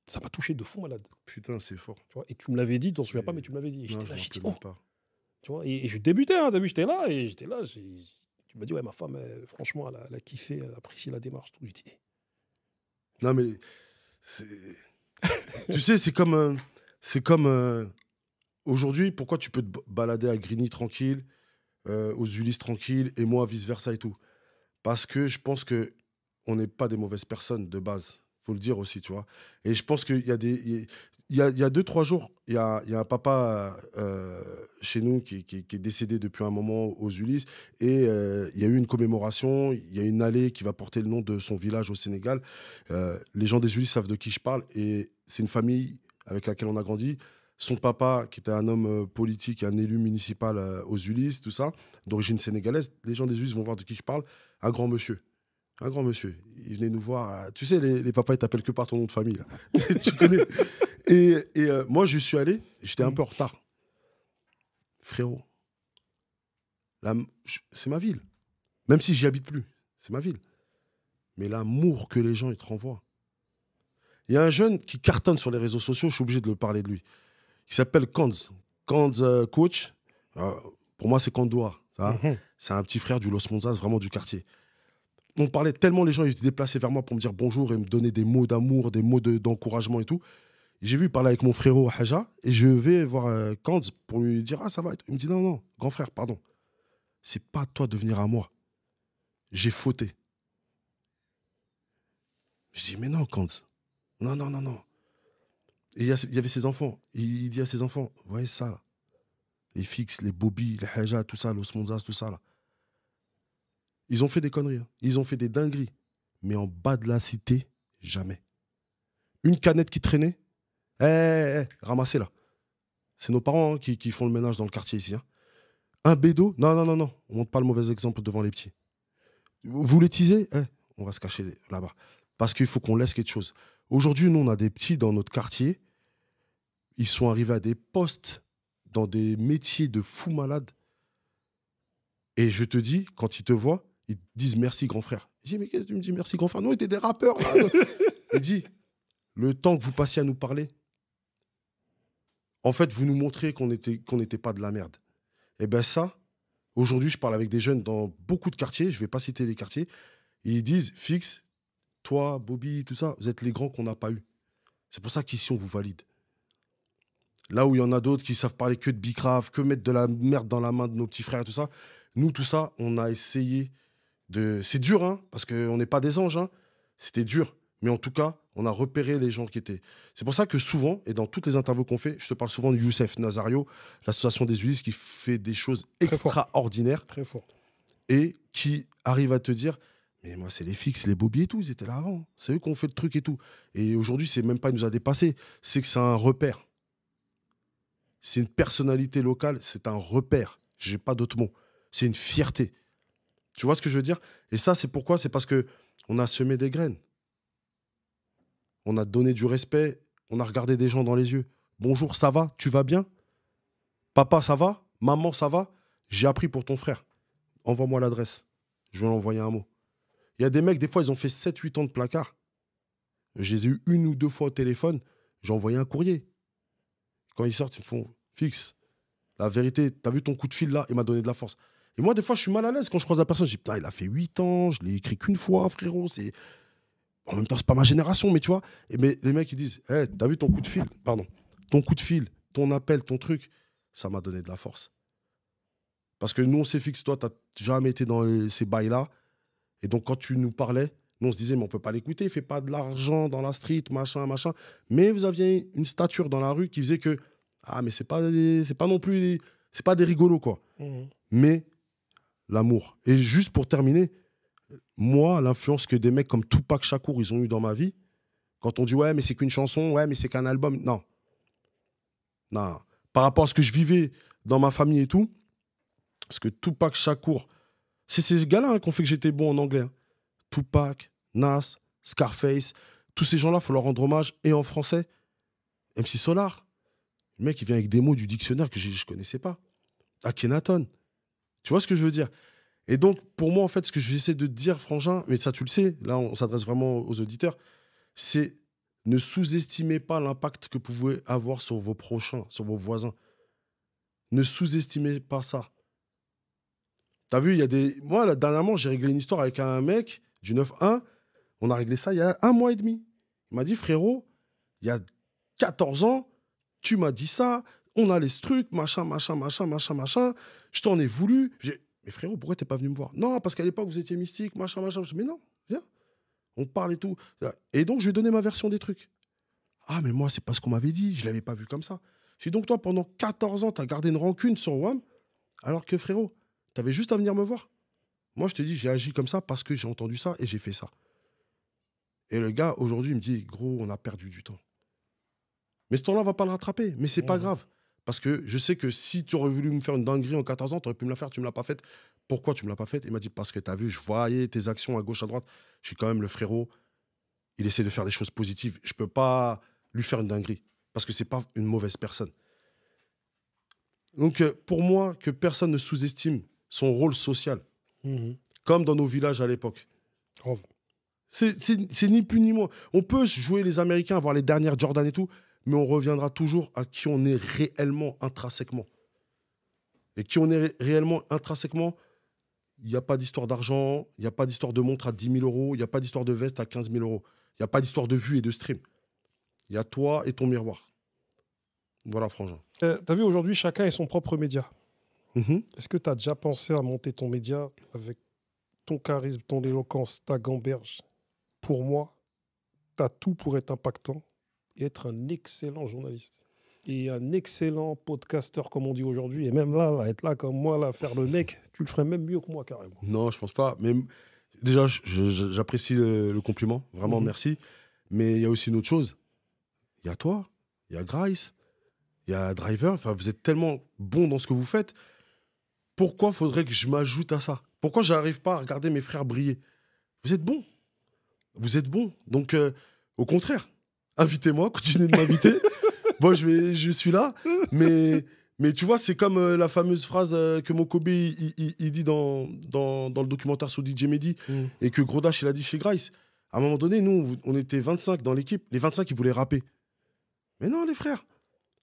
ça m'a touché de fou malade. Putain, c'est fort. Tu vois, et tu me l'avais dit, tu t'en souviens pas, mais tu me l'avais dit. Et Non, j'étais là, je j'ai dit, m'en oh. rappelle pas. Tu vois, et je débutais, hein, t'as vu, j'étais là, tu m'as dit, ouais, ma femme, franchement, elle a kiffé, elle a apprécié la démarche. Tout. Je dis, Non, mais tu sais, c'est comme aujourd'hui, pourquoi tu peux te balader à Grigny tranquille, aux Ulysses tranquille, et moi vice-versa et tout. Parce que je pense qu'on n'est pas des mauvaises personnes de base. Faut le dire aussi, tu vois. Et je pense qu'il y a il y a 2-3 jours, il y a un papa chez nous qui est décédé depuis un moment aux Ulysses. Et il y a eu une commémoration, il y a une allée qui va porter le nom de son village au Sénégal. Les gens des Ulysses savent de qui je parle. Et c'est une famille avec laquelle on a grandi. Son papa, qui était un homme politique, un élu municipal aux Ulysses, tout ça, d'origine sénégalaise. Les gens des Ulysses vont voir de qui je parle. Un grand monsieur. Un grand monsieur. Il venait nous voir. Tu sais, les papas, ils t'appellent que par ton nom de famille. Là. Tu connais. Et moi, je suis allé. J'étais un peu en retard. Frérot, c'est ma ville. Même si j'y habite plus. C'est ma ville. Mais l'amour que les gens, ils te renvoient. Il y a un jeune qui cartonne sur les réseaux sociaux. Je suis obligé de le parler de lui. Il s'appelle Kanz. Kanz Coach. Pour moi, c'est Kandoura. C'est un petit frère du Los Monzas, vraiment du quartier. On parlait tellement, les gens ils étaient déplacés vers moi pour me dire bonjour et me donner des mots d'amour, des mots d'encouragement et tout. J'ai vu parler avec mon frérot Haja et je vais voir Kanz pour lui dire ah ça va. Il me dit non, grand frère, pardon. C'est pas à toi de venir à moi. J'ai fauté. Je dis mais non Kanz. Non. Et il y avait ses enfants. Il dit à ses enfants, vous voyez ça là, les Fix, les Bobby, les Haja, tout ça, Los Monzas, tout ça là. Ils ont fait des conneries, hein. Ils ont fait des dingueries. Mais en bas de la cité, jamais. Une canette qui traînait, ramassez-la. C'est nos parents hein, qui font le ménage dans le quartier ici. Hein. Un bédo, non. On ne montre pas le mauvais exemple devant les petits. Vous les teasez, on va se cacher là-bas. Parce qu'il faut qu'on laisse quelque chose. Aujourd'hui, nous, on a des petits dans notre quartier. Ils sont arrivés à des postes dans des métiers de fous malades. Et je te dis, quand ils te voient, ils te disent merci, grand frère. Je dis, mais qu'est-ce que tu me dis merci, grand frère? Nous, on était des rappeurs. Là. Il dit, le temps que vous passiez à nous parler, en fait, vous nous montrez qu'on n'était pas de la merde. Et bien ça, aujourd'hui, je parle avec des jeunes dans beaucoup de quartiers, je ne vais pas citer les quartiers, et ils disent, Fix, toi, Bobby, tout ça, vous êtes les grands qu'on n'a pas eu. C'est pour ça qu'ici, on vous valide. Là où il y en a d'autres qui savent parler que de bicrave, que mettre de la merde dans la main de nos petits frères et tout ça, nous, tout ça, on a essayé de... C'est dur, hein, parce qu'on n'est pas des anges, hein. C'était dur. Mais en tout cas, on a repéré les gens qui étaient... C'est pour ça que souvent, et dans toutes les interviews qu'on fait, je te parle souvent de Youssef Nazario, l'association des Ulysses, qui fait des choses extraordinaires. Très fort. Et qui arrive à te dire, mais moi, c'est les Fix, les Bobby et tout, ils étaient là avant. C'est eux qui ont fait le truc et tout. Et aujourd'hui, c'est même pas, il nous a dépassé, c'est que c'est un repère. C'est une personnalité locale, c'est un repère. J'ai pas d'autre mot. C'est une fierté. Tu vois ce que je veux dire? Et ça, c'est pourquoi? C'est parce qu'on a semé des graines. on a donné du respect, on a regardé des gens dans les yeux. Bonjour, ça va? Tu vas bien? Papa, ça va? Maman, ça va? J'ai appris pour ton frère. Envoie-moi l'adresse. Je vais l'envoyer un mot. Il y a des mecs, des fois, ils ont fait 7-8 ans de placard. Je les ai eu 1 ou 2 fois au téléphone. J'ai envoyé un courrier. Quand ils sortent, ils font fixe. La vérité, t'as vu ton coup de fil là? Il m'a donné de la force. Et moi, des fois, je suis mal à l'aise quand je croise la personne. Je dis, putain, il a fait 8 ans, je l'ai écrit qu'une fois, frérot. En même temps, c'est pas ma génération, mais tu vois. Mais les mecs, ils disent, hey, t'as vu ton coup de fil? Pardon. Ton coup de fil, ton appel, ton truc, ça m'a donné de la force. Parce que nous, on s'est fixe. Toi, t'as jamais été dans ces bails-là. Et donc, quand tu nous parlais, nous, on se disait, mais on peut pas l'écouter. Il fait pas de l'argent dans la street, machin, machin. Mais vous aviez une stature dans la rue qui faisait que, ah, mais c'est pas non plus, c'est pas des rigolos, quoi. Mais l'amour. Et juste pour terminer, moi, l'influence que des mecs comme Tupac Shakur, ils ont eu dans ma vie, quand on dit, ouais, mais c'est qu'une chanson, ouais, mais c'est qu'un album, non. Non. Par rapport à ce que je vivais dans ma famille et tout, parce que Tupac Shakur, c'est ces gars-là hein, qui ont fait que j'étais bon en anglais. Hein. Tupac, Nas, Scarface, tous ces gens-là, il faut leur rendre hommage. Et en français, MC Solar. Le mec, il vient avec des mots du dictionnaire que je ne connaissais pas. Akhenaton. Tu vois ce que je veux dire? Et donc, pour moi, en fait, ce que j'essaie de te dire, Frangin, mais ça, tu le sais, là, on s'adresse vraiment aux auditeurs, c'est ne sous-estimez pas l'impact que vous pouvez avoir sur vos prochains, sur vos voisins. Ne sous-estimez pas ça. T'as vu, il y a des... Moi, là, dernièrement, j'ai réglé une histoire avec un mec du 9-1. On a réglé ça il y a 1 mois et demi. Il m'a dit, frérot, il y a 14 ans, tu m'as dit ça, on a les trucs, machin, machin, machin, machin, machin. Je t'en ai voulu. Mais frérot, pourquoi t'es pas venu me voir? Non, parce qu'à l'époque, vous étiez mystique, machin, machin. Je dis, mais non, viens. On parle et tout. Et donc, je lui ai donné ma version des trucs. Ah, mais moi, c'est pas ce qu'on m'avait dit. Je l'avais pas vu comme ça. J'ai dit, donc, toi, pendant 14 ans, t'as gardé une rancune sur WAM, alors que, frérot, t'avais juste à venir me voir. Moi, je te dis, j'ai agi comme ça parce que j'ai entendu ça et j'ai fait ça. Et le gars, aujourd'hui, il me dit, gros, on a perdu du temps. Mais ce temps-là, on va pas le rattraper. Mais c'est pas grave. Parce que je sais que si tu aurais voulu me faire une dinguerie en 14 ans, tu aurais pu me la faire, tu me l'as pas faite. Pourquoi tu me l'as pas faite? Il m'a dit, parce que tu as vu, je voyais tes actions à gauche, à droite. Je suis quand même le frérot. Il essaie de faire des choses positives. Je peux pas lui faire une dinguerie. Parce que c'est pas une mauvaise personne. Donc, pour moi, que personne ne sous-estime son rôle social. Comme dans nos villages à l'époque. Oh. C'est ni plus ni moins. On peut jouer les Américains, avoir les dernières Jordan et tout, mais on reviendra toujours à qui on est réellement intrinsèquement. Et qui on est réellement intrinsèquement, il n'y a pas d'histoire d'argent, il n'y a pas d'histoire de montre à 10 000 euros, il n'y a pas d'histoire de veste à 15 000 euros, il n'y a pas d'histoire de vue et de stream. Il y a toi et ton miroir. Voilà, Frangin. T'as vu, aujourd'hui, chacun est son propre média. Est-ce que tu as déjà pensé à monter ton média avec ton charisme, ton éloquence, ta gamberge? Pour moi, tu as tout pour être impactant et être un excellent journaliste. Et un excellent podcasteur, comme on dit aujourd'hui. Et même là, être là comme moi, là, faire le mec, tu le ferais même mieux que moi, carrément. Non, je pense pas. Mais déjà, j'apprécie le compliment. Vraiment, merci. Mais il y a aussi une autre chose. Il y a toi, il y a Grice, il y a Driver. Enfin, vous êtes tellement bon dans ce que vous faites. Pourquoi faudrait que je m'ajoute à ça? Pourquoi je n'arrive pas à regarder mes frères briller? Vous êtes bons. Vous êtes bons. Donc, au contraire, invitez-moi, continuez de m'inviter. Moi, je suis là. Mais tu vois, c'est comme la fameuse phrase que Mokobe il dit dans le documentaire sur DJ Mehdi et que Grodash il a dit chez Grice. À un moment donné, nous, on était 25 dans l'équipe. Les 25, ils voulaient rapper. Mais non, les frères.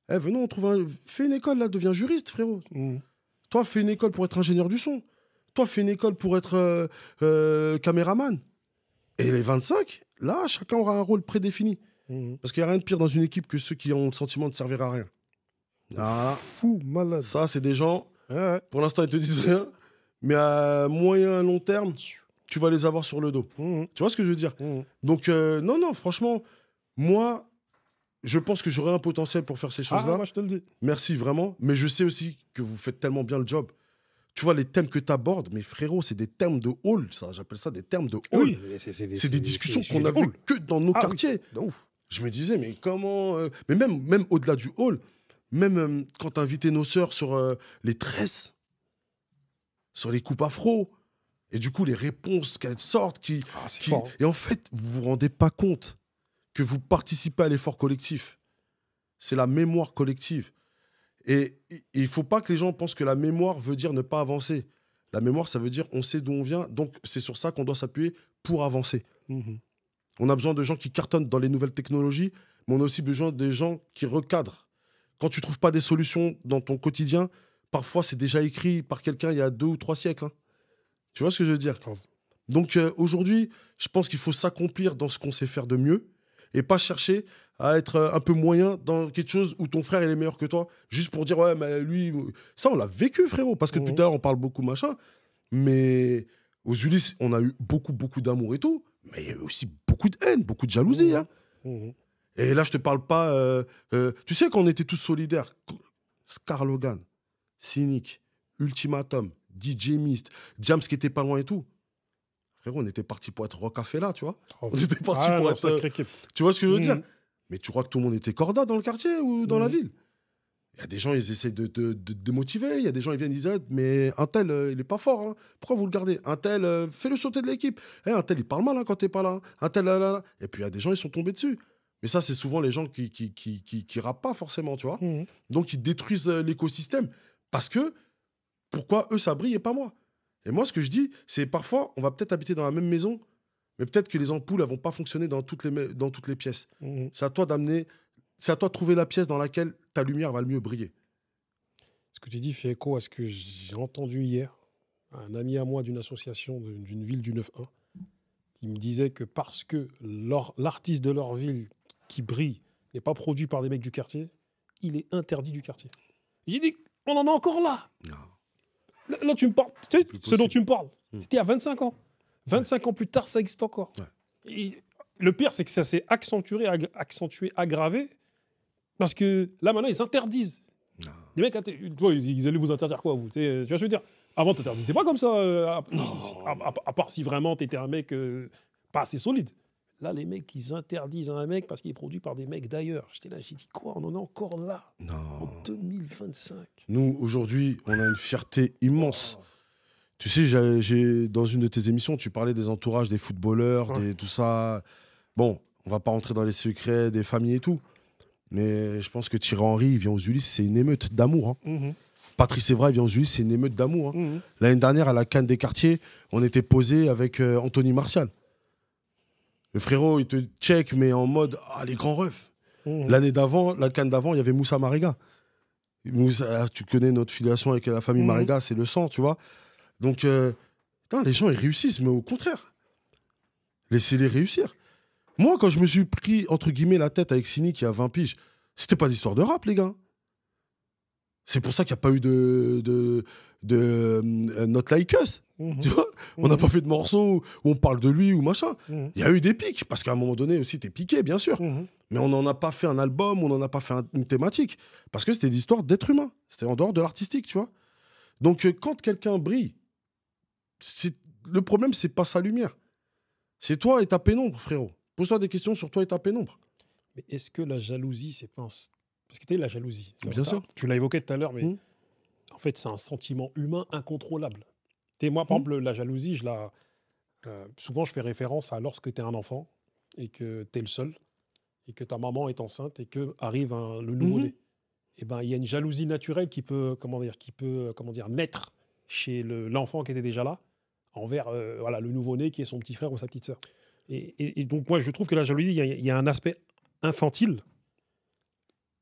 Venons, on trouve fais une école, là, deviens juriste, frérot. Toi, fais une école pour être ingénieur du son. Toi, fais une école pour être caméraman. Et les 25, là, chacun aura un rôle prédéfini. Parce qu'il n'y a rien de pire dans une équipe que ceux qui ont le sentiment de servir à rien. Voilà. Fou, malade. Ça, c'est des gens, pour l'instant, ils te disent rien, mais à moyen, long terme, tu vas les avoir sur le dos. Tu vois ce que je veux dire? Donc, non, franchement, moi, je pense que j'aurais un potentiel pour faire ces choses-là. Moi, je te le dis. Merci, vraiment. Mais je sais aussi que vous faites tellement bien le job. Tu vois, les thèmes que tu abordes, mais frérot, c'est des termes de hall. J'appelle ça des termes de hall. Oui, c'est des discussions qu'on a vues que dans nos quartiers. Oui, de ouf. Je me disais, mais comment... Mais même au-delà du hall, même quand tu invitais nos sœurs sur les tresses, sur les coupes afro, et du coup, les réponses qu'elles sortent, fort. Et en fait, vous vous rendez pas compte que vous participez à l'effort collectif. C'est la mémoire collective. Et il ne faut pas que les gens pensent que la mémoire veut dire ne pas avancer. La mémoire, ça veut dire on sait d'où on vient, donc c'est sur ça qu'on doit s'appuyer pour avancer. On a besoin de gens qui cartonnent dans les nouvelles technologies, mais on a aussi besoin de gens qui recadrent. Quand tu ne trouves pas des solutions dans ton quotidien, parfois c'est déjà écrit par quelqu'un il y a 2 ou 3 siècles. Hein. Tu vois ce que je veux dire? Donc aujourd'hui, je pense qu'il faut s'accomplir dans ce qu'on sait faire de mieux et pas chercher à être un peu moyen dans quelque chose où ton frère il est meilleur que toi, juste pour dire ouais, mais lui. Ça, on l'a vécu, frérot, parce que depuis tout à l'heure, on parle beaucoup machin, mais aux Ulysses, on a eu beaucoup d'amour et tout, mais il y a eu aussi beaucoup de haine, beaucoup de jalousie. Hein. Et là, je te parle pas. Tu sais, quand on était tous solidaires, Scar Logan, Cynic, Ultimatum, DJ Mist, Diams qui était pas loin et tout. Frérot, on était parti pour être Rocafella, tu vois. On était parti pour être. Tu vois ce que je veux dire? Mais tu crois que tout le monde était corda dans le quartier ou dans la ville? Il y a des gens, ils essayent de démotiver. Il y a des gens, ils viennent, ils disent mais un tel, il est pas fort. Hein. Pourquoi vous le gardez? Un tel, fais-le sauter de l'équipe. Un tel, il parle mal hein, quand t'es pas là. Un tel, là. Et puis il y a des gens, ils sont tombés dessus. Mais ça, c'est souvent les gens qui rappent pas forcément, tu vois. Donc ils détruisent l'écosystème parce que pourquoi eux ça brille et pas moi? Et moi, ce que je dis, c'est parfois, on va peut-être habiter dans la même maison, mais peut-être que les ampoules elles vont pas fonctionner dans toutes les pièces. C'est à toi d'amener, c'est à toi de trouver la pièce dans laquelle ta lumière va le mieux briller. Ce que tu dis fait écho à ce que j'ai entendu hier. Un ami à moi d'une association d'une ville du 9-1 qui me disait que parce que l'artiste de leur ville qui brille n'est pas produit par des mecs du quartier, il est interdit du quartier. J'ai dit, on en est encore là. Non. Là, tu me parles. Tu sais, ce dont tu me parles, c'était il y a 25 ans. 25 ans plus tard, ça existe encore. Et le pire, c'est que ça s'est accentué, aggravé, parce que là, maintenant, ils interdisent. Non. Les mecs, ils allaient vous interdire quoi, vous? Tu vois ce que je veux dire? Avant, t'interdisais pas comme ça, à part si vraiment t'étais un mec pas assez solide. Là, les mecs, ils interdisent à un mec parce qu'il est produit par des mecs d'ailleurs. J'étais là, j'ai dit quoi? On en est encore là. Non. En 2025. Nous, aujourd'hui, on a une fierté immense. Tu sais, dans une de tes émissions, tu parlais des entourages, des footballeurs, tout ça. Bon, on va pas rentrer dans les secrets des familles et tout. Mais je pense que Thierry Henry, il vient aux Ulysses, c'est une émeute d'amour. Hein. Patrice Evra, il vient aux Ulysses, c'est une émeute d'amour. Hein. L'année dernière, à la CAN des quartiers, on était posé avec Anthony Martial. Le frérot, il te check, mais en mode les grands refs. L'année d'avant, la CAN d'avant, il y avait Moussa Mariga. Moussa, tu connais notre filiation avec la famille Mariga, c'est le sang, tu vois. Donc, les gens, ils réussissent, mais au contraire. Laissez-les réussir. Moi, quand je me suis pris, entre guillemets, la tête avec Cynic qui a 20 piges, c'était pas d'histoire de rap, les gars. C'est pour ça qu'il n'y a pas eu de Not Like Us. Tu vois, on n'a pas fait de morceaux où on parle de lui ou machin. Il y a eu des pics, parce qu'à un moment donné aussi, t'es piqué, bien sûr. Mais on n'en a pas fait un album, on n'en a pas fait une thématique. Parce que c'était l'histoire d'être humain. C'était en dehors de l'artistique, tu vois. Donc, quand quelqu'un brille, le problème, c'est pas sa lumière. C'est toi et ta pénombre, frérot. Pose-toi des questions sur toi et ta pénombre. Mais est-ce que la jalousie, c'est pas Parce que tu sais, la jalousie. Bien sûr. Tu l'as évoqué tout à l'heure, mais en fait, c'est un sentiment humain incontrôlable. Moi, par exemple, la jalousie, souvent, je fais référence à lorsque tu es un enfant et que tu es le seul et que ta maman est enceinte et qu'arrive le nouveau-né. Et ben, il y a une jalousie naturelle qui peut naître chez l'enfant qui était déjà là envers le nouveau-né qui est son petit frère ou sa petite sœur. Et donc, moi, je trouve que la jalousie, il y a un aspect infantile.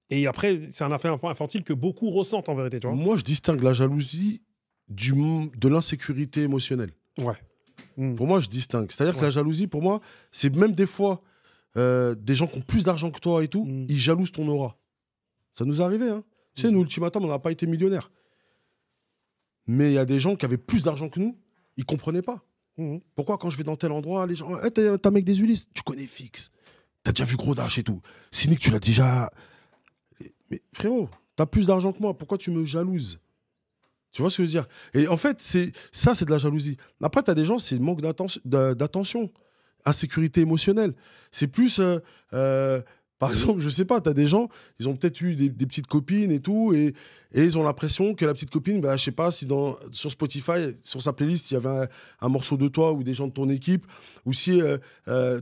Et après, c'est un aspect infantile que beaucoup ressentent en vérité. Tu vois. Moi, je distingue la jalousie de l'insécurité émotionnelle. Ouais. Pour moi, je distingue. C'est-à-dire que la jalousie, pour moi, c'est même des fois des gens qui ont plus d'argent que toi et tout, ils jalousent ton aura. Ça nous est arrivé. Hein. Tu sais, nous, Ultimatum, on n'a pas été millionnaires. Mais il y a des gens qui avaient plus d'argent que nous, ils ne comprenaient pas. Pourquoi, quand je vais dans tel endroit, les gens. T'es un mec des Ulysses, tu connais Fix. T'as déjà vu Gros Dash et tout. Cynic, tu l'as déjà. Mais frérot, t'as plus d'argent que moi, pourquoi tu me jalouses? Tu vois ce que je veux dire? Et en fait, c'est de la jalousie. Après, t'as des gens, c'est manque d'attention, insécurité émotionnelle. C'est plus. Par exemple, je sais pas, t'as des gens, ils ont peut-être eu des petites copines et tout, et ils ont l'impression que la petite copine, bah, je sais pas si sur Spotify, sur sa playlist, il y avait un morceau de toi ou des gens de ton équipe, ou si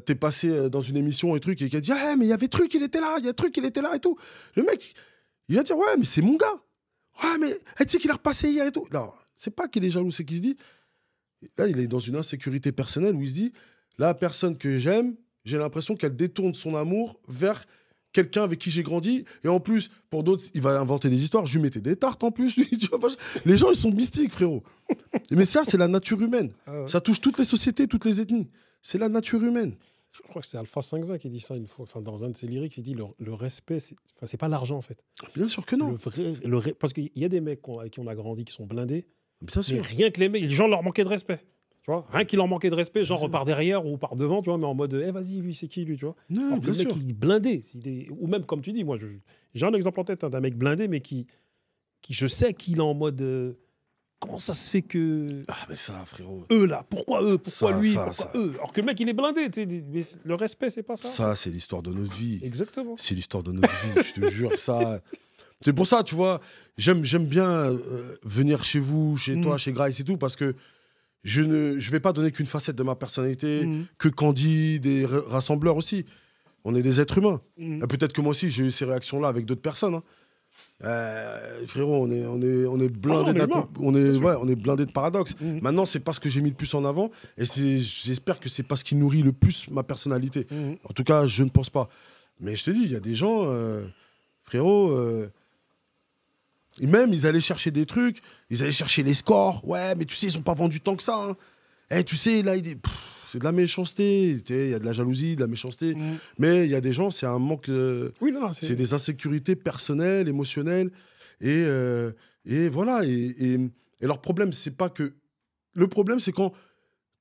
t'es passé dans une émission et truc, et qu'il a dit, ah, mais il y avait truc, il était là, il y a truc, il était là et tout. Le mec, il va dire, ouais, mais c'est mon gars. Ouais, mais tu sais qu'il a repassé hier et tout. Non, c'est pas qu'il est jaloux, c'est qu'il se dit, là, il est dans une insécurité personnelle où il se dit, la personne que j'aime, j'ai l'impression qu'elle détourne son amour vers quelqu'un avec qui j'ai grandi. Et en plus, pour d'autres, il va inventer des histoires. Je lui mettais des tartes en plus. Tu vois, les gens, ils sont mystiques, frérot. Mais ça, c'est la nature humaine. Ah ouais. Ça touche toutes les sociétés, toutes les ethnies. C'est la nature humaine. Je crois que c'est Alpha 520 qui dit ça une fois. Enfin, dans un de ses lyrics, il dit le respect, c'est pas l'argent, en fait. Bien sûr que non. Parce qu'il y a des mecs avec qui on a grandi qui sont blindés. Bien sûr. Mais rien que les mecs, les gens leur manquaient de respect. Tu vois, rien qu'il leur manquait de respect, genre par derrière ou par devant, tu vois, mais en mode, vas-y, lui, c'est qui, lui, tu vois. Non, alors que bien le mec, sûr. il est blindé. Ou même, comme tu dis, moi, j'ai un exemple en tête d'un mec blindé, mais qui je sais qu'il est en mode, comment ça se fait que... Ah, mais ça, frérot. Eux, là, pourquoi eux? Pourquoi lui? Ça. Pourquoi eux? Alors que le mec, il est blindé, tu sais, mais le respect, c'est pas ça. Ça, c'est l'histoire de notre vie. Exactement. C'est l'histoire de notre vie, je te jure, ça... C'est pour ça, tu vois, j'aime bien venir chez vous, chez toi, chez Grace et tout, parce que je vais pas donner qu'une facette de ma personnalité, que Candide et Rassembleur aussi. On est des êtres humains. Et peut-être que moi aussi, j'ai eu ces réactions-là avec d'autres personnes. Hein. Frérot, on est blindé on est blindé de paradoxes. Maintenant, c'est pas ce que j'ai mis le plus en avant, et j'espère que c'est pas ce qui nourrit le plus ma personnalité. En tout cas, je ne pense pas. Mais je te dis, il y a des gens, frérot... Et même, ils allaient chercher des trucs, ils allaient chercher les scores. Ouais, mais tu sais, ils n'ont pas vendu tant que ça. Hein. Tu sais, là, c'est de la méchanceté. Il y a de la jalousie, de la méchanceté. Mais il y a des gens, c'est un manque... c'est des insécurités personnelles, émotionnelles. Et voilà. Et leur problème, c'est pas que... Le problème, c'est quand...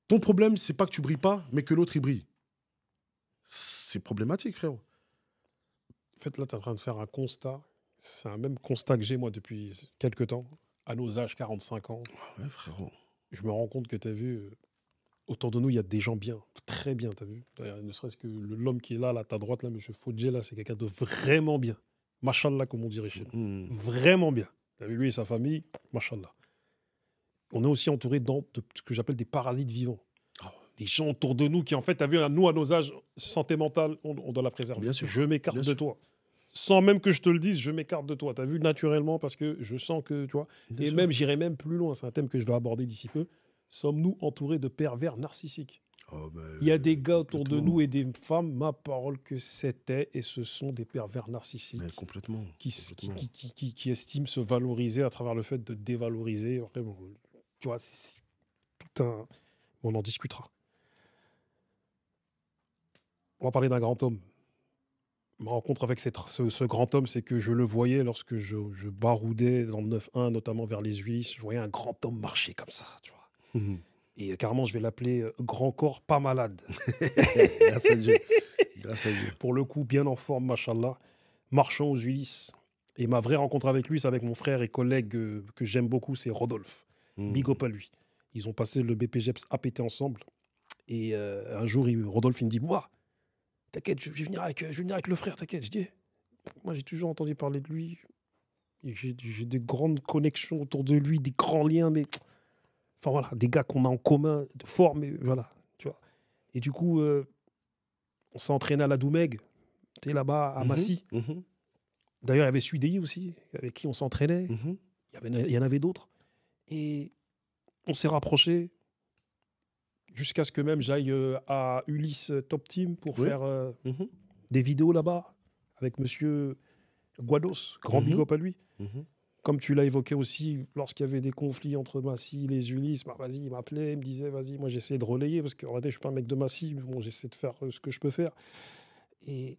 Ton problème, c'est pas que tu brilles pas, mais que l'autre, il brille. C'est problématique, frérot. En fait, là, tu es en train de faire un constat. C'est un même constat que j'ai, moi, depuis quelques temps, à nos âges, 45 ans. Ouais, frérot. Je me rends compte que tu as vu, autour de nous, il y a des gens bien, très bien, tu as vu. Ne serait-ce que l'homme qui est là, à ta droite, là, M. Fodjé, là, c'est quelqu'un de vraiment bien. Machallah, comme on dirait chez nous. Vraiment bien. Tu as vu, lui et sa famille, machallah. On est aussi entouré de ce que j'appelle des parasites vivants. Des gens autour de nous qui, en fait, tu as vu, nous, à nos âges, santé mentale, on doit la préserver. Bien sûr. Je m'écarte de toi. Sans même que je te le dise, je m'écarte de toi. Tu as vu, naturellement, parce que je sens que, tu vois... Bien et sûr. même, j'irai même plus loin. C'est un thème que je vais aborder d'ici peu. Sommes-nous entourés de pervers narcissiques? Il y a des gars autour de nous et des femmes, ma parole, que c'était et ce sont des pervers narcissiques. Mais complètement. Qui estiment se valoriser à travers le fait de dévaloriser. Après, bon, tu vois, c'est tout un... On en discutera. On va parler d'un grand homme. Ma rencontre avec ce grand homme, c'est que je le voyais lorsque je baroudais dans le 9-1, notamment vers les Ulysses. Je voyais un grand homme marcher comme ça, tu vois. Et carrément, je vais l'appeler grand corps pas malade. Grâce à Dieu. Grâce à Dieu. Pour le coup, bien en forme, machallah. Marchant aux Ulysses. Et ma vraie rencontre avec lui, c'est avec mon frère et collègue que j'aime beaucoup, c'est Rodolphe. Big up à lui. Ils ont passé le BPGEPS APT ensemble. Et un jour, Rodolphe, il me dit, moi, t'inquiète, je vais venir avec le frère, t'inquiète. Je dis, moi, j'ai toujours entendu parler de lui. J'ai des grandes connexions autour de lui, des grands liens, mais... Enfin, voilà, des gars qu'on a en commun, forts, mais voilà, tu vois. Et du coup, on s'est entraîné à la Doumeg, tu sais, là-bas, à Massy. D'ailleurs, il y avait Sudeyi aussi, avec qui on s'entraînait. Il y en avait d'autres. Et on s'est rapprochés jusqu'à ce que même j'aille à Ulysse Top Team pour faire des vidéos là-bas avec monsieur Guados, grand big up à lui. Comme tu l'as évoqué aussi, lorsqu'il y avait des conflits entre Massy et les Ulysses, bah vas-y, il m'appelait, il me disait, vas-y, moi j'essayais de relayer, parce qu'en réalité, je ne suis pas un mec de Massy, mais bon, j'essaie de faire ce que je peux faire. Et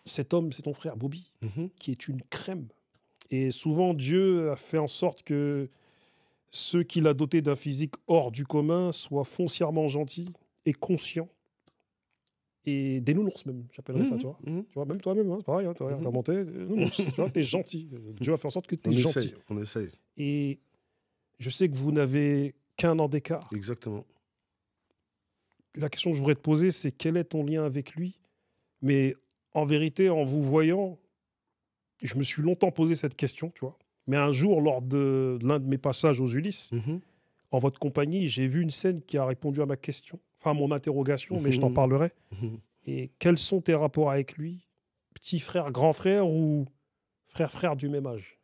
cet homme, c'est ton frère, Bobby, qui est une crème. Et souvent, Dieu a fait en sorte que ceux qu'il a dotés d'un physique hors du commun soient foncièrement gentils et conscients. Et des nounours même, j'appellerais ça, tu vois. Tu vois, même toi-même, hein, c'est pareil, hein, t'as monté, nounours, tu vois, t'es gentil. Dieu a fait en sorte que t'es gentil. On essaye. Et je sais que vous n'avez qu'un an d'écart. Exactement. La question que je voudrais te poser, c'est quel est ton lien avec lui? Mais en vérité, en vous voyant, je me suis longtemps posé cette question, tu vois. Mais un jour, lors de l'un de mes passages aux Ulysses, en votre compagnie, j'ai vu une scène qui a répondu à ma question, enfin à mon interrogation, mais je t'en parlerai. Et quels sont tes rapports avec lui? Petit frère, grand frère ou frère du même âge?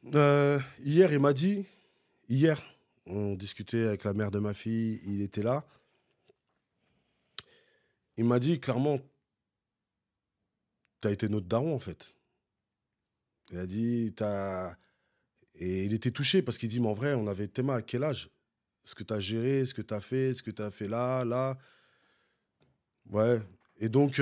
Hier, il m'a dit, hier, on discutait avec la mère de ma fille, il était là. Il m'a dit clairement, t'as été notre daron en fait. Il a dit, et il était touché parce qu'il dit, mais en vrai, on avait Théma à quel âge? Ce que t'as géré, ce que t'as fait, ce que t'as fait là. Ouais. Et donc,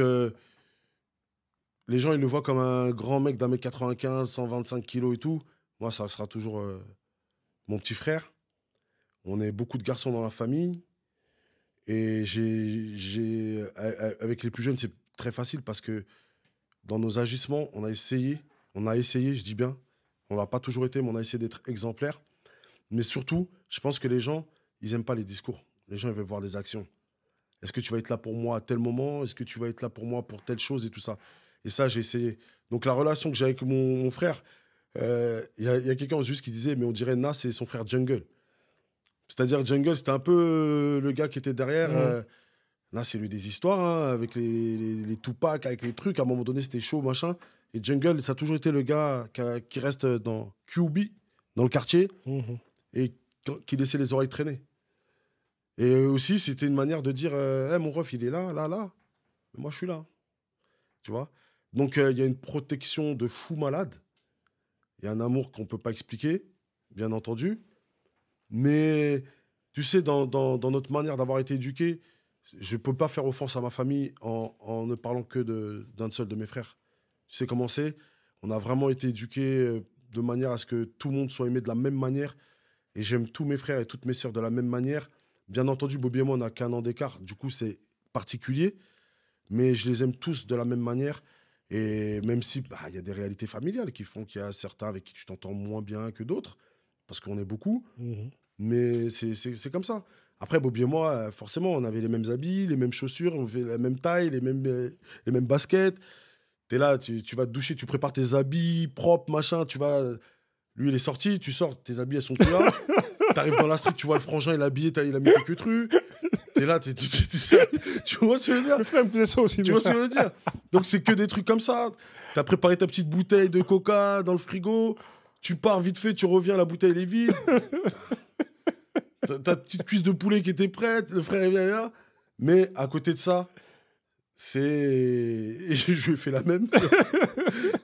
les gens, ils le voient comme un grand mec d'1m95, 125 kilos et tout. Moi, ça sera toujours mon petit frère. On est beaucoup de garçons dans la famille. Et avec les plus jeunes, c'est très facile parce que dans nos agissements, on a essayé, je dis bien, on l'a pas toujours été, mais on a essayé d'être exemplaire. Mais surtout, je pense que les gens, ils n'aiment pas les discours. Les gens, ils veulent voir des actions. Est-ce que tu vas être là pour moi à tel moment? Est-ce que tu vas être là pour moi pour telle chose et tout ça? Et ça, j'ai essayé. Donc, la relation que j'ai avec mon frère, y a quelqu'un juste qui disait, mais on dirait Nas, c'est son frère Jungle. C'est-à-dire, Jungle, c'était un peu le gars qui était derrière. Nas, il a eu des histoires hein, avec les Tupac, avec les trucs. À un moment donné, c'était chaud, machin. Et Jungle, ça a toujours été le gars qui reste dans QB, dans le quartier, et qui laissait les oreilles traîner. Et aussi, c'était une manière de dire hey, mon ref, il est là. Mais moi, je suis là. Tu vois? Donc, il y a une protection de fou malade. Il y a un amour qu'on ne peut pas expliquer, bien entendu. Mais, tu sais, dans notre manière d'avoir été éduqués, je ne peux pas faire offense à ma famille en ne parlant que d'un seul de mes frères. Tu sais comment c'est? On a vraiment été éduqués de manière à ce que tout le monde soit aimé de la même manière. Et j'aime tous mes frères et toutes mes sœurs de la même manière. Bien entendu, Bobby et moi, on n'a qu'un an d'écart. Du coup, c'est particulier. Mais je les aime tous de la même manière. Et même si y a des réalités familiales qui font qu'il y a certains avec qui tu t'entends moins bien que d'autres, parce qu'on est beaucoup. Mais c'est comme ça. Après, Bobby et moi, forcément, on avait les mêmes habits, les mêmes chaussures, on avait la même taille, les mêmes baskets. T'es là, tu vas te doucher, tu prépares tes habits propres, machin, tu vas... Lui, il est sorti, tu sors, tes habits, elles sont plus là. T'arrives dans la street, tu vois le frangin, il est habillé, il a mis quelques trucs. T'es là, tu vois ce que je veux dire? Le frère me faisait ça aussi. Tu vois ce que je veux dire? Donc, c'est que des trucs comme ça. T'as préparé ta petite bouteille de coca dans le frigo, tu pars vite fait, tu reviens, la bouteille, elle est vide. Ta petite cuisse de poulet qui était prête, le frère, il vient là. Mais à côté de ça, je lui ai fait la même.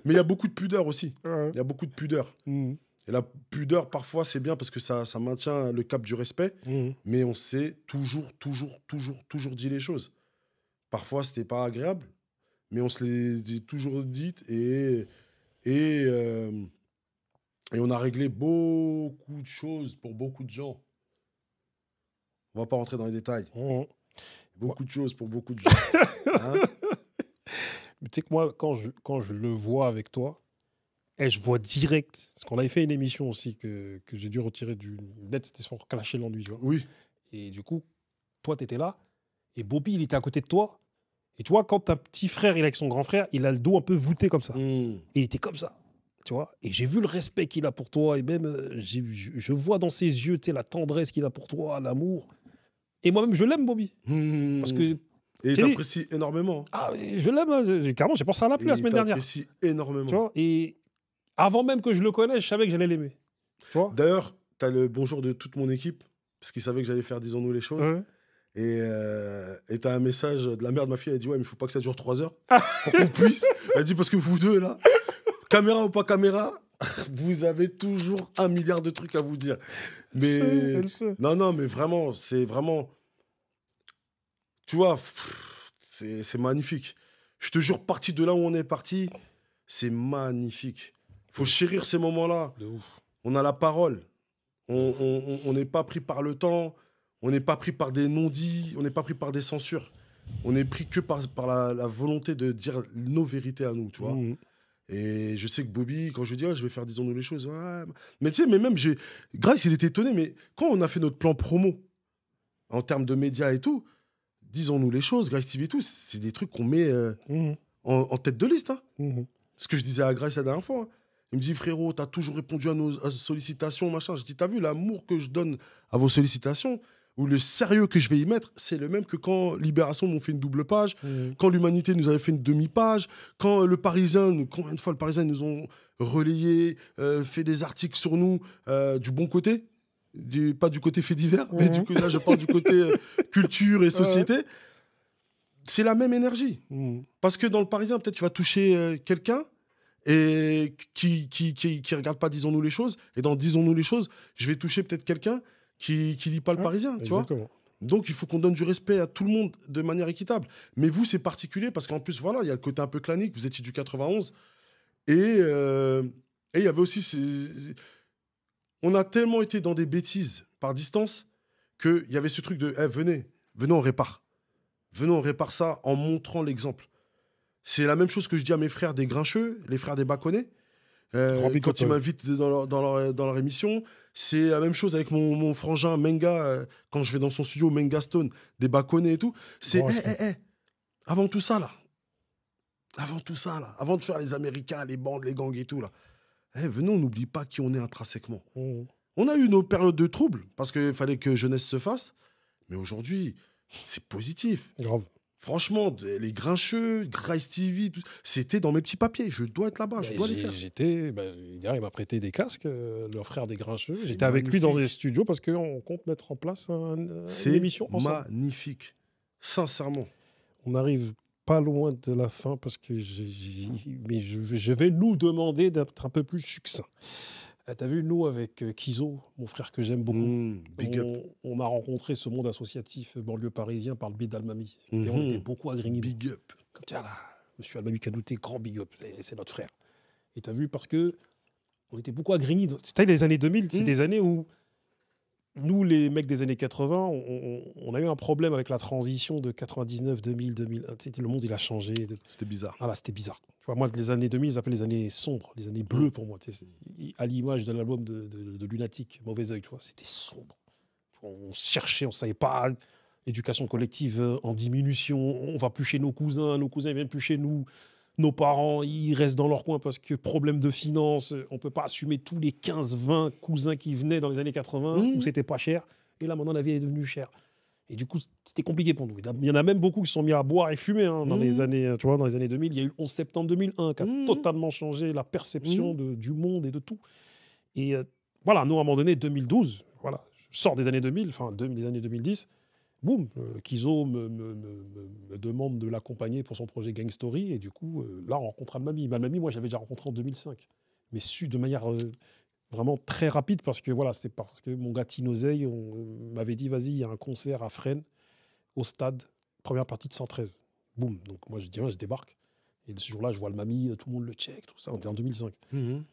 Mais il y a beaucoup de pudeur aussi. Il y a beaucoup de pudeur. Et la pudeur, parfois, c'est bien parce que ça maintient le cap du respect. Mais on s'est toujours dit les choses. Parfois, c'était pas agréable, mais on se les toujours dites et on a réglé beaucoup de choses pour beaucoup de gens. On va pas rentrer dans les détails. Beaucoup de choses pour beaucoup de gens. Hein? Mais tu sais que moi, quand je le vois avec toi, je vois direct, parce qu'on avait fait une émission aussi que j'ai dû retirer du net, c'était sur Clasher l'ennui, tu vois. Oui. Et du coup, toi, tu étais là, et Bobby, il était à côté de toi. Et tu vois, quand un petit frère, il est avec son grand frère, il a le dos un peu voûté comme ça. Et il était comme ça, tu vois. Et j'ai vu le respect qu'il a pour toi, et même, je vois dans ses yeux, tu sais, la tendresse qu'il a pour toi, l'amour. Et moi-même, je l'aime, Bobby. Parce que... Et il t'apprécie énormément. Ah, je l'aime. Hein. Carrément, j'ai pensé à l'appeler la semaine dernière. Il t'apprécie énormément. Tu vois, et avant même que je le connaisse, je savais que j'allais l'aimer. D'ailleurs, tu as le bonjour de toute mon équipe, parce qu'ils savaient que j'allais faire Disons-nous les choses. Et tu as un message de la mère de ma fille, elle dit ouais, mais il faut pas que ça dure 3 heures pour qu'on puisse. Elle dit parce que vous deux, là, caméra ou pas caméra, vous avez toujours 1 milliard de trucs à vous dire. Mais elle sait. Non, mais vraiment, c'est vraiment... Tu vois, c'est magnifique. Je te jure, parti de là où on est parti, c'est magnifique. Il faut chérir ces moments-là. On a la parole. On n'est pas pris par le temps. On n'est pas pris par des non-dits. On n'est pas pris par des censures. On est pris que par la volonté de dire nos vérités à nous, tu vois. Et je sais que Bobby, quand je lui dis, je vais faire Disons-nous les choses, ouais. Mais tu sais, mais même, Grace, il était étonné, mais quand on a fait notre plan promo, en termes de médias et tout, disons-nous les choses, Grace TV et tout, c'est des trucs qu'on met en tête de liste. Hein. Ce que je disais à Grace la dernière fois. Hein. Il me dit, frérot, t'as toujours répondu à nos sollicitations, machin. Je dis, t'as vu l'amour que je donne à vos sollicitations ou le sérieux que je vais y mettre, c'est le même que quand Libération m'ont fait une double page, quand l'Humanité nous avait fait une demi-page, quand le Parisien, combien de fois le Parisien nous ont relayé, fait des articles sur nous du bon côté, pas du côté fait divers, mais là je parle du côté culture et société. C'est la même énergie. Parce que dans le Parisien, peut-être tu vas toucher quelqu'un et qui regarde pas Disons-nous les choses, et dans Disons-nous les choses, je vais toucher peut-être quelqu'un qui lit pas le Parisien, tu vois. Donc il faut qu'on donne du respect à tout le monde de manière équitable. Mais vous, c'est particulier parce qu'en plus, voilà, il y a le côté un peu clanique, vous étiez du 91, et il y avait aussi on a tellement été dans des bêtises par distance qu'il y avait ce truc de venez, on répare. Venez, on répare ça en montrant l'exemple. C'est la même chose que je dis à mes frères des Grincheux, les frères des Baconnais, quand ils m'invitent dans leur émission. C'est la même chose avec mon frangin Menga, quand je vais dans son studio, Menga Stone, des Baconnais et tout. C'est, avant tout ça, là, avant de faire les Américains, les bandes, les gangs et tout, là, venez, on n'oublie pas qui on est intrinsèquement. On a eu nos périodes de troubles, parce qu'il fallait que jeunesse se fasse, mais aujourd'hui, c'est positif. Grave. Franchement, les Grincheux, Grace TV, c'était dans mes petits papiers. Je dois être là-bas, je dois les faire. Hier, il m'a prêté des casques, leur frère des Grincheux. J'étais avec lui dans les studios parce qu'on compte mettre en place une émission ensemble. C'est magnifique, sincèrement. On n'arrive pas loin de la fin parce que mais je vais nous demander d'être un peu plus succinct. T'as vu, nous, avec Kizo, mon frère que j'aime beaucoup, on a rencontré ce monde associatif banlieue parisien par le biais d'Almami. Et on était beaucoup à Grigny. Big up. Comme tu as là, monsieur Almami Kanouté, grand big up, c'est notre frère. Et t'as vu, parce que on était beaucoup à Grigny. Tu sais, les années 2000, c'est des années où nous, les mecs des années 80, on a eu un problème avec la transition de 99, 2000, 2001. Le monde, il a changé. C'était bizarre. Voilà, c'était bizarre. Tu vois, moi, les années 2000, ils appellent les années sombres, les années bleues pour moi. À l'image de l'album de Lunatic, Mauvais Oeil, tu vois, c'était sombre. On cherchait, on ne savait pas. Éducation collective en diminution. On ne va plus chez nos cousins ne viennent plus chez nous. Nos parents, ils restent dans leur coin parce que problème de finances, on ne peut pas assumer tous les 15-20 cousins qui venaient dans les années 80 où c'était pas cher. Et là, maintenant, la vie est devenue chère. Et du coup, c'était compliqué pour nous. Il y en a même beaucoup qui se sont mis à boire et fumer dans les années, tu vois, dans les années 2000. Il y a eu le 11 septembre 2001 qui a totalement changé la perception du monde et de tout. Et voilà, nous, à un moment donné, 2012, voilà, je sors des années 2000, enfin des années 2010. Boum, Kizo me demande de l'accompagner pour son projet Gang Story. Et du coup, là, on rencontre Almami. Almami, moi, j'avais déjà rencontré en 2005. Mais su de manière vraiment très rapide parce que voilà, c'était parce que mon gars Tinozeille m'avait dit, vas-y, il y a un concert à Fresnes, au stade, première partie de 113. Boum, donc moi, je dis, ouais, je débarque. Et ce jour-là, je vois Almami, tout le monde le check, tout ça. On était en 2005.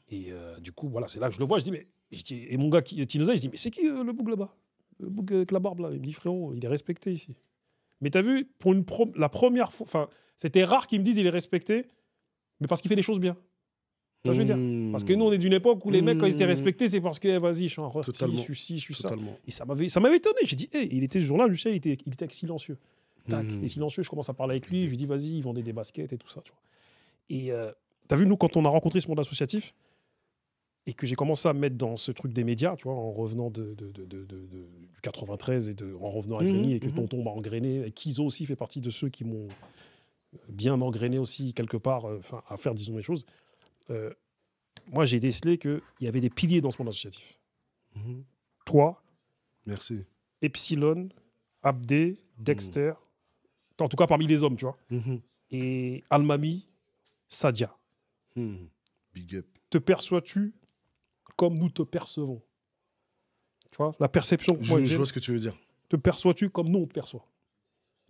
Et du coup, voilà, c'est là que je le vois. Je dis, mais... Et mon gars Tinozeille, je dis, mais c'est qui le bouc là-bas? Le bouc avec la barbe, là. Il me dit, frérot, il est respecté ici. Mais t'as vu, pour la première fois, enfin, c'était rare qu'ils me disent il est respecté, mais parce qu'il fait des choses bien. Ça, je veux dire. Parce que nous, on est d'une époque où les mecs, quand ils étaient respectés, c'est parce que, vas-y, je suis un rosti, je suis ci, je suis ça. Et ça m'avait étonné. J'ai dit, il était ce jour-là, je sais, il était silencieux. Tac, et silencieux, je commence à parler avec lui, je lui dis, vas-y, ils vendaient des baskets et tout ça. Tu vois. Et t'as vu, nous, quand on a rencontré ce monde associatif, et que j'ai commencé à me mettre dans ce truc des médias, tu vois, en revenant du 93 et en revenant à Grigny, et que Tonton m'a engrainé, et Kizo aussi fait partie de ceux qui m'ont bien engrainé aussi, quelque part, à faire, disons, les choses. Moi, j'ai décelé qu'il y avait des piliers dans ce monde associatif. Toi, merci. Epsilon, Abdé, Dexter, en tout cas parmi les hommes, tu vois, et Almami, Sadia. Big up. Te perçois-tu comme nous te percevons? Tu vois, la perception. Je vois ce que tu veux dire. Te perçois-tu comme nous on te perçoit?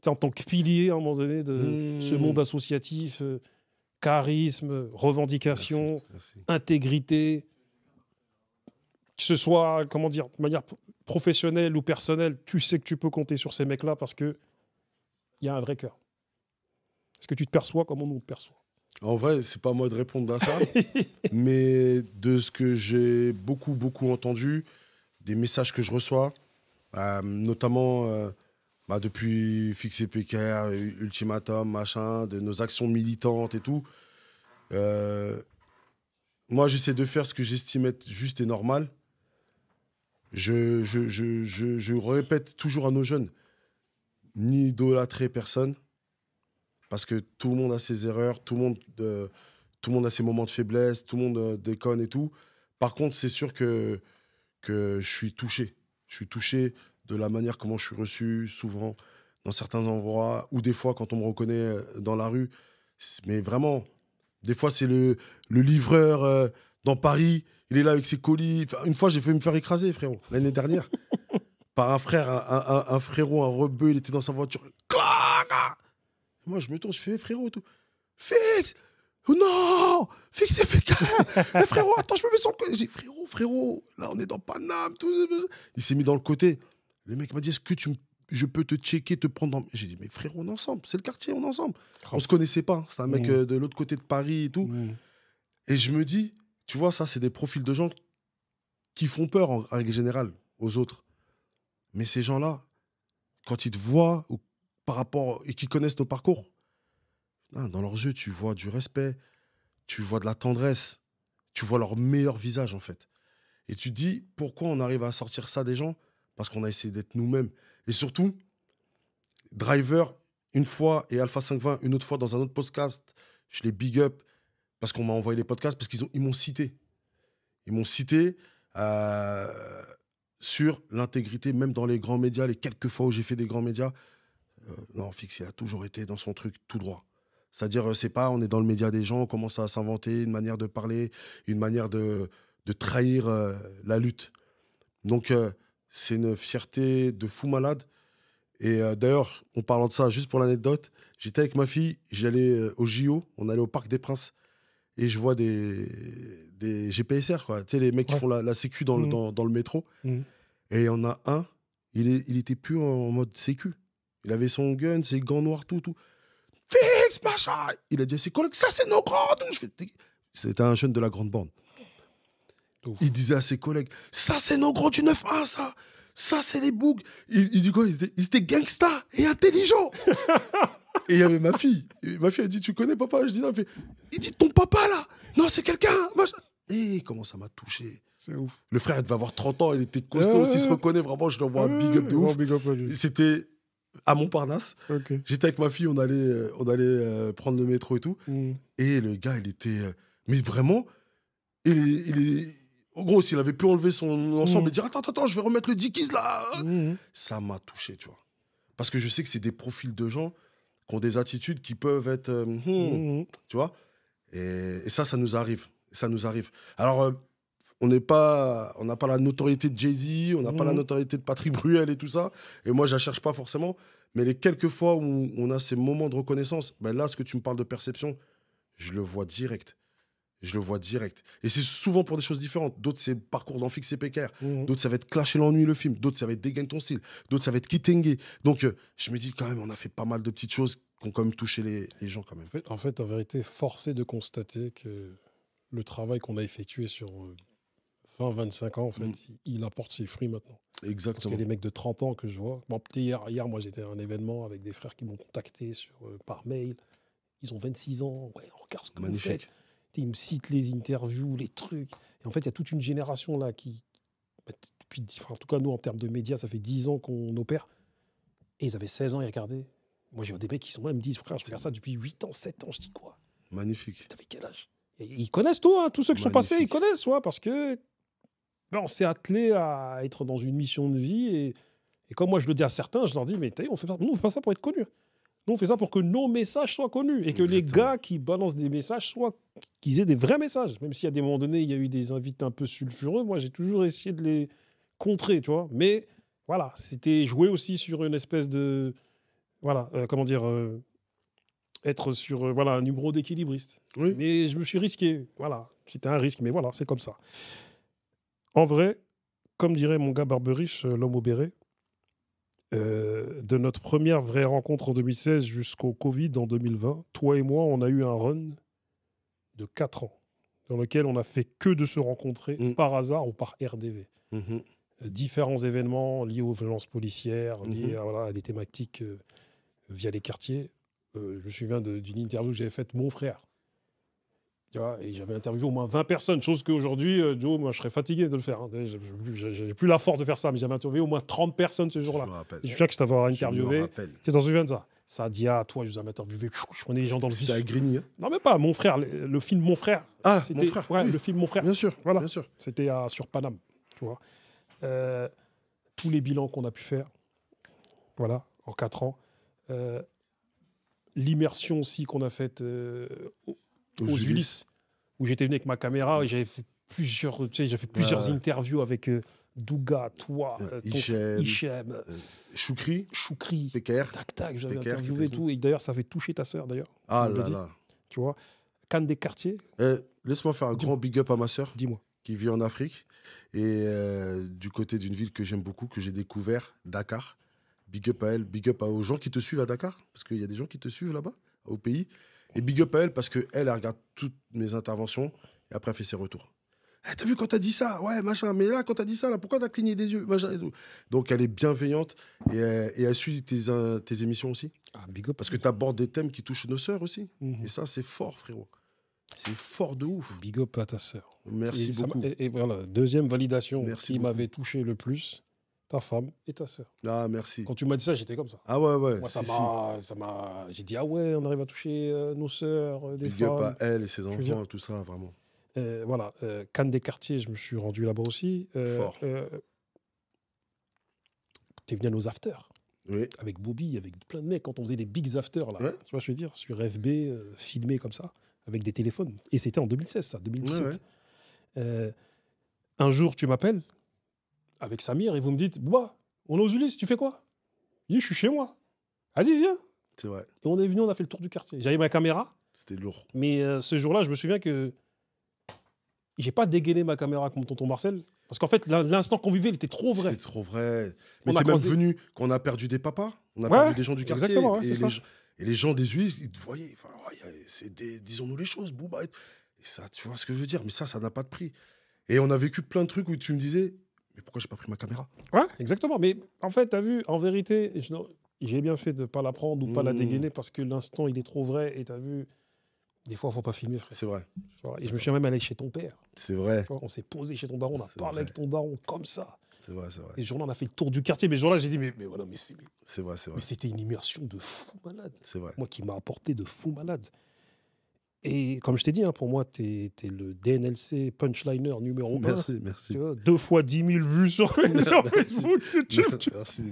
En tant que pilier, à un moment donné, de ce monde associatif, charisme, revendication, intégrité, que ce soit, comment dire, de manière professionnelle ou personnelle, tu sais que tu peux compter sur ces mecs-là parce qu'il y a un vrai cœur. Est-ce que tu te perçois comme on nous perçoit? En vrai, c'est pas à moi de répondre à ça, mais de ce que j'ai beaucoup entendu, des messages que je reçois, notamment Bah, depuis Fixer PKR, Ultimatum, machin, de nos actions militantes et tout. Moi, j'essaie de faire ce que j'estime être juste et normal. Je répète toujours à nos jeunes, ni idolâtrer personne, parce que tout le monde a ses erreurs, tout le monde a ses moments de faiblesse, tout le monde déconne et tout. Par contre, c'est sûr que je suis touché. Je suis touché de la manière comment je suis reçu, souvent, dans certains endroits, ou des fois, quand on me reconnaît dans la rue. Mais vraiment, des fois, c'est le livreur dans Paris, il est là avec ses colis. Enfin, une fois, j'ai fait me faire écraser, frérot, l'année dernière, par un frère, un frérot, un rebeu, il était dans sa voiture. Clac. Moi, je me tourne, je fais, frérot, et tout. Fix! Non! Fix, c'est PK! Frérot, attends, je me mets sur le côté. J'ai dit, frérot, là, on est dans Paname. Tout. Il s'est mis dans le côté. Le mec m'a dit, est-ce que je peux te checker, te prendre dans... J'ai dit, mais frérot, on est ensemble. C'est le quartier, on est ensemble. On se connaissait pas. C'est un mec de l'autre côté de Paris et tout. Et je me dis, tu vois, ça, c'est des profils de gens qui font peur, en règle générale, aux autres. Mais ces gens-là, quand ils te voient par rapport et qu'ils connaissent nos parcours, dans leurs yeux, tu vois du respect, tu vois de la tendresse, tu vois leur meilleur visage, en fait. Et tu te dis, pourquoi on arrive à sortir ça des gens? Parce qu'on a essayé d'être nous-mêmes. Et surtout, Driver, une fois, et Alpha 520, une autre fois dans un autre podcast, je les big up parce qu'on m'a envoyé les podcasts, parce qu'ils m'ont cité. Ils m'ont cité sur l'intégrité, même dans les grands médias, les quelques fois où j'ai fait des grands médias. Non, Fix, il a toujours été dans son truc tout droit. C'est-à-dire, c'est pas, on est dans le média des gens, on commence à s'inventer une manière de parler, une manière de trahir la lutte. Donc, c'est une fierté de fou malade. Et d'ailleurs, en parlant de ça, juste pour l'anecdote, j'étais avec ma fille, j'allais au JO, on allait au Parc des Princes, et je vois des GPSR, quoi. Tu sais, les mecs qui font la sécu dans le métro. Et il y en a un, il était plus en mode sécu. Il avait son gun, ses gants noirs, tout. Fix, machin. Il a dit à ses collègues, ça c'est nos grands. C'était un jeune de la grande bande. Ouf. Il disait à ses collègues, ça c'est nos grands du 9-1, ça. Ça c'est les bougs. Il dit quoi? Ils étaient gangsta et intelligents. Et il y avait ma fille. Et ma fille a dit, tu connais papa? Je dis non. Il dit, ton papa là? Non, c'est quelqu'un. Et comment ça m'a touché. C'est ouf. Le frère, il devait avoir 30 ans, il était costaud. S'il se reconnaît, vraiment, je lui envoie un big up de ouf. C'était à Montparnasse. Okay. J'étais avec ma fille, on allait prendre le métro et tout. Et le gars, il était... mais vraiment, en gros, s'il avait pu enlever son ensemble et dire attends, je vais remettre le Dickies là. Ça m'a touché, tu vois. Parce que je sais que c'est des profils de gens qui ont des attitudes qui peuvent être... tu vois. Et ça nous arrive. Ça nous arrive. Alors, on n'a pas la notoriété de Jay-Z, on n'a pas la notoriété de Patrick Bruel et tout ça. Et moi, je la cherche pas forcément. Mais les quelques fois où on a ces moments de reconnaissance, ben là, ce que tu me parles de perception, je le vois direct. Et c'est souvent pour des choses différentes. D'autres, c'est parcours dans Fix et PKR. D'autres, ça va être Clash et l'ennui, le film. D'autres, ça va être Dégaine ton style. D'autres, ça va être Kitenge. Donc, je me dis quand même, on a fait pas mal de petites choses qui ont quand même touché les gens quand même. En fait, en vérité, forcé de constater que le travail qu'on a effectué sur 20-25 ans, en fait, il apporte ses fruits maintenant. Exactement. Parce qu'il y a des mecs de 30 ans que je vois. Bon, hier, moi, j'étais à un événement avec des frères qui m'ont contacté par mail. Ils ont 26 ans. Ouais, on regarde ce que vous faites. Ils me citent les interviews, les trucs. Et en fait, il y a toute une génération là qui... en tout cas, nous, en termes de médias, ça fait 10 ans qu'on opère. Et ils avaient 16 ans, ils regardaient. Moi, j'ai des mecs qui sont là, ils me disent, frère, je regarde ça depuis 8 ans, 7 ans. Je dis quoi? Magnifique. T'avais quel âge? Et ils connaissent tout, hein, tous ceux qui sont passés, ils connaissent, ouais, parce que on s'est attelé à être dans une mission de vie. Et comme moi, je le dis à certains, je leur dis, mais nous, on fait pas ça pour être connus. Nous, on fait ça pour que nos messages soient connus et que les gars qui balancent des messages qu'ils aient des vrais messages. Même si à des moments donnés, il y a eu des invités un peu sulfureux, moi, j'ai toujours essayé de les contrer, tu vois. Mais voilà, c'était jouer aussi sur une espèce de... Voilà, être sur un numéro d'équilibriste. Oui. Mais je me suis risqué. Voilà, c'était un risque, mais voilà, c'est comme ça. En vrai, comme dirait mon gars Barberiche, l'homme au béret, de notre première vraie rencontre en 2016 jusqu'au Covid en 2020, toi et moi, on a eu un run de 4 ans dans lequel on n'a fait que de se rencontrer par hasard ou par RDV. différents événements liés aux violences policières, liés à des thématiques via les quartiers. Je me souviens d'une interview que j'avais faite mon frère. Tu vois, et j'avais interviewé au moins 20 personnes, chose qu'aujourd'hui, Joe, moi, je serais fatigué de le faire. Hein. J'ai plus la force de faire ça, mais j'avais interviewé au moins 30 personnes ce jour-là. Je me souviens que je t'avais interviewé. Tu t'en souviens de ça? Sadia, toi, je vous avais interviewé. Je prenais les gens dans le vif. C'était à Grigny. Hein. Non, même pas. Mon frère, le film Mon frère. Ah, Mon frère. Ouais, oui. le film Mon frère. Bien sûr. Voilà. Bien sûr. C'était sur Paname. Tu vois. Tous les bilans qu'on a pu faire, voilà, en 4 ans. L'immersion aussi qu'on a faite aux Ulysses, où j'étais venu avec ma caméra et j'avais fait plusieurs interviews avec Douga, toi, Hichem, Choukri, PKR, tac, j'avais interviewé tout. Et d'ailleurs, ça avait touché ta sœur, d'ailleurs. Ah là là. Tu vois, Cannes des quartiers. Laisse-moi faire un grand big up à ma sœur. Dis-moi. Qui vit en Afrique. Et du côté d'une ville que j'aime beaucoup, que j'ai découvert, Dakar. Big up à elle, big up aux gens qui te suivent à Dakar, parce qu'il y a des gens qui te suivent là-bas, au pays. Et big up à elle, parce qu'elle, elle regarde toutes mes interventions, et après, elle fait ses retours. Hey, t'as vu quand t'as dit ça? Ouais, machin, mais là, quand t'as dit ça, là, pourquoi t'as cligné des yeux, machin et tout. Donc, elle est bienveillante, et elle suit tes émissions aussi. Ah, big up. Parce que t'abordes des thèmes qui touchent nos sœurs aussi. Et ça, c'est fort, frérot. C'est fort de ouf. Big up à ta sœur. Merci beaucoup. Et voilà, deuxième validation qui m'avait touché le plus. Ta femme et ta sœur. Ah, merci. Quand tu m'as dit ça, j'étais comme ça. Ah ouais. Moi, ça m'a... J'ai dit, ah ouais, on arrive à toucher nos sœurs, des femmes. Big up à elle et ses enfants, tout ça, vraiment. Voilà. Cannes des quartiers, je me suis rendu là-bas aussi. Fort. T'es venu à nos afters. Oui. Avec Bobby, avec plein de mecs, quand on faisait des big afters, là. Ouais. Tu vois, je veux dire, sur FB, filmé comme ça, avec des téléphones. Et c'était en 2016, ça, 2017. Ouais. Un jour, tu m'appelles avec Samir, et vous me dites, Bouba, on est aux Ulysses, tu fais quoi? Il dit, je suis chez moi. Vas-y, viens. C'est vrai. Et on est venu, on a fait le tour du quartier. J'avais ma caméra. C'était lourd. Mais ce jour-là, je me souviens que j'ai pas dégainé ma caméra comme tonton Marcel. Parce qu'en fait, l'instant qu'on vivait, il était trop vrai. C'est trop vrai. Mais t'es même venu quand on a perdu des papas, on a perdu des gens du quartier. Exactement, et les gens des Ulysses, ils te voyaient. Enfin, disons-nous les choses, Bouba. Et ça, tu vois ce que je veux dire? Mais ça n'a pas de prix. Et on a vécu plein de trucs où tu me disais, mais pourquoi j'ai pas pris ma caméra? Ouais, exactement. Mais en fait, t'as vu, en vérité, j'ai bien fait de pas la prendre ou pas la dégainer parce que l'instant, il est trop vrai. Et t'as vu, des fois, il faut pas filmer, frère. C'est vrai. Et je me suis même allé chez ton père. C'est vrai. Tu vois, on s'est posé chez ton daron, on a parlé avec ton daron comme ça. C'est vrai, c'est vrai. Et ce jour-là, on a fait le tour du quartier. Mais ce jour-là, j'ai dit, mais voilà, mais c'est vrai, c'est vrai. Mais c'était une immersion de fou malade. C'est vrai. Moi, qui m'a apporté de fou malade. Et comme je t'ai dit, hein, pour moi, t'es le DNLC punchliner numéro 1. Merci. Tu vois, 2 fois 10 000 vues sur Facebook, YouTube. Merci.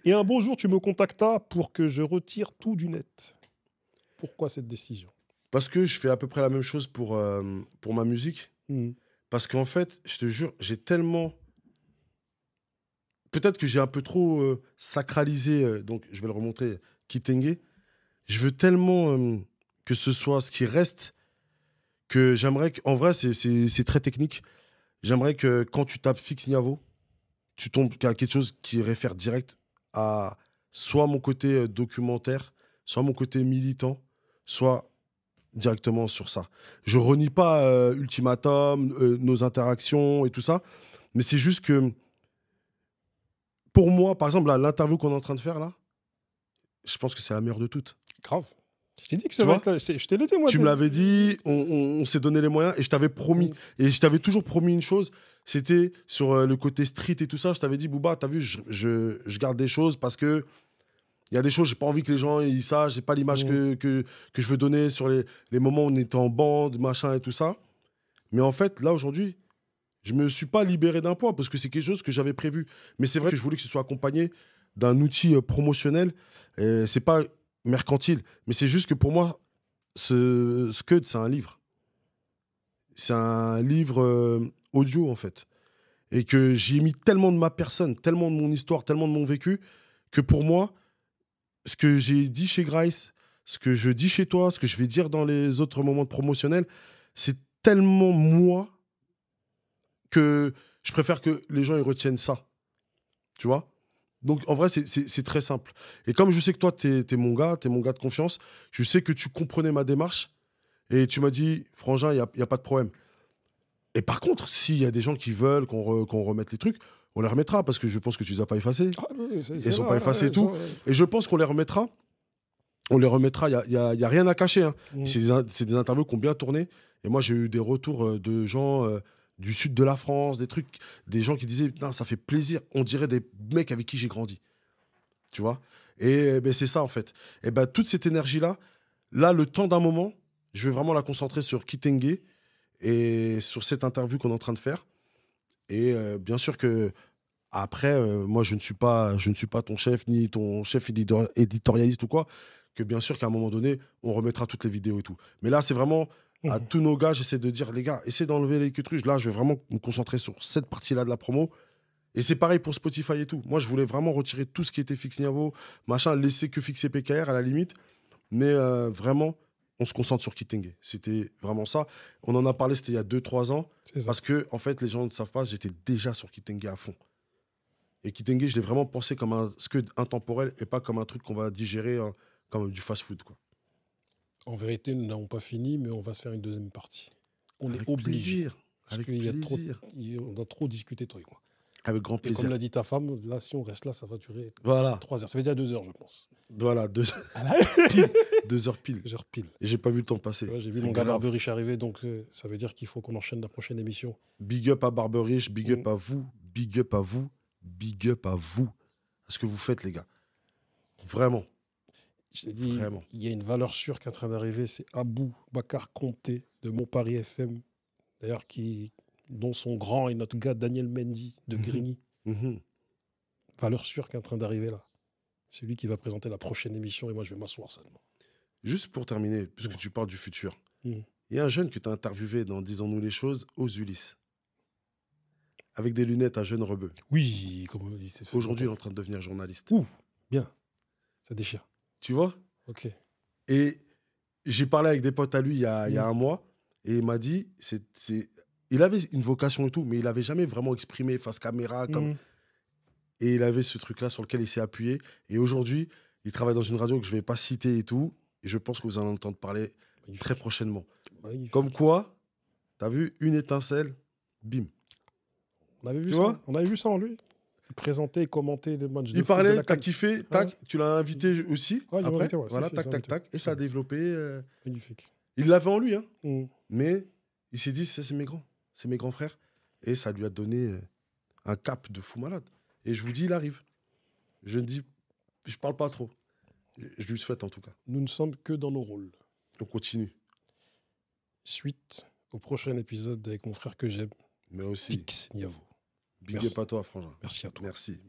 Et un beau jour, tu me contactas pour que je retire tout du net. Pourquoi cette décision? Parce que je fais à peu près la même chose pour ma musique. Parce qu'en fait, je te jure, j'ai tellement... Peut-être que j'ai un peu trop sacralisé, donc je vais le remontrer, Kitenge. Je veux tellement... que ce soit ce qui reste, que j'aimerais en vrai, c'est très technique. J'aimerais que quand tu tapes Fix Niavo, tu tombes à quelque chose qui réfère direct à soit mon côté documentaire, soit mon côté militant, soit directement sur ça. Je renie pas Ultimatum, nos interactions et tout ça, mais c'est juste que pour moi, par exemple, l'interview qu'on est en train de faire là, je pense que c'est la meilleure de toutes. Grave. Je t'ai dit que ça va être... Je t'ai dit, moi. Tu me l'avais dit, on s'est donné les moyens et je t'avais promis. Et je t'avais toujours promis une chose, c'était sur le côté street et tout ça. Je t'avais dit, Bouba, t'as vu, je garde des choses parce que il y a des choses, j'ai pas envie que les gens ils sachent, j'ai pas l'image que je veux donner sur les moments où on était en bande, machin et tout ça. Mais en fait, là, aujourd'hui, je me suis pas libéré d'un poids parce que c'est quelque chose que j'avais prévu. Mais c'est vrai que je voulais que ce soit accompagné d'un outil promotionnel. Et c'est pas mercantile, mais c'est juste que pour moi, ce Scud, c'est un livre. C'est un livre audio, en fait. Et que j'y ai mis tellement de ma personne, tellement de mon histoire, tellement de mon vécu, que pour moi, ce que j'ai dit chez Grice, ce que je dis chez toi, ce que je vais dire dans les autres moments promotionnels, c'est tellement moi que je préfère que les gens ils retiennent ça. Tu vois? Donc, en vrai, c'est très simple. Et comme je sais que toi, t'es mon gars de confiance, je sais que tu comprenais ma démarche et tu m'as dit, Frangin, il n'y a pas de problème. Et par contre, s'il y a des gens qui veulent qu'on remette les trucs, On les remettra parce que je pense que tu les as pas effacés. Ah, oui, Ils sont pas effacés et tout. Et je pense qu'on les remettra. On les remettra. Il y a rien à cacher. Hein. C'est des interviews qui ont bien tourné. Et moi, j'ai eu des retours de gens du sud de la France, des gens qui disaient putain, ça fait plaisir. On dirait des mecs avec qui j'ai grandi. Tu vois. Et ben, c'est ça en fait. Et ben, toute cette énergie-là, là, le temps d'un moment, je vais vraiment la concentrer sur Kitenge et sur cette interview qu'on est en train de faire. Et bien sûr que après, moi, je ne suis pas ton chef, ni ton chef éditorialiste ou quoi, que bien sûr qu'à un moment donné, on remettra toutes les vidéos et tout. Mais là, c'est vraiment à tous nos gars, j'essaie de dire, les gars, essayez d'enlever les queutruches. Là, je vais vraiment me concentrer sur cette partie-là de la promo. Et c'est pareil pour Spotify et tout. Moi, je voulais vraiment retirer tout ce qui était Fix Niavo, machin, laisser que fixer PKR à la limite. Mais vraiment, on se concentre sur Kitenge. C'était vraiment ça. On en a parlé, c'était il y a 2-3 ans. Parce que, en fait, les gens ne savent pas, j'étais déjà sur Kitenge à fond. Et Kitenge, je l'ai vraiment pensé comme un scud intemporel et pas comme un truc qu'on va digérer comme du fast-food, quoi. En vérité, nous n'avons pas fini, mais on va se faire une deuxième partie. On Avec est obligé. plaisir. Avec plaisir. On a trop discuté, toi et moi. Avec grand plaisir. Et comme l'a dit ta femme, là, si on reste là, ça va durer 3 heures. Ça fait déjà 2 heures, je pense. Voilà, 2 heures. 2 heures pile. 2 heures pile. Et j'ai pas vu le temps passer. Ouais, j'ai vu mon gars Barberich arriver, donc ça veut dire qu'il faut qu'on enchaîne la prochaine émission. Big up à Barberich, big up à vous, big up à vous, big up à vous. À ce que vous faites, les gars. Vraiment. Vraiment. Il y a une valeur sûre qui est en train d'arriver, c'est Abou Bakar Conté de Montparis FM, d'ailleurs, dont son grand est notre gars Daniel Mendy de Grigny. Valeur sûre qui est en train d'arriver là. C'est lui qui va présenter la prochaine émission et moi je vais m'asseoir seulement. Juste pour terminer, puisque tu parles du futur, il y a un jeune que tu as interviewé dans Disons-nous les choses, aux Ulysses. Avec des lunettes, un jeune rebeu. Oui, comme il s'est fait. Aujourd'hui, il est en train de devenir journaliste. Ouh, bien. Ça déchire. Tu vois? Ok. Et j'ai parlé avec des potes à lui il y a un mois et il m'a dit, il avait une vocation et tout, mais il n'avait jamais vraiment exprimé face caméra. Et il avait ce truc-là sur lequel il s'est appuyé. Et aujourd'hui, il travaille dans une radio que je ne vais pas citer et tout. Et je pense que vous allez en entendre parler très prochainement. Comme quoi, tu as vu une étincelle, bim. On avait vu ça. On avait vu ça en lui. Il présentait, commentait les matchs de foot. Il parlait, t'as kiffé, tac, tu l'as invité aussi. Ouais, après, invité, voilà, tac. Et ça a développé. Magnifique. Il l'avait en lui, hein. Mais il s'est dit, c'est mes grands frères. Et ça lui a donné un cap de fou malade. Et je vous dis, il arrive. Je parle pas trop. Je lui souhaite en tout cas. Nous ne sommes que dans nos rôles. On continue. Suite au prochain épisode avec mon frère que j'aime. Mais aussi. Fix Niavo. Big up à toi, frangin. Merci à toi. Merci.